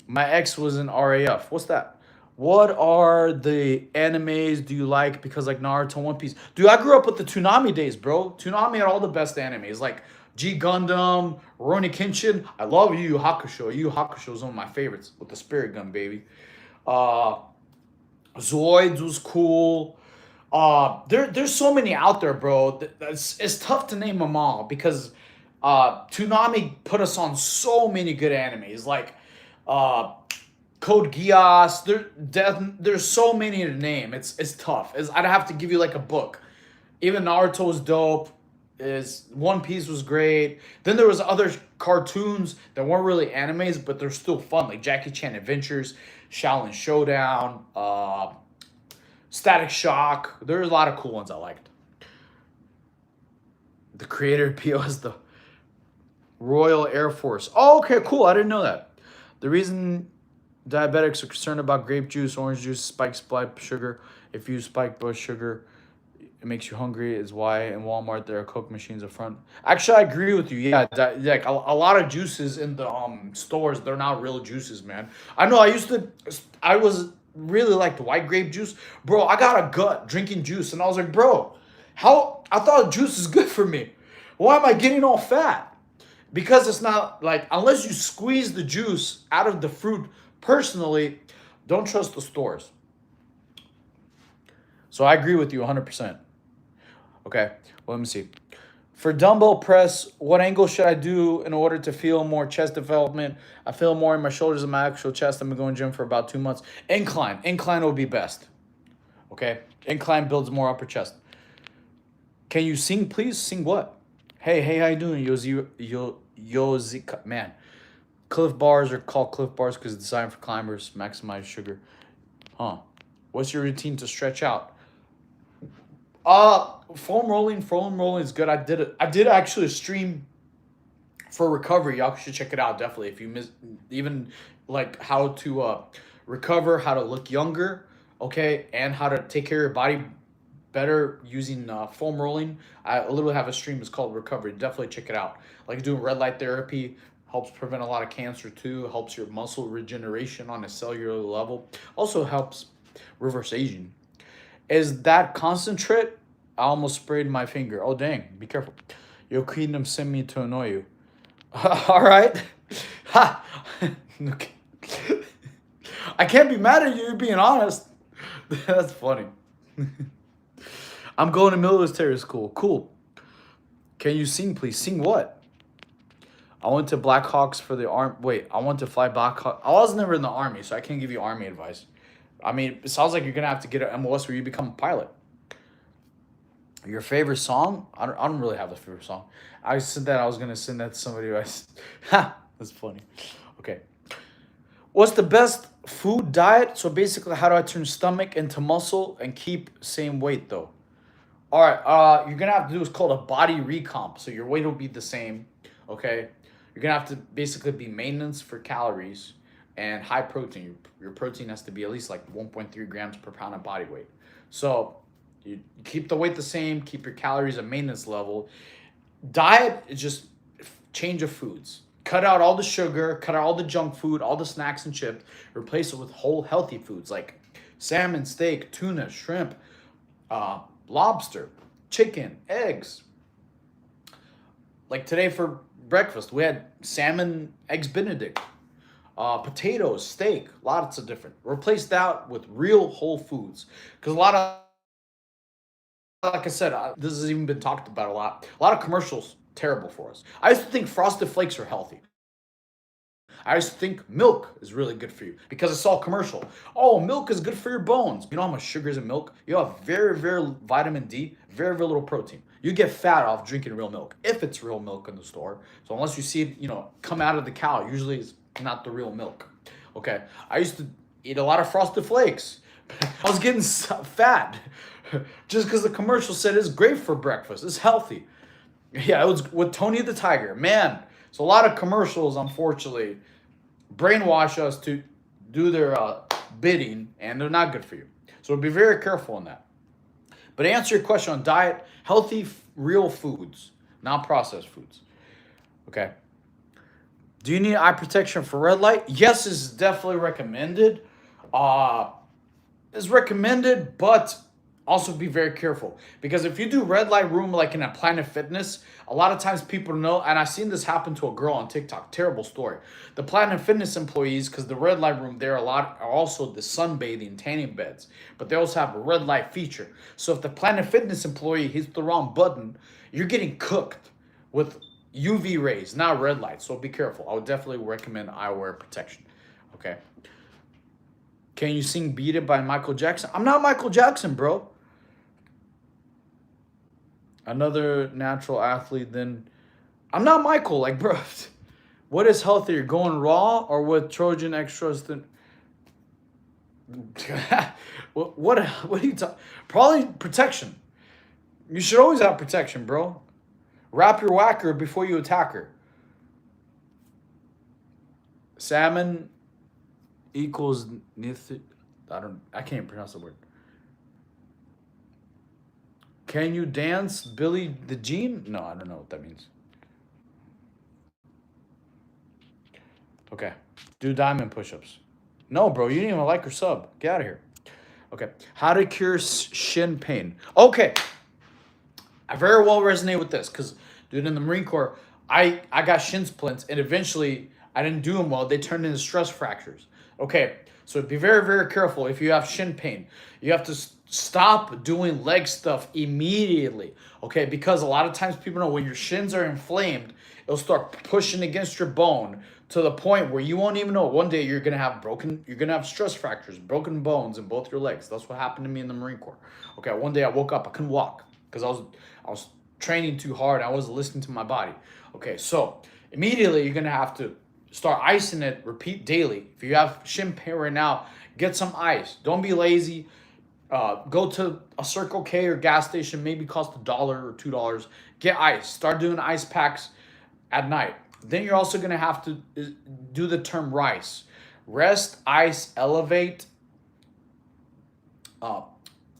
Speaker 1: My ex was in RAF. What's that? What are the animes do you like? Because like Naruto, One Piece. Dude, I grew up with the Toonami days, bro. Toonami had all the best animes. Like G Gundam, Rurouni Kenshin. I love Yu Yu Hakusho. Yu Yu Hakusho is one of my favorites with the spirit gun, baby. Zoids was cool. There's so many out there, bro. It's tough to name them all because Toonami put us on so many good animes. Like Code Geass. There's so many to name. It's tough. I'd have to give you like a book. Even Naruto was dope. One Piece was great. Then there was other cartoons that weren't really animes, but they're still fun, like Jackie Chan Adventures, Shaolin Showdown. Static Shock. There's a lot of cool ones I liked. The creator POS the Royal Air Force. Oh, okay, cool. I didn't know that. The reason diabetics are concerned about grape juice, orange juice, spiked blood sugar. If you spike blood sugar, it makes you hungry. Is why in Walmart there are Coke machines up front. Actually, I agree with you. Yeah, like a lot of juices in the stores, they're not real juices, man. I know. I was really liked white grape juice, bro. I got a gut drinking juice, and I was like, bro, how? I thought juice is good for me. Why am I getting all fat? Because it's not like, unless you squeeze the juice out of the fruit personally, don't trust the stores. So I agree with you 100%. Okay, well, let me see. For dumbbell press, what angle should I do in order to feel more chest development? I feel more in my shoulders and my actual chest. I've been going to gym for about 2 months. Incline. Incline will be best. Okay? Incline builds more upper chest. Can you sing, please? Sing what? Hey, how you doing? Yozi, man. Cliff bars are called Cliff bars because it's designed for climbers. Maximize sugar. Huh. What's your routine to stretch out? Foam rolling. Foam rolling is good. I did actually stream for recovery. Y'all should check it out definitely. If you miss, even like how to recover, how to look younger, okay, and how to take care of your body better using foam rolling. I literally have a stream. It's called Recovery. Definitely check it out. Like doing red light therapy helps prevent a lot of cancer too. Helps your muscle regeneration on a cellular level. Also helps reverse aging. Is that concentrate? I almost sprayed my finger. Oh, dang. Be careful. Your kingdom sent me to annoy you. All right. Ha. Okay. I can't be mad at you. You're being honest. That's funny. I'm going to military school. Cool. Can you sing, please? Sing what? I went to Blackhawks for the arm. Wait, I want to fly Blackhawks. I was never in the army, so I can't give you army advice. I mean, it sounds like you're gonna have to get an MOS where you become a pilot. Your favorite song? I don't really have a favorite song. I said that I was gonna send that to somebody. That's funny. Okay. What's the best food diet? So basically, how do I turn stomach into muscle and keep same weight though? All right. You're gonna have to do what's called a body recomp. So your weight will be the same. Okay. You're gonna have to basically be maintenance for calories and high protein. Your protein has to be at least like 1.3 grams per pound of body weight. So you keep the weight the same, keep your calories at maintenance level. Diet is just change of foods. Cut out all the sugar, cut out all the junk food, all the snacks and chips. Replace it with whole healthy foods like salmon, steak, tuna, shrimp, lobster, chicken, eggs. Like today for breakfast, we had salmon, eggs Benedict, potatoes, steak, lots of different. Replace that with real whole foods. Because a lot of, like I said, this has even been talked about a lot. A lot of commercials, terrible for us. I used to think Frosted Flakes are healthy. I used to think milk is really good for you because I saw a commercial. Oh, milk is good for your bones. You know how much sugar is in milk? You have very, very vitamin D, very, very little protein. You get fat off drinking real milk, if it's real milk in the store. So unless you see it, come out of the cow, usually it's not the real milk. Okay, I used to eat a lot of Frosted Flakes. I was getting fat just because the commercial said it's great for breakfast. It's healthy. Yeah, it was with Tony the Tiger. Man, so a lot of commercials, unfortunately, brainwash us to do their bidding, and they're not good for you. So be very careful on that. But to answer your question on diet, healthy, real foods, not processed foods. Okay. Do you need eye protection for red light? Yes, it's definitely recommended. It's recommended, but also be very careful. Because if you do red light room like in a Planet Fitness, a lot of times people know, and I've seen this happen to a girl on TikTok, terrible story. The Planet Fitness employees, because the red light room there are also the sunbathing, tanning beds, but they also have a red light feature. So if the Planet Fitness employee hits the wrong button, you're getting cooked with UV rays, not red light. So be careful. I would definitely recommend eyewear protection. Okay. Can you sing Beat It by Michael Jackson? I'm not Michael Jackson, bro. Another natural athlete, then I'm not Michael. Like, bro, what is healthier, going raw or with Trojan extras? what are you talking? Probably protection. You should always have protection, bro. Wrap your whacker before you attack her. Salmon equals I can't pronounce the word. Can you dance Billy the Jean? No, I don't know what that means. Okay. Do diamond push-ups. No, bro, you didn't even like her sub. Get out of here. Okay. How to cure shin pain. Okay. I very well resonate with this because, dude, in the Marine Corps, I got shin splints and eventually I didn't do them well. They turned into stress fractures. Okay, so be very, very careful if you have shin pain. You have to stop doing leg stuff immediately. Okay, because a lot of times people know when your shins are inflamed, it'll start pushing against your bone to the point where you won't even know. One day you're gonna have stress fractures, broken bones in both your legs. That's what happened to me in the Marine Corps. Okay, one day I woke up, I couldn't walk because I was training too hard. I wasn't listening to my body. Okay, so immediately you're gonna have to start icing it. Repeat daily. If you have shin pain right now, get some ice. Don't be lazy. Go to a Circle K or gas station. Maybe cost $1 or $2. Get ice. Start doing ice packs at night. Then you're also gonna have to do the term RICE. Rest, ice, elevate. Uh,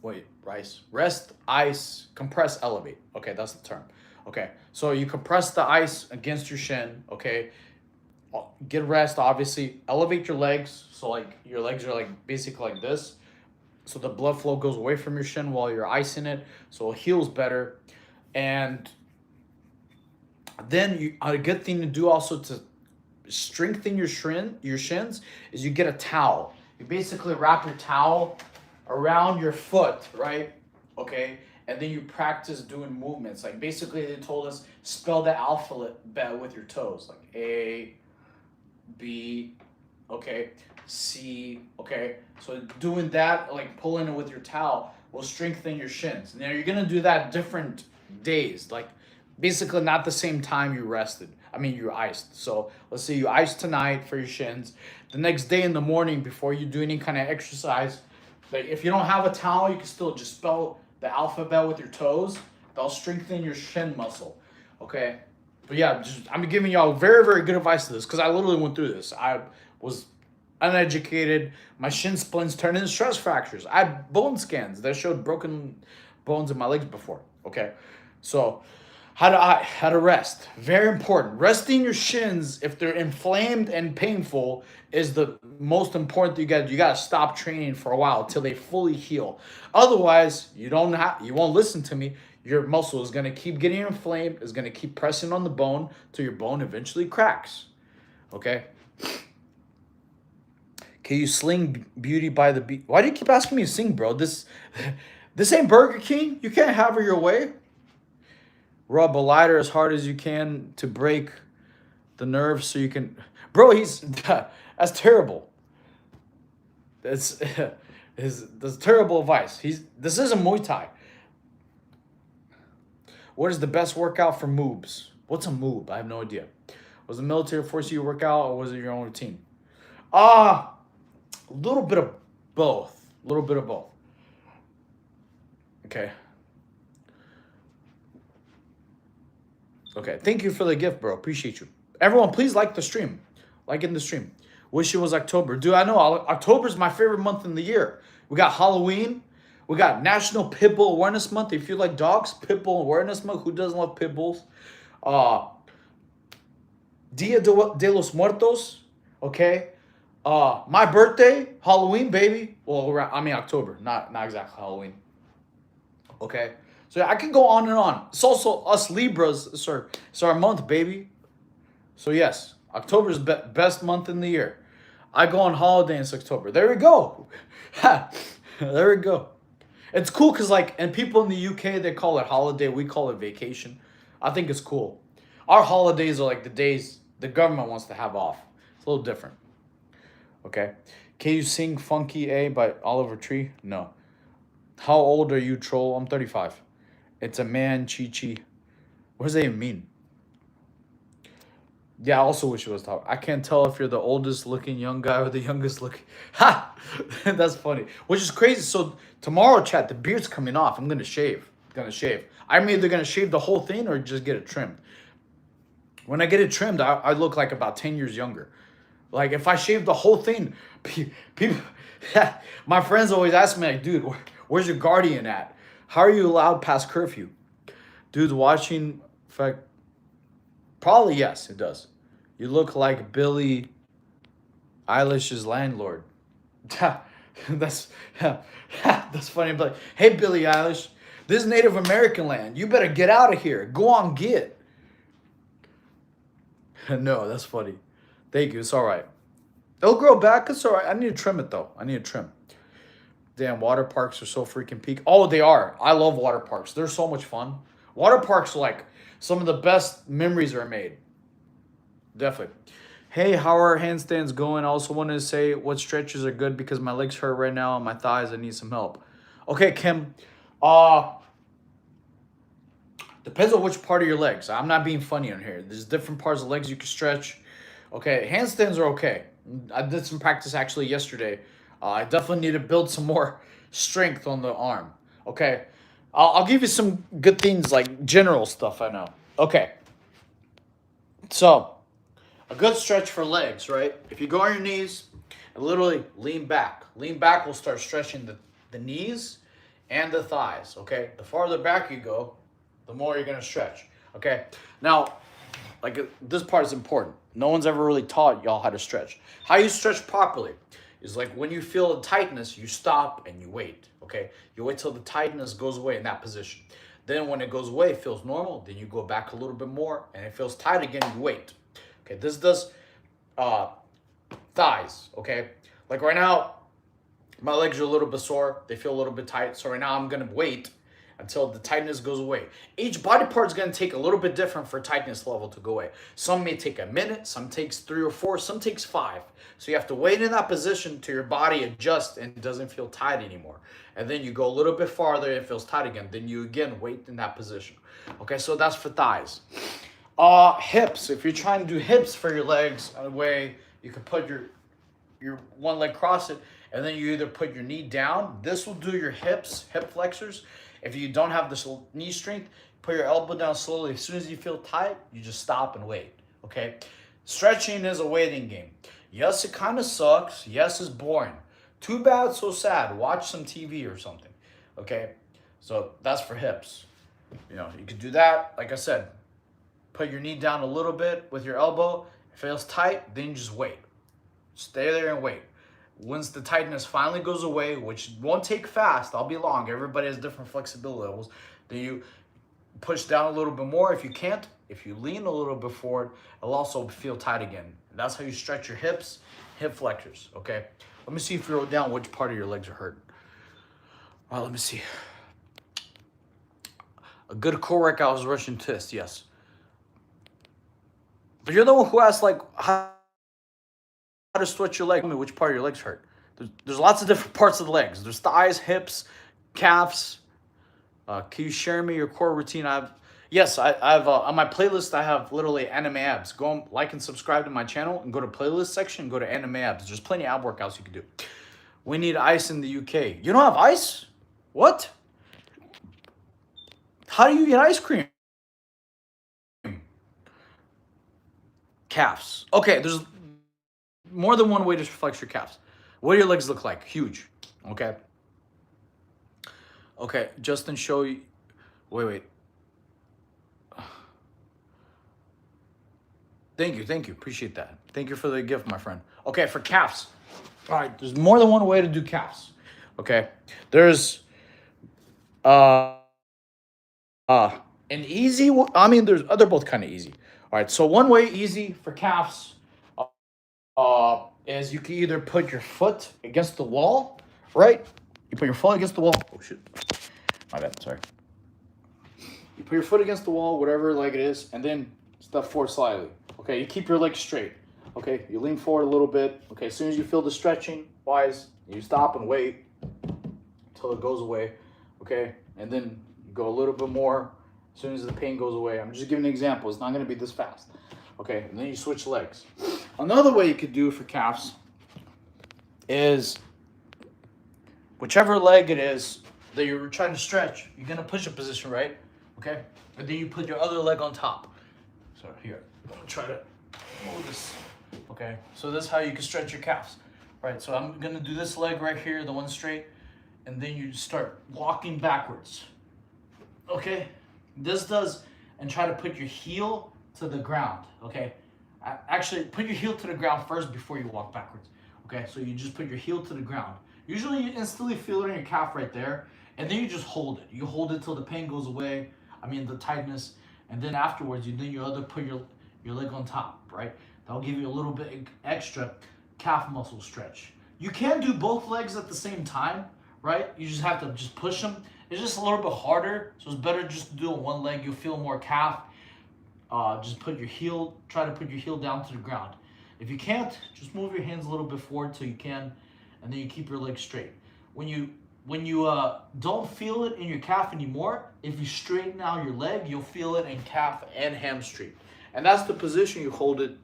Speaker 1: Wait, rice. Rest, ice, compress, elevate. Okay, that's the term. Okay, so you compress the ice against your shin. Okay, get rest. Obviously, elevate your legs. So like your legs are like basically like this. So the blood flow goes away from your shin while you're icing it. So it heals better. And then a good thing to do also to strengthen your shins is you get a towel. You basically wrap your towel around your foot, right? Okay, and then you practice doing movements. Like basically, they told us spell the alphabet with your toes, like A, B, okay, C, okay. So doing that, like pulling it with your towel, will strengthen your shins. Now you're gonna do that different days, like basically not the same time you rested. I mean, you iced. So let's say you iced tonight for your shins. The next day in the morning, before you do any kind of exercise, like if you don't have a towel, you can still just spell the alphabet with your toes. That'll strengthen your shin muscle. Okay. But yeah, I'm giving y'all very, very good advice to this because I literally went through this. I was uneducated. My shin splints turned into stress fractures. I had bone scans that showed broken bones in my legs before. Okay. So how to rest. Very important. Resting your shins if they're inflamed and painful is the most important thing you gotta stop training for a while until they fully heal. Otherwise, you won't listen to me. Your muscle is gonna keep getting inflamed, is gonna keep pressing on the bone till your bone eventually cracks. Okay? Can you sling beauty by the beat? Why do you keep asking me to sing, bro? This ain't Burger King. You can't have her your way. Rub a lighter as hard as you can to break the nerves so you can. Bro, that's terrible. That's that's terrible advice. This isn't Muay Thai. What is the best workout for moobs? What's a moob? I have no idea. Was the military force you to work out or was it your own routine? Ah, a little bit of both. A little bit of both. Okay. Okay. Thank you for the gift, bro. Appreciate you. Everyone, please like the stream. Like in the stream. Wish it was October. Dude, I know October's my favorite month in the year. We got Halloween. We got National Pitbull Awareness Month. If you like dogs, Pitbull Awareness Month. Who doesn't love pit bulls? Uh, Dia de los Muertos. Okay. My birthday, Halloween, baby. Well, I mean October, not exactly Halloween. Okay. So I can go on and on. It's also us Libras. It's our month, baby. So yes, October's best month in the year. I go on holiday in October. There we go. There we go. It's cool because and people in the UK, they call it holiday. We call it vacation. I think it's cool. Our holidays are like the days the government wants to have off. It's a little different. Okay. Can you sing Funky A by Oliver Tree? No. How old are you, troll? I'm 35. It's a man, Chi Chi. What does that even mean? Yeah, I also wish it was top. I can't tell if you're the oldest looking young guy or the youngest looking. Ha! That's funny. Which is crazy. So tomorrow, chat, the beard's coming off. I'm gonna shave. Gonna shave. I'm either gonna shave the whole thing or just get it trimmed. When I get it trimmed, I look like about 10 years younger. Like if I shave the whole thing, people, my friends always ask me, like, dude, where's your guardian at? How are you allowed past curfew? Dude's watching. In fact, probably yes, it does. You look like Billie Eilish's landlord. that's that's funny. But hey, Billie Eilish, this is Native American land. You better get out of here. Go on, get. No, that's funny. Thank you. It's all right. It'll grow back. It's all right. I need to trim it though. I need to trim. Damn, water parks are so freaking peak. Oh, they are. I love water parks. They're so much fun. Water parks are like some of the best memories are made. Definitely. Hey, how are handstands going? I also wanted to say what stretches are good because my legs hurt right now and my thighs. I need some help. Okay, Kim. Uh Depends on which part of your legs. I'm not being funny on here. There's different parts of legs you can stretch. Okay, handstands are okay. I did some practice actually yesterday. I definitely need to build some more strength on the arm. Okay, I'll give you some good things like general stuff I know. Okay, so a good stretch for legs, right? If you go on your knees and literally lean back, will start stretching the knees and the thighs. Okay, the farther back you go, the more you're gonna stretch. Okay, now like this part is important. No one's ever really taught y'all how to stretch. How you stretch properly is like when you feel a tightness, you stop and you wait. Okay, you wait till the tightness goes away in that position. Then when it goes away, it feels normal. Then you go back a little bit more, and it feels tight again. You wait. Okay, this does uh, thighs. Okay, like right now, my legs are a little bit sore. They feel a little bit tight. So right now, I'm gonna wait until the tightness goes away. Each body part is going to take a little bit different for tightness level to go away. Some may take a minute, some takes 3 or 4, some takes 5. So you have to wait in that position till your body adjusts and doesn't feel tight anymore. And then you go a little bit farther, it feels tight again. Then you again wait in that position. Okay, so that's for thighs. Hips. If you're trying to do hips for your legs, a way you can put your one leg cross it, and then you either put your knee down. This will do your hips, hip flexors. If you don't have this knee strength, put your elbow down slowly. As soon as you feel tight, you just stop and wait. Okay? Stretching is a waiting game. Yes, it kind of sucks. Yes, it's boring. Too bad, so sad. Watch some TV or something. Okay? So that's for hips. You know, you could do that. Like I said, put your knee down a little bit with your elbow. If it feels tight, then you just wait. Stay there and wait. Once the tightness finally goes away, which won't take fast, I'll be long. Everybody has different flexibility levels. Then you push down a little bit more. If you can't, if you lean a little bit forward, it'll also feel tight again. And that's how you stretch your hips, hip flexors, okay? Let me see if you wrote down which part of your legs are hurting. All right, let me see. A good core workout is Russian twist, yes. But you're the one who asked, like, how to stretch your leg. Tell me which part of your legs hurt. There's lots of different parts of the legs. There's thighs, hips, calves. Can you share me your core routine? Yes, I've on my playlist. I have literally anime abs. Go like and subscribe to my channel and go to playlist section. Go to anime abs. There's plenty of ab workouts you can do. We need ice in the UK. You don't have ice? What? How do you get ice cream? Calves. Okay, there's more than one way to flex your calves. What do your legs look like? Huge. Okay. Okay, Justin, show you. Wait. Thank you. Appreciate that. Thank you for the gift, my friend. Okay, for calves. All right, there's more than one way to do calves. Okay, there's uh an easy. I mean, they're both kind of easy. All right, so one way easy for calves is you can either put your foot against the wall, right? You put your foot against the wall. Oh shit, my bad. Sorry. You put your foot against the wall, whatever leg it is, and then step forward slightly. Okay, you keep your legs straight. Okay, you lean forward a little bit. Okay, as soon as you feel the stretching wise, you stop and wait until it goes away. Okay, and then you go a little bit more as soon as the pain goes away. I'm just giving an example. It's not going to be this fast. Okay, and then you switch legs. Another way you could do it for calves is whichever leg it is that you're trying to stretch, you're gonna push a position, right? Okay, and then you put your other leg on top. So here, I'm gonna try to move this. Okay, so this is how you can stretch your calves. Right, so I'm gonna do this leg right here, the one straight, and then you start walking backwards. Okay, this does, and try to put your heel to the ground. Okay, actually put your heel to the ground first before you walk backwards. Okay, so you just put your heel to the ground. Usually you instantly feel it in your calf right there, and then you just hold it. You hold it till the pain goes away. I mean the tightness, and then afterwards you put your leg on top. Right, that'll give you a little bit extra calf muscle stretch. You can do both legs at the same time, right? You just have to just push them. It's just a little bit harder, so it's better just to do it one leg. You'll feel more calf. Just try to put your heel down to the ground. If you can't, just move your hands a little bit forward till you can, and then you keep your legs straight. When you don't feel it in your calf anymore, if you straighten out your leg, you'll feel it in calf and hamstring. And that's the position you hold it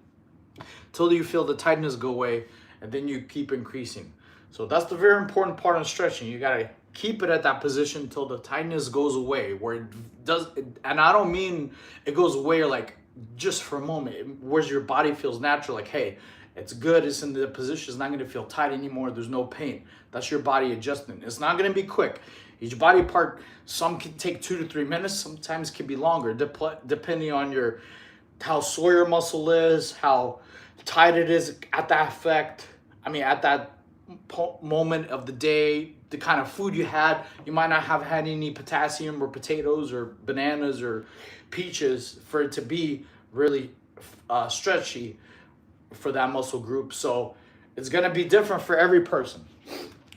Speaker 1: till you feel the tightness go away, and then you keep increasing. So that's the very important part of stretching. You gotta keep it at that position till the tightness goes away, where it does, and I don't mean it goes away like just for a moment, where your body feels natural, like, hey, it's good, it's in the position, it's not gonna feel tight anymore, there's no pain. That's your body adjusting. It's not gonna be quick. Each body part, some can take 2 to 3 minutes, sometimes can be longer, depending on how sore your muscle is, how tight it is at that effect. I mean, at that moment of the day, the kind of food you had. You might not have had any potassium or potatoes or bananas or peaches for it to be really stretchy for that muscle group. So it's going to be different for every person.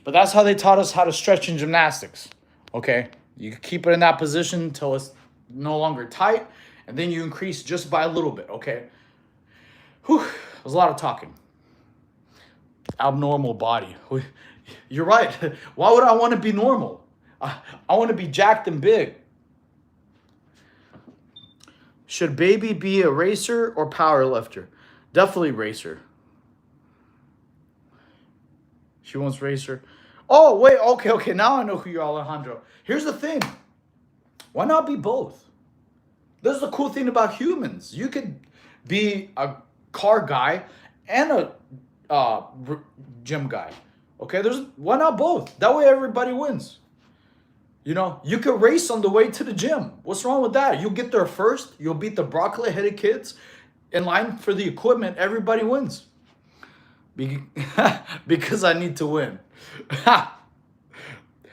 Speaker 1: But that's how they taught us how to stretch in gymnastics. Okay, you keep it in that position until it's no longer tight, and then you increase just by a little bit. Okay. Whew, there's a lot of talking. Abnormal body. You're right. Why would I want to be normal? I want to be jacked and big. Should baby be a racer or power lifter? Definitely racer. She wants racer. Oh, wait. Okay. Now I know who you are, Alejandro. Here's the thing. Why not be both? This is the cool thing about humans. You could be a car guy and a gym guy. Okay, why not both? That way everybody wins. You know, you could race on the way to the gym. What's wrong with that? You'll get there first. You'll beat the broccoli-headed kids in line for the equipment. Everybody wins. Because I need to win.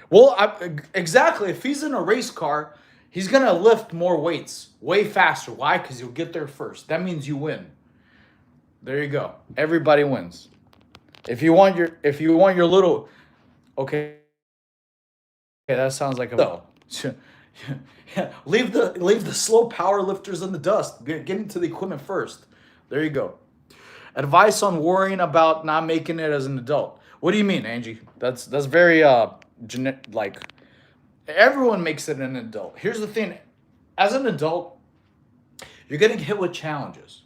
Speaker 1: Well, exactly. If he's in a race car, he's going to lift more weights way faster. Why? Because you'll get there first. That means you win. There you go. Everybody wins. If you want your little, okay, that sounds like a leave the slow power lifters in the dust. Get into the equipment first. There you go. Advice on worrying about not making it as an adult. What do you mean, Angie? That's very like everyone makes it an adult. Here's the thing. As an adult, you're going to get hit with challenges.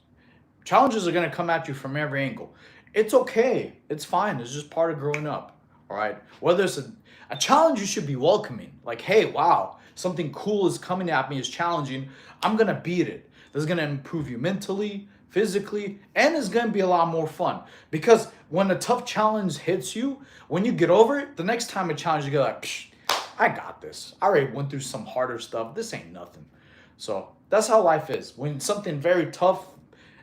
Speaker 1: Challenges are going to come at you from every angle. It's okay. It's fine. It's just part of growing up. All right. Whether it's a challenge, you should be welcoming. Like, hey, wow, something cool is coming at me, is challenging. I'm going to beat it. This is going to improve you mentally, physically, and it's going to be a lot more fun. Because when a tough challenge hits you, when you get over it, the next time a challenge, you go like, psh, I got this. I already went through some harder stuff. This ain't nothing. So that's how life is. When something very tough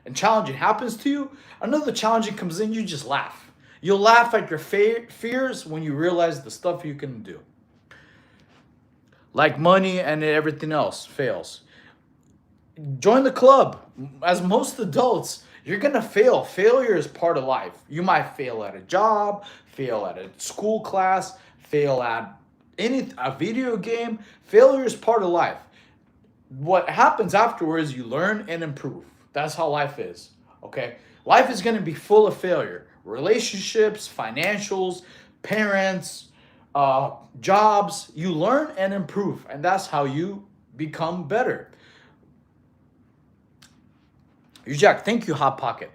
Speaker 1: and challenging happens to you, another challenging comes in, you just laugh. You'll laugh at your fears when you realize the stuff you can do. Like money and everything else fails. Join the club. As most adults, you're going to fail. Failure is part of life. You might fail at a job, fail at a school class, fail at a video game. Failure is part of life. What happens afterwards, you learn and improve. That's how life is, okay? Life is going to be full of failure. Relationships, financials, parents, jobs. You learn and improve, and that's how you become better. You Jack, thank you, Hot Pocket.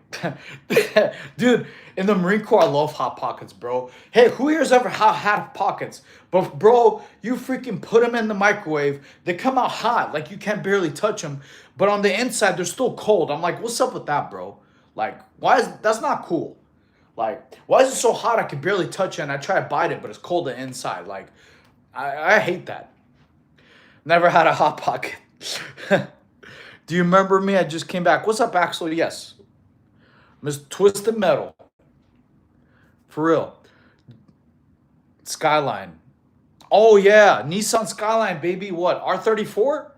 Speaker 1: Dude, in the Marine Corps, I love Hot Pockets, bro. Hey, who here's ever had Hot Pockets? But, bro, you freaking put them in the microwave. They come out hot, like you can't barely touch them. But on the inside, they're still cold. I'm like, what's up with that, bro? Like, why is that's not cool? Like, why is it so hot I can barely touch it and I try to bite it, but it's cold on the inside? Like, I hate that. Never had a Hot Pocket. Do you remember me? I just came back. What's up, Axel? Yes. Miss Twisted Metal. For real. Skyline. Oh, yeah. Nissan Skyline, baby. What? R34?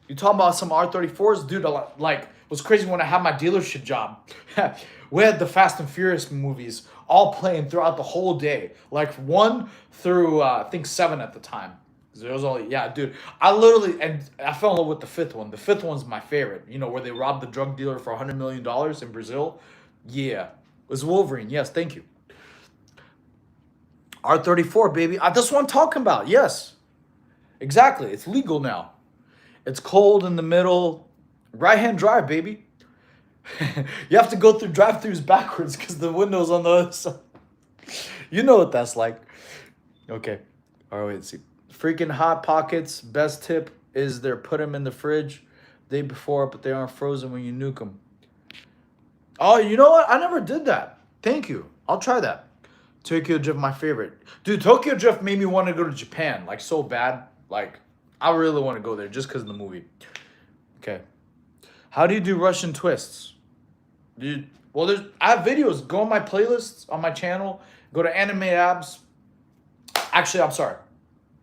Speaker 1: You talking about some R34s? Dude, like, what's crazy when I had my dealership job? We had the Fast and Furious movies all playing throughout the whole day. Like 1 through, I think 7 at the time. There was only, yeah, dude. And I fell in love with the 5th one. The 5th one's my favorite. You know, where they robbed the drug dealer for $100 million in Brazil. Yeah. It was Wolverine. Yes, thank you. R34, baby. That's what I'm talking about. Yes. Exactly. It's legal now. It's cold in the middle. Right-hand drive, baby. You have to go through drive-thrus backwards because the window's on the other side. You know what that's like. Okay. All right, wait, let's see. Freaking Hot Pockets. Best tip is they're put them in the fridge day before, but they aren't frozen when you nuke them. Oh, you know what? I never did that. Thank you. I'll try that. Tokyo Drift, my favorite. Dude, Tokyo Drift made me want to go to Japan. Like, so bad. Like, I really want to go there just because of the movie. Okay. How do you do Russian twists? Dude, well, I have videos. Go on my playlists on my channel. Go to Anime Abs. Actually, I'm sorry.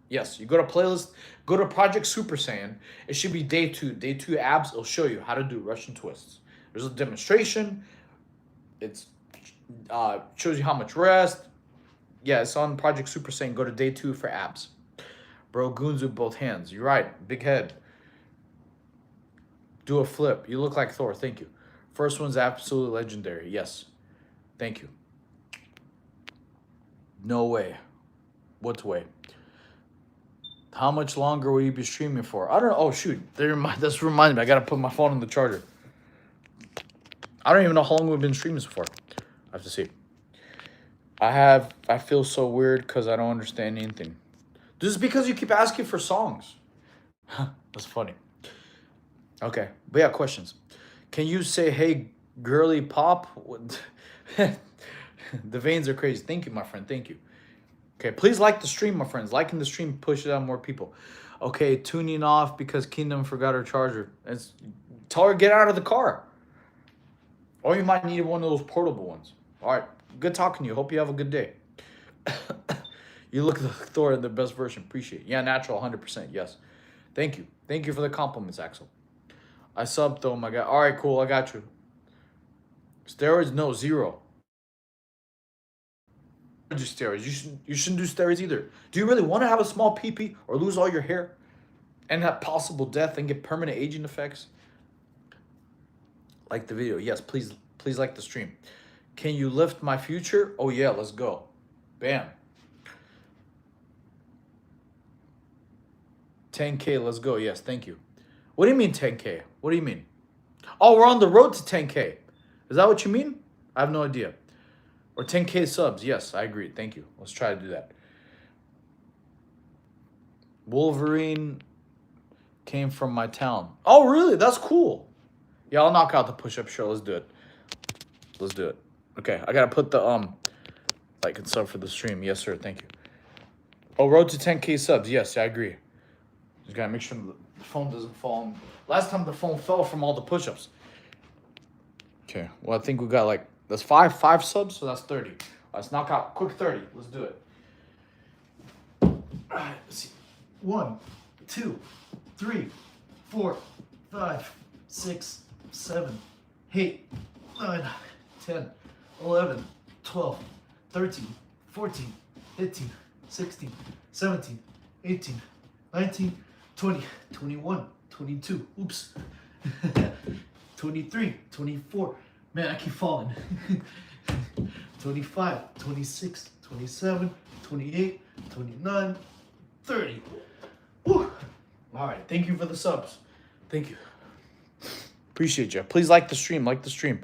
Speaker 1: Yes, you go to playlist. Go to Project Super Saiyan. It should be day 2. Day 2 abs. It'll show you how to do Russian twists. There's a demonstration. It's shows you how much rest. Yeah, it's on Project Super Saiyan. Go to day 2 for abs. Bro, goons with both hands. You're right. Big head. Do a flip. You look like Thor. Thank you. First one's absolutely legendary. Yes. Thank you. No way. What way? How much longer will you be streaming for? I don't know. Oh, shoot. That's reminded me. I got to put my phone on the charger. I don't even know how long we've been streaming so far. I have to see. I feel so weird because I don't understand anything. This is because you keep asking for songs. That's funny. Okay. But yeah, questions. Can you say, hey, girly pop? The veins are crazy. Thank you, my friend. Thank you. Okay, please like the stream, my friends. Liking the stream pushes out more people. Okay, tuning off because Kingdom forgot her charger. Tell her get out of the car. Or you might need one of those portable ones. All right, good talking to you. Hope you have a good day. You look like Thor in the best version. Appreciate it. Yeah, natural, 100%. Yes. Thank you. Thank you for the compliments, Axel. I subbed though, my guy. All right, cool. I got you. Steroids? No, 0. Do steroids. You shouldn't do steroids either. Do you really want to have a small pee-pee or lose all your hair and have possible death and get permanent aging effects? Like the video. Yes, please like the stream. Can you lift my future? Oh yeah, let's go. Bam. 10K, let's go. Yes, thank you. What do you mean 10K? What do you mean? Oh, we're on the road to 10K. Is that what you mean? I have no idea. Or 10K subs. Yes, I agree. Thank you. Let's try to do that. Wolverine came from my town. Oh, really? That's cool. Yeah, I'll knock out the push-up show. Let's do it. Let's do it. Okay, I gotta put the like and sub for the stream. Yes, sir. Thank you. Oh, road to 10K subs. Yes, I agree. Just gotta make sure the phone doesn't fall. Last time the phone fell from all the push-ups. Okay. Well, I think we got like that's five subs, so that's 30. Let's knock out quick 30. Let's do it. All right. Let's see. 1, 2, 3, 4, 5, 6, 7, 8, 9, 10, 11, 12, 13, 14, 15, 16, 17, 18, 19, 20, 21, 22. Oops. 23, 24. Man, I keep falling. 25, 26, 27, 28, 29, 30. Woo. All right. Thank you for the subs. Thank you. Appreciate you. Please like the stream. Like the stream.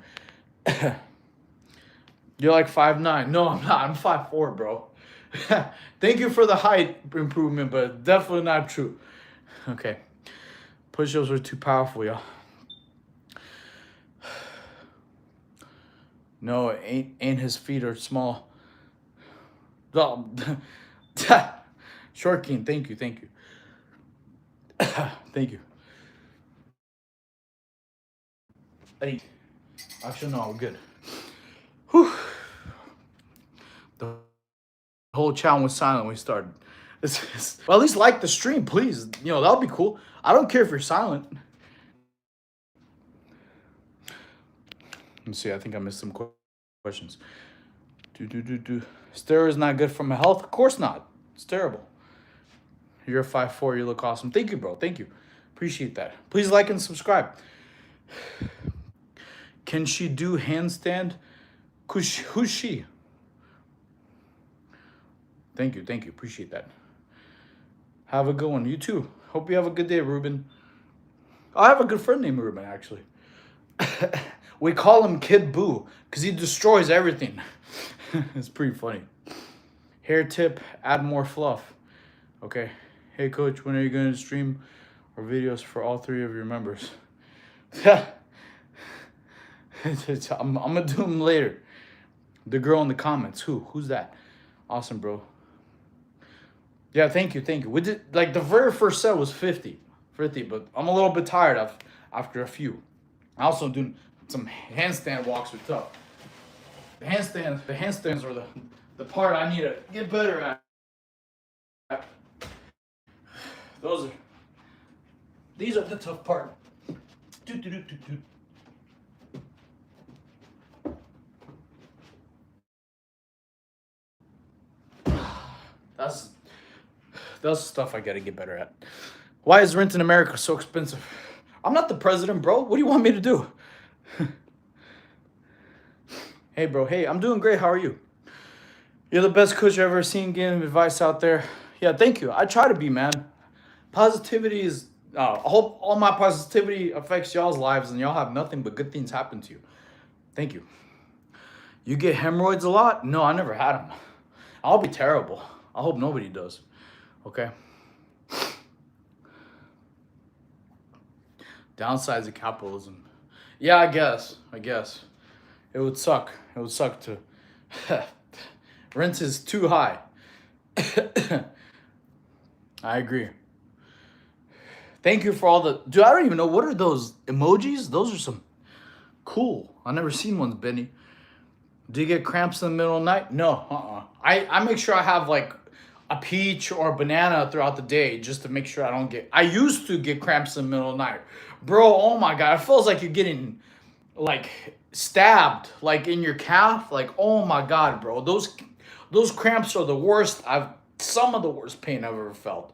Speaker 1: You're like 5'9". No, I'm not. I'm 5'4", bro. Thank you for the height improvement, but definitely not true. Okay. Push-ups were too powerful, y'all. No, ain't his feet are small. Oh, Short King, thank you. Thank you. Actually, no, I'm good. Whew. The whole channel was silent when we started. Well, at least like the stream, please. That'll be cool. I don't care if you're silent. Let me see. I think I missed some questions. Steroids not good for my health? Of course not. It's terrible. You're 5'4". You look awesome. Thank you, bro. Thank you. Appreciate that. Please like and subscribe. Can she do handstand? Who's she? Thank you. Appreciate that. Have a good one. You too. Hope you have a good day, Ruben. I have a good friend named Ruben, actually. We call him Kid Boo because he destroys everything. It's pretty funny. Hair tip, add more fluff. Okay. Hey, coach, when are you going to stream or videos for all 3 of your members? I'm going to do them later. The girl in the comments. Who's that? Awesome, bro. Yeah, thank you. We did, like, the very first set was 50, but I'm a little bit tired after a few. I also do some handstand walks with tough. The handstands are the part I need to get better at. These are the tough part. That's stuff I gotta get better at. Why is rent in America so expensive? I'm not the president, bro. What do you want me to do? Hey, bro. Hey, I'm doing great. How are you? You're the best coach I've ever seen giving advice out there. Yeah, thank you. I try to be, man. Positivity is... I hope all my positivity affects y'all's lives and y'all have nothing but good things happen to you. Thank you. You get hemorrhoids a lot? No, I never had them. I'll be terrible. I hope nobody does. Okay? Downsides of capitalism. Yeah, I guess. It would suck. To... Rent is too high. I agree. Thank you for all the... Dude, I don't even know. What are those emojis? Those are some... Cool. I've never seen ones, Benny. Do you get cramps in the middle of the night? No. I make sure I have, like, a peach or a banana throughout the day just to make sure I don't get... I used to get cramps in the middle of the night. Bro, oh my God. It feels like you're getting, like, stabbed, like, in your calf. Like, oh my God, bro. Those cramps are the worst. Some of the worst pain I've ever felt.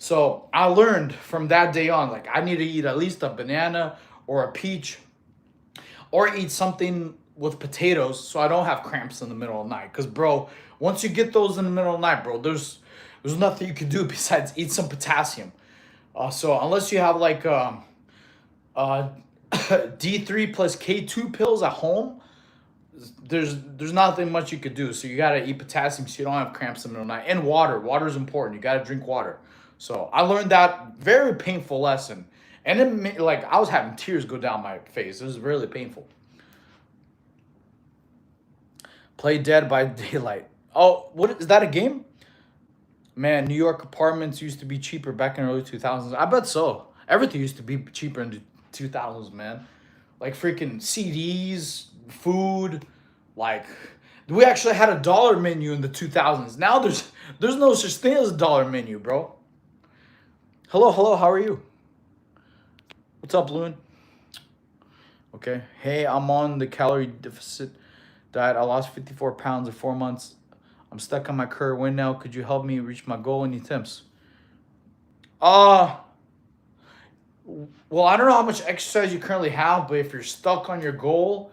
Speaker 1: So I learned from that day on, like, I need to eat at least a banana or a peach or eat something with potatoes so I don't have cramps in the middle of the night. Because, bro, once you get those in the middle of the night, bro, there's nothing you can do besides eat some potassium. So unless you have, like, D3 plus K2 pills at home, there's nothing much you could do. So you got to eat potassium so you don't have cramps in the middle of the night. And water. Water is important. You got to drink water. So I learned that very painful lesson. And it, like, I was having tears go down my face. It was really painful. Play Dead by Daylight. Oh, what is that, a game? Man, New York apartments used to be cheaper back in the early 2000s. I bet so. Everything used to be cheaper in the 2000s, man. Like freaking CDs, food, like we actually had a dollar menu in the 2000s. Now there's no such thing as a dollar menu, bro. Hello, how are you? What's up, Lewin? Okay. Hey, I'm on the calorie deficit diet. I lost 54 pounds in 4 months. I'm stuck on my current weight now. Could you help me reach my goal? Any tips? Well, I don't know how much exercise you currently have, but if you're stuck on your goal,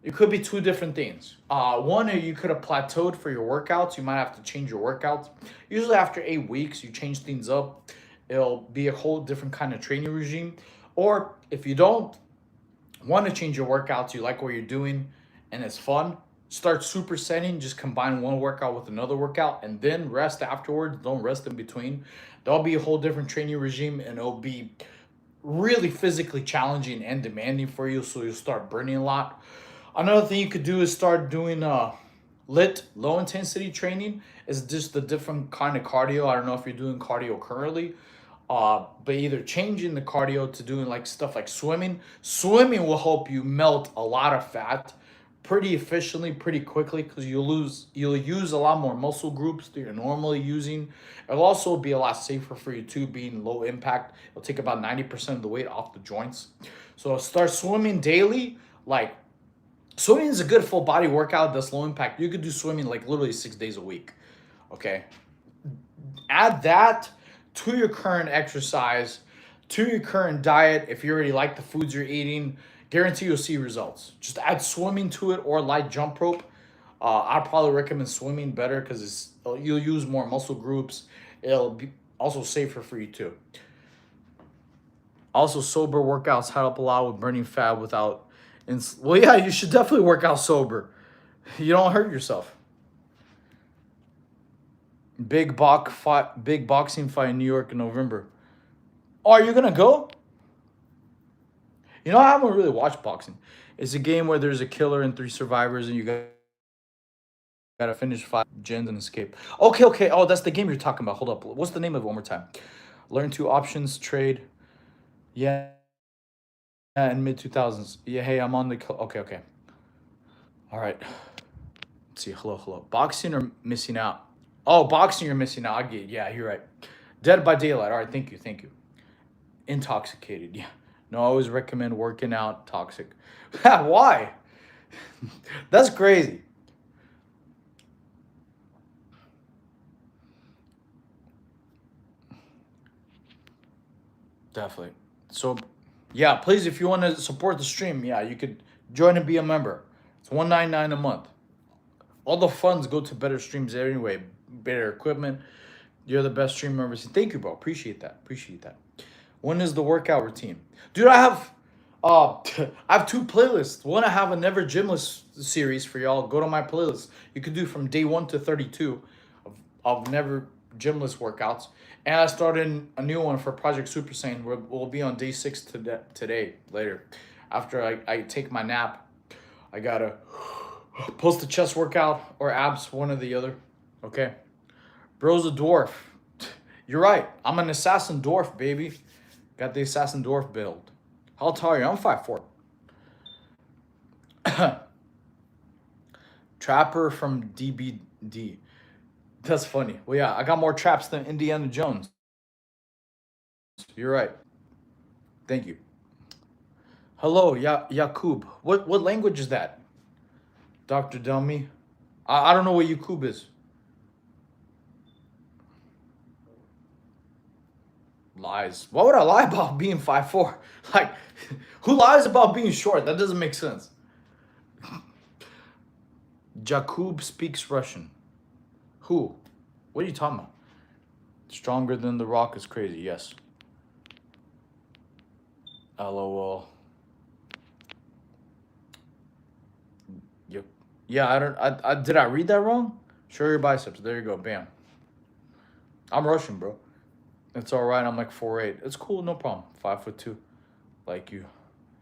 Speaker 1: it could be 2 different things. One, you could have plateaued for your workouts. You might have to change your workouts. Usually after 8 weeks, you change things up. It'll be a whole different kind of training regime. Or if you don't, Want to change your workouts, you like what you're doing, and it's fun, start supersetting. Just combine one workout with another workout and then rest afterwards. Don't rest in between. There'll be a whole different training regime, and it'll be really physically challenging and demanding for you, so you'll start burning a lot. Another thing you could do is start doing lit low intensity training. Is just a different kind of cardio. I don't know if you're doing cardio currently, but either changing the cardio to doing like stuff like swimming. Swimming will help you melt a lot of fat pretty efficiently, pretty quickly, because you'll use a lot more muscle groups that you're normally using. It'll also be a lot safer for you too, being low impact. It'll take about 90% of the weight off the joints. So start swimming daily. Like, swimming is a good full body workout that's low impact. You could do swimming like literally 6 days a week. Okay. Add that to your current exercise, to your current diet. If you already like the foods you're eating, guarantee you'll see results. Just add swimming to it or light jump rope. I'd probably recommend swimming better because you'll use more muscle groups. It'll be also safer for you too. Also, sober workouts help a lot with burning fat without. Well, yeah, you should definitely work out sober. You don't hurt yourself. Big boxing fight in New York in November. Oh, are you gonna go? You know, I haven't really watched boxing. It's a game where there's a killer and three survivors, and you gotta finish five gens and escape. Okay, okay. Oh, that's the game you're talking about. Hold up. What's the name of it one more time? Learn two options, trade. Yeah, in mid 2000s. Yeah, hey, I'm on the. Okay, okay. All right. Let's see. Hello, hello. Boxing or missing out? Oh, boxing, you're missing out. I get. Yeah, you're right. Dead by Daylight. All right, thank you, thank you. Intoxicated. Yeah. No, I always recommend working out. Toxic. Why? That's crazy. Definitely. So, yeah, please, if you want to support the stream, yeah, you could join and be a member. It's $1.99 a month. All the funds go to better streams anyway, better equipment. You're the best streamer I've ever seen. Thank you, bro. Appreciate that. Appreciate that. When is the workout routine, dude? I have two playlists. One, I have a Never Gymless series for y'all. Go to my playlist. You could do from day 1 to 32 of Never Gymless workouts. And I started a new one for Project Super Saiyan. We'll be on day 6 today, later. After I take my nap, I gotta post a chest workout or abs, one or the other. Okay. Bro's a dwarf. You're right. I'm an assassin dwarf, baby. Got the assassin dwarf build. How tall are you? I'm 5'4". Trapper from DBD. That's funny. Well, yeah, I got more traps than Indiana Jones. You're right. Thank you. Hello, Yakub. What language is that? Dr. Dummy. I don't know what Yakub is. Lies. Why would I lie about being 5'4"? Like, who lies about being short? That doesn't make sense. Jakub speaks Russian. Who? What are you talking about? Stronger than The Rock is crazy. Yes. LOL. Yep. Yeah, I don't. I did I read that wrong? Show your biceps. There you go. Bam. I'm Russian, bro. It's all right. I'm like 4'8". It's cool. No problem. 5'2". Like you.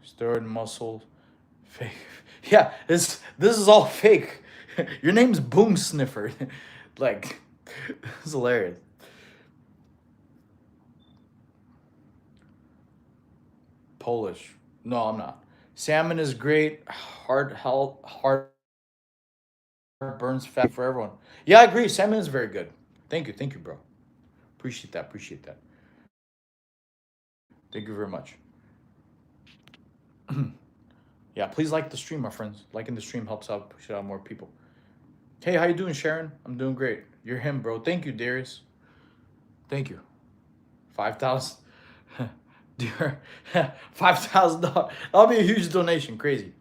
Speaker 1: Steroid muscle. Fake. Yeah. This is all fake. Your name's Boom Sniffer. Like, it's hilarious. Polish. No, I'm not. Salmon is great. Heart burns fat for everyone. Yeah, I agree. Salmon is very good. Thank you, bro. Appreciate that. Appreciate that. Thank you very much. Yeah, please like the stream, my friends. Liking the stream helps out, push it out more people. Hey, how you doing, Sharon? I'm doing great. You're him, bro. Thank you, Darius. Thank you. 5,000. Dear, $5,000. That'll be a huge donation. Crazy.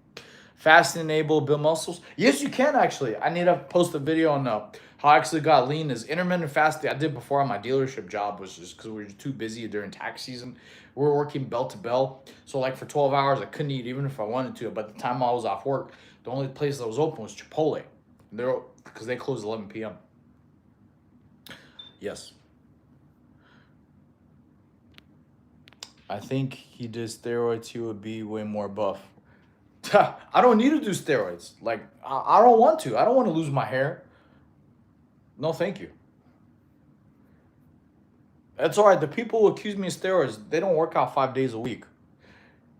Speaker 1: Fasting enable build muscles. Yes, you can actually. I need to post a video on how I actually got lean. Is intermittent fasting I did before on my dealership job was just because we were too busy during tax season. We were working bell to bell. So like for 12 hours, I couldn't eat even if I wanted to. But the time I was off work, the only place that was open was Chipotle. Because they closed 11 p.m. Yes. I think he did steroids, he would be way more buff. I don't need to do steroids. Like, I don't want to. I don't want to lose my hair. No, thank you. That's all right. The people who accuse me of steroids, they don't work out 5 days a week.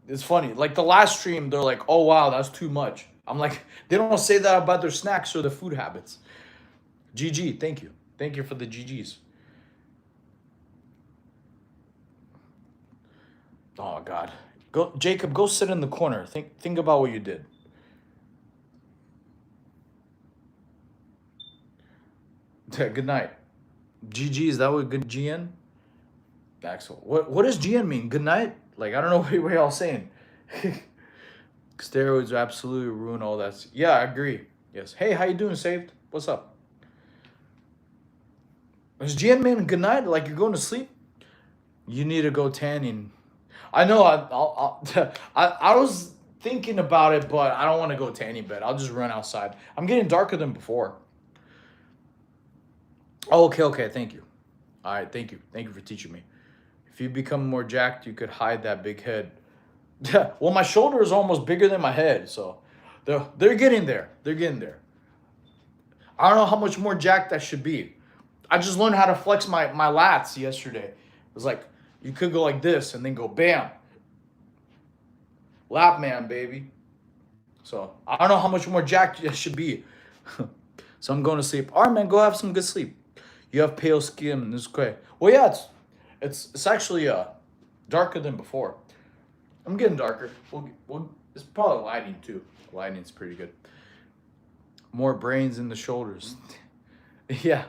Speaker 1: It's funny. Like the last stream, they're like, oh, wow, that's too much. I'm like, they don't say that about their snacks or their food habits. GG, thank you. Thank you for the GGs. Oh, God. Go, Jacob, go sit in the corner. Think about what you did. Good night. GG, is that what good GN? Axel. What does GN mean? Good night? Like, I don't know what y'all saying. Steroids absolutely ruin all that. Yeah, I agree. Yes. Hey, how you doing, Saved? What's up? Does GN mean good night? Like you're going to sleep? You need to go tanning. I know. I was thinking about it, but I don't want to go tanning bed. I'll just run outside. I'm getting darker than before. Oh, okay. Thank you. All right, thank you. Thank you for teaching me. If you become more jacked, you could hide that big head. Well, my shoulder is almost bigger than my head, so they're getting there. They're getting there. I don't know how much more jacked that should be. I just learned how to flex my lats yesterday. It was like you could go like this and then go bam. Lap man, baby. So I don't know how much more jacked it should be. So I'm going to sleep. All right, man, go have some good sleep. You have pale skin. This is great. Well, yeah, it's actually darker than before. I'm getting darker. It's probably lighting too. Lighting's pretty good. More brains in the shoulders. Yeah.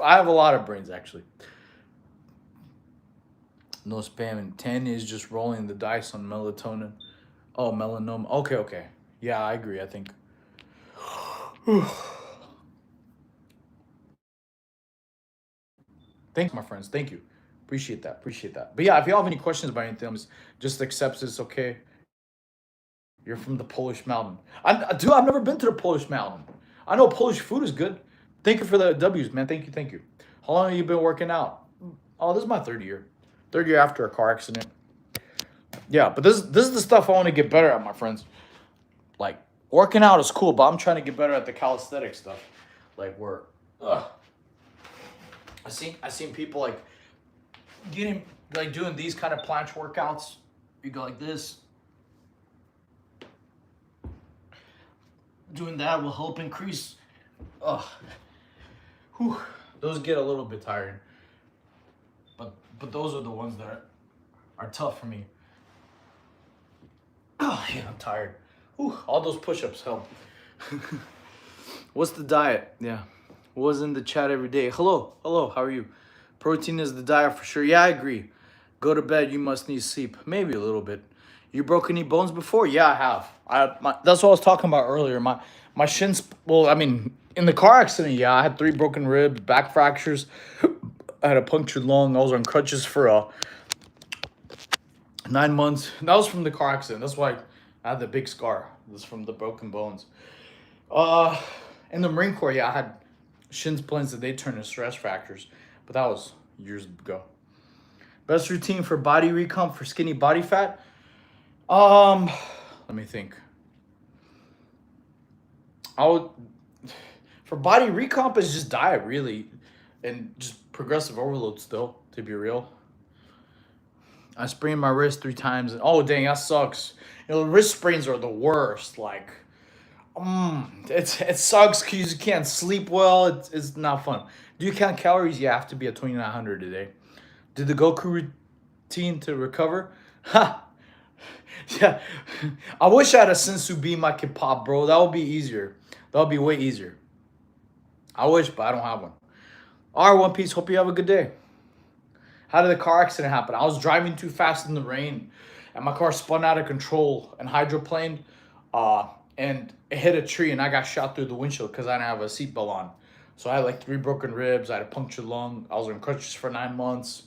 Speaker 1: I have a lot of brains actually. No spamming. 10 is just rolling the dice on melatonin. Oh, melanoma. Okay. Yeah, I agree, I think. Thanks, my friends. Thank you. Appreciate that. But yeah, if you have any questions about anything, just accept it's okay. You're from the Polish mountain. I've never been to the Polish mountain. I know Polish food is good. Thank you for the W's, man. Thank you. How long have you been working out? Oh, this is my third year. Third year after a car accident. Yeah, but this is the stuff I want to get better at, my friends. Like, working out is cool, but I'm trying to get better at the calisthenics stuff. Like, I seen people like doing these kind of planche workouts. You go like this. Doing that will help increase. Those get a little bit tiring. But those are the ones that are tough for me. Oh, yeah, I'm tired. All those push-ups help. What's the diet? Yeah. Was in the chat every day. Hello, how are you? Protein is the diet for sure. Yeah, I agree. Go to bed, you must need sleep. Maybe a little bit. You broke any bones before? Yeah, I have. That's what I was talking about earlier. My shins, well, I mean, in the car accident, yeah, I had 3 broken ribs, back fractures. I had a punctured lung. I was on crutches for 9 months. That was from the car accident. That's why I had the big scar. It was from the broken bones. In the Marine Corps, yeah, I had shin splints that they turned into stress fractures, but that was years ago. Best routine for body recomp for skinny body fat? Let me think. For body recomp is just diet really, and just progressive overload still, to be real. I sprained my wrist 3 times, and oh dang, that sucks. Wrist sprains are the worst. Like, it sucks because you can't sleep well. It's not fun. Do you count calories? You have to be at 2,900 a day. Did the Goku routine to recover? Ha! Yeah. I wish I had a sensu beam I could pop, bro. That would be easier. That would be way easier. I wish, but I don't have one. All right, One Piece. Hope you have a good day. How did the car accident happen? I was driving too fast in the rain, and my car spun out of control and hydroplaned. and it hit a tree, and I got shot through the windshield because I didn't have a seatbelt on. So I had like 3 broken ribs. I had a punctured lung. I was on crutches for 9 months.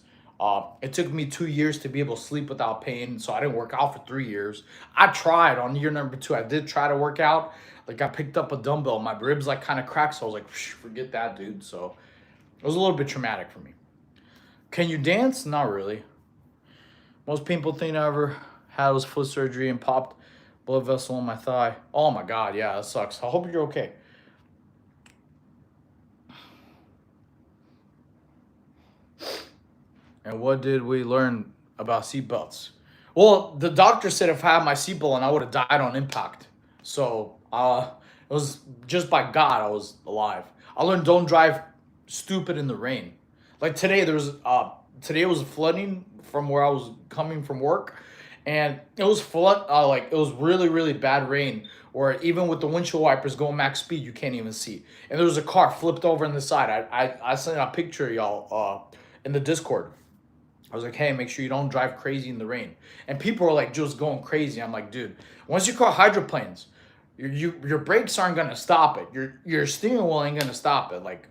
Speaker 1: It took me 2 years to be able to sleep without pain, so I didn't work out for 3 years. I tried on year number 2. I did try to work out. Like I picked up a dumbbell, my ribs like kind of cracked, so I was like, forget that, dude. So it was a little bit traumatic for me. Can you dance? Not really. Most people think I ever had was foot surgery and popped blood vessel in my thigh. Oh my god, yeah, that sucks. I hope you're okay. And what did we learn about seatbelts? Well, the doctor said if I had my seatbelt on, I would have died on impact. So it was just by God I was alive. I learned don't drive stupid in the rain. Like today, today was flooding from where I was coming from work, and it was flood like it was really bad rain. Where even with the windshield wipers going max speed, you can't even see. And there was a car flipped over in the side. I sent a picture, y'all, in the Discord. I was like, hey, make sure you don't drive crazy in the rain. And people are like just going crazy. I'm like, dude, once you call hydroplanes, your brakes aren't gonna stop it. Your steering wheel ain't gonna stop it. Like,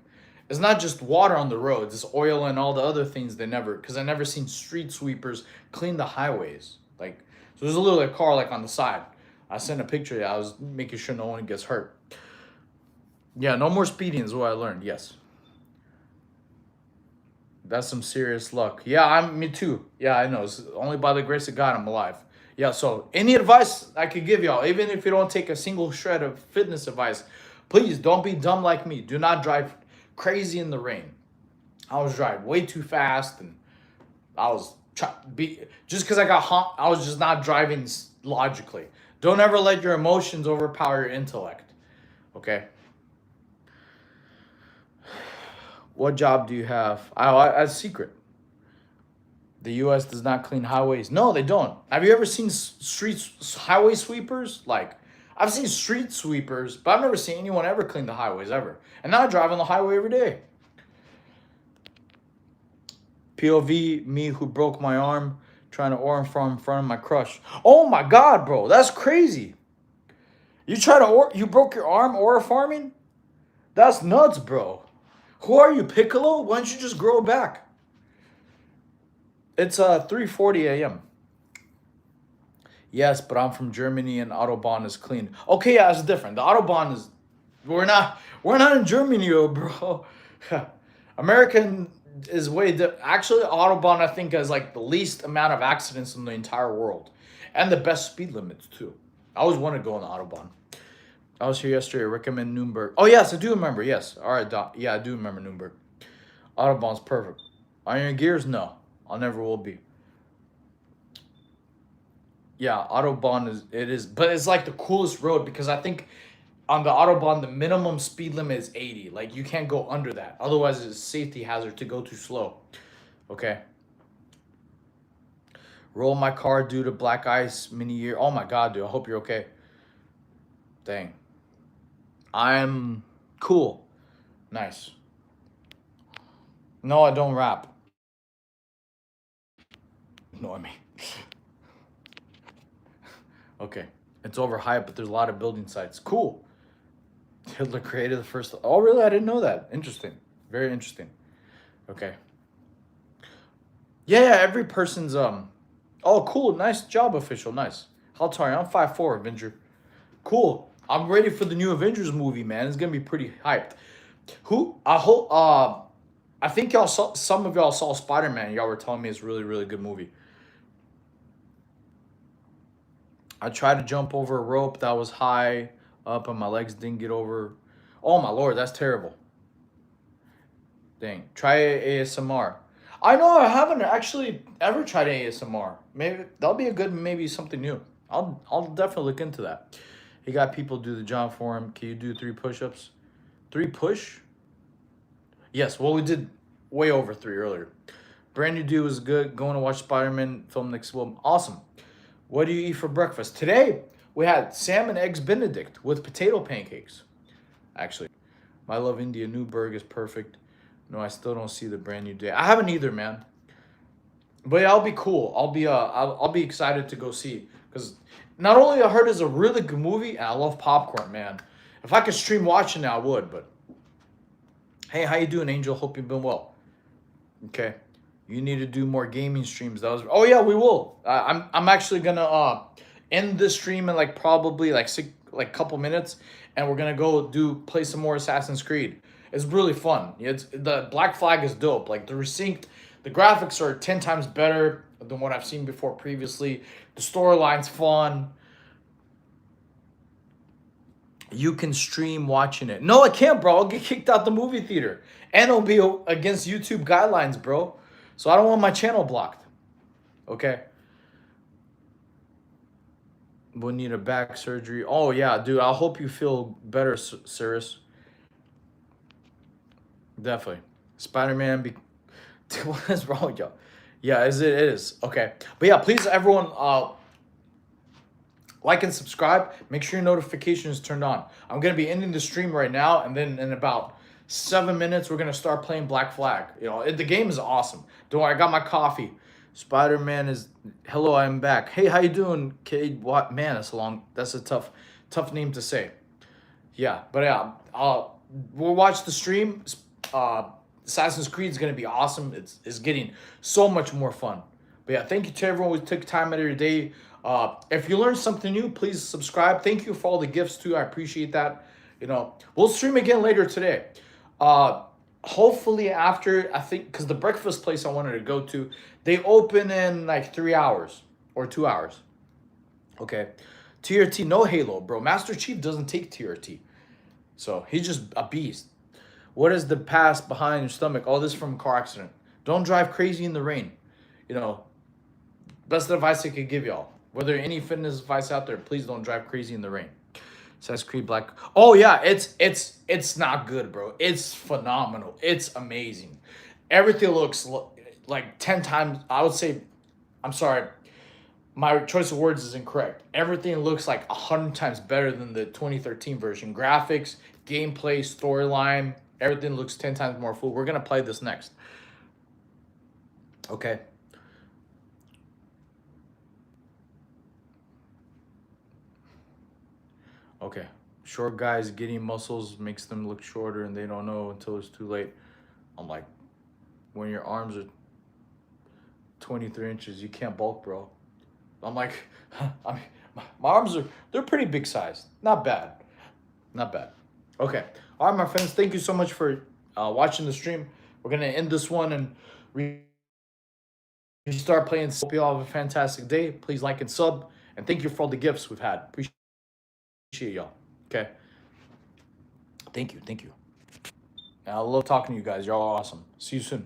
Speaker 1: it's not just water on the roads. It's oil and all the other things they never. Because I never seen street sweepers clean the highways. Like, so there's a little car like on the side. I sent a picture. I was making sure no one gets hurt. Yeah, no more speeding is what I learned. Yes. That's some serious luck. Yeah, me too. Yeah, I know. It's only by the grace of God I'm alive. Yeah, so any advice I could give y'all, even if you don't take a single shred of fitness advice, please don't be dumb like me. Do not drive crazy in the rain. I was driving way too fast, and I was just because I got hot. I was just not driving logically. Don't ever let your emotions overpower your intellect. Okay. What job do you have? A secret. The U.S. does not clean highways. No, they don't. Have you ever seen highway sweepers? Like, I've seen street sweepers, but I've never seen anyone ever clean the highways ever. And now I drive on the highway every day. POV, me who broke my arm trying to ore farm in front of my crush. Oh my God, bro, that's crazy. You broke your arm ore farming? That's nuts, bro. Who are you, Piccolo? Why don't you just grow back? It's 3:40 a.m. Yes, but I'm from Germany and Autobahn is clean. Okay, yeah, it's different. The Autobahn is we're not in Germany, bro. American is actually Autobahn I think has like the least amount of accidents in the entire world. And the best speed limits too. I always want to go on the Autobahn. I was here yesterday. I recommend Nuremberg. Oh yes, I do remember. Yes. All right, Doc. Yeah, I do remember Nuremberg. Autobahn's perfect. Iron Gears, no. I never will be. Yeah, Autobahn is, but it's like the coolest road because I think on the Autobahn the minimum speed limit is 80. Like you can't go under that. Otherwise it's a safety hazard to go too slow. Okay. Roll my car due to black ice mini year. Oh my God, dude. I hope you're okay. Dang. I'm cool. Nice. No, I don't rap. Ignore me. Okay. It's overhyped, but there's a lot of building sites. Cool. Hitler created the first. Oh, really? I didn't know that. Interesting. Very interesting. Okay. Yeah, every person's Oh, cool. Nice job, official. Nice. How tall are you? I'm 5'4", Avenger. Cool. I'm ready for the new Avengers movie, man. It's gonna be pretty hyped. I think some of y'all saw Spider-Man. Y'all were telling me it's really good movie. I tried to jump over a rope that was high up and my legs didn't get over. Oh my lord, that's terrible. Dang. Try ASMR. I know I haven't actually ever tried ASMR. Maybe that'll be maybe something new. I'll definitely look into that. He got people do the job for him. Can you do 3 push-ups? 3 push? Yes, well we did way over 3 earlier. Brand new dude was good. Going to watch Spider-Man film next week. Awesome. What do you eat for breakfast? Today, we had salmon eggs Benedict with potato pancakes. Actually, my love India Newburgh is perfect. No, I still don't see the brand new day. I haven't either, man. But yeah, I'll be cool. I'll be excited to go see because not only I heard it's a really good movie, and I love popcorn, man. If I could stream watching it, I would. But hey, how you doing, Angel? Hope you've been well. Okay, you need to do more gaming streams. That was. Oh yeah, we will. I'm actually gonna end this stream in like probably like like couple minutes, and we're gonna go play some more Assassin's Creed. It's really fun. It's the Black Flag is dope. Like the graphics are 10 times better than what I've seen before previously. The storyline's fun. You can stream watching it. No, I can't, bro. I'll get kicked out the movie theater. And it'll be against YouTube guidelines, bro. So I don't want my channel blocked. Okay. We'll need a back surgery. Oh, yeah, dude. I hope you feel better, Cyrus. Definitely. Spider-Man. What is wrong with y'all? Yeah, it is. Okay. But yeah, please, everyone, like and subscribe. Make sure your notifications turned on. I'm gonna be ending the stream right now, and then in about 7 minutes, we're gonna start playing Black Flag. The game is awesome. Don't worry, I got my coffee. Spider-Man is hello. I'm back. Hey, how you doing, Cade? What man? That's a tough name to say. Yeah, but yeah, we'll watch the stream. Assassin's Creed is gonna be awesome. It's getting so much more fun. But yeah, thank you to everyone who took time out of your day. If you learned something new, please subscribe. Thank you for all the gifts too. I appreciate that. We'll stream again later today. Hopefully after, I think, because the breakfast place I wanted to go to, they open in like 3 hours or 2 hours. Okay. TRT, no Halo, bro. Master Chief doesn't take TRT. So he's just a beast. What is the past behind your stomach? All this from a car accident. Don't drive crazy in the rain. Best advice I could give y'all. Whether any fitness advice out there, please don't drive crazy in the rain. Says Creed Black. Oh yeah, it's not good, bro. It's phenomenal. It's amazing. Everything looks like 10 times. I would say, I'm sorry, my choice of words is incorrect. Everything looks like 100 times better than the 2013 version. Graphics, gameplay, storyline, everything looks 10 times more full. We're gonna play this next. Okay. Okay. Short guys getting muscles makes them look shorter, and they don't know until it's too late. I'm like, when your arms are 23 inches, you can't bulk, bro. I'm like, I mean, my arms they're pretty big sized. Not bad. Not bad. Okay. All right, my friends. Thank you so much for watching the stream. We're going to end this one and restart playing. Hope you all have a fantastic day. Please like and sub. And thank you for all the gifts we've had. Appreciate y'all. Okay. Thank you. I love talking to you guys. Y'all are awesome. See you soon.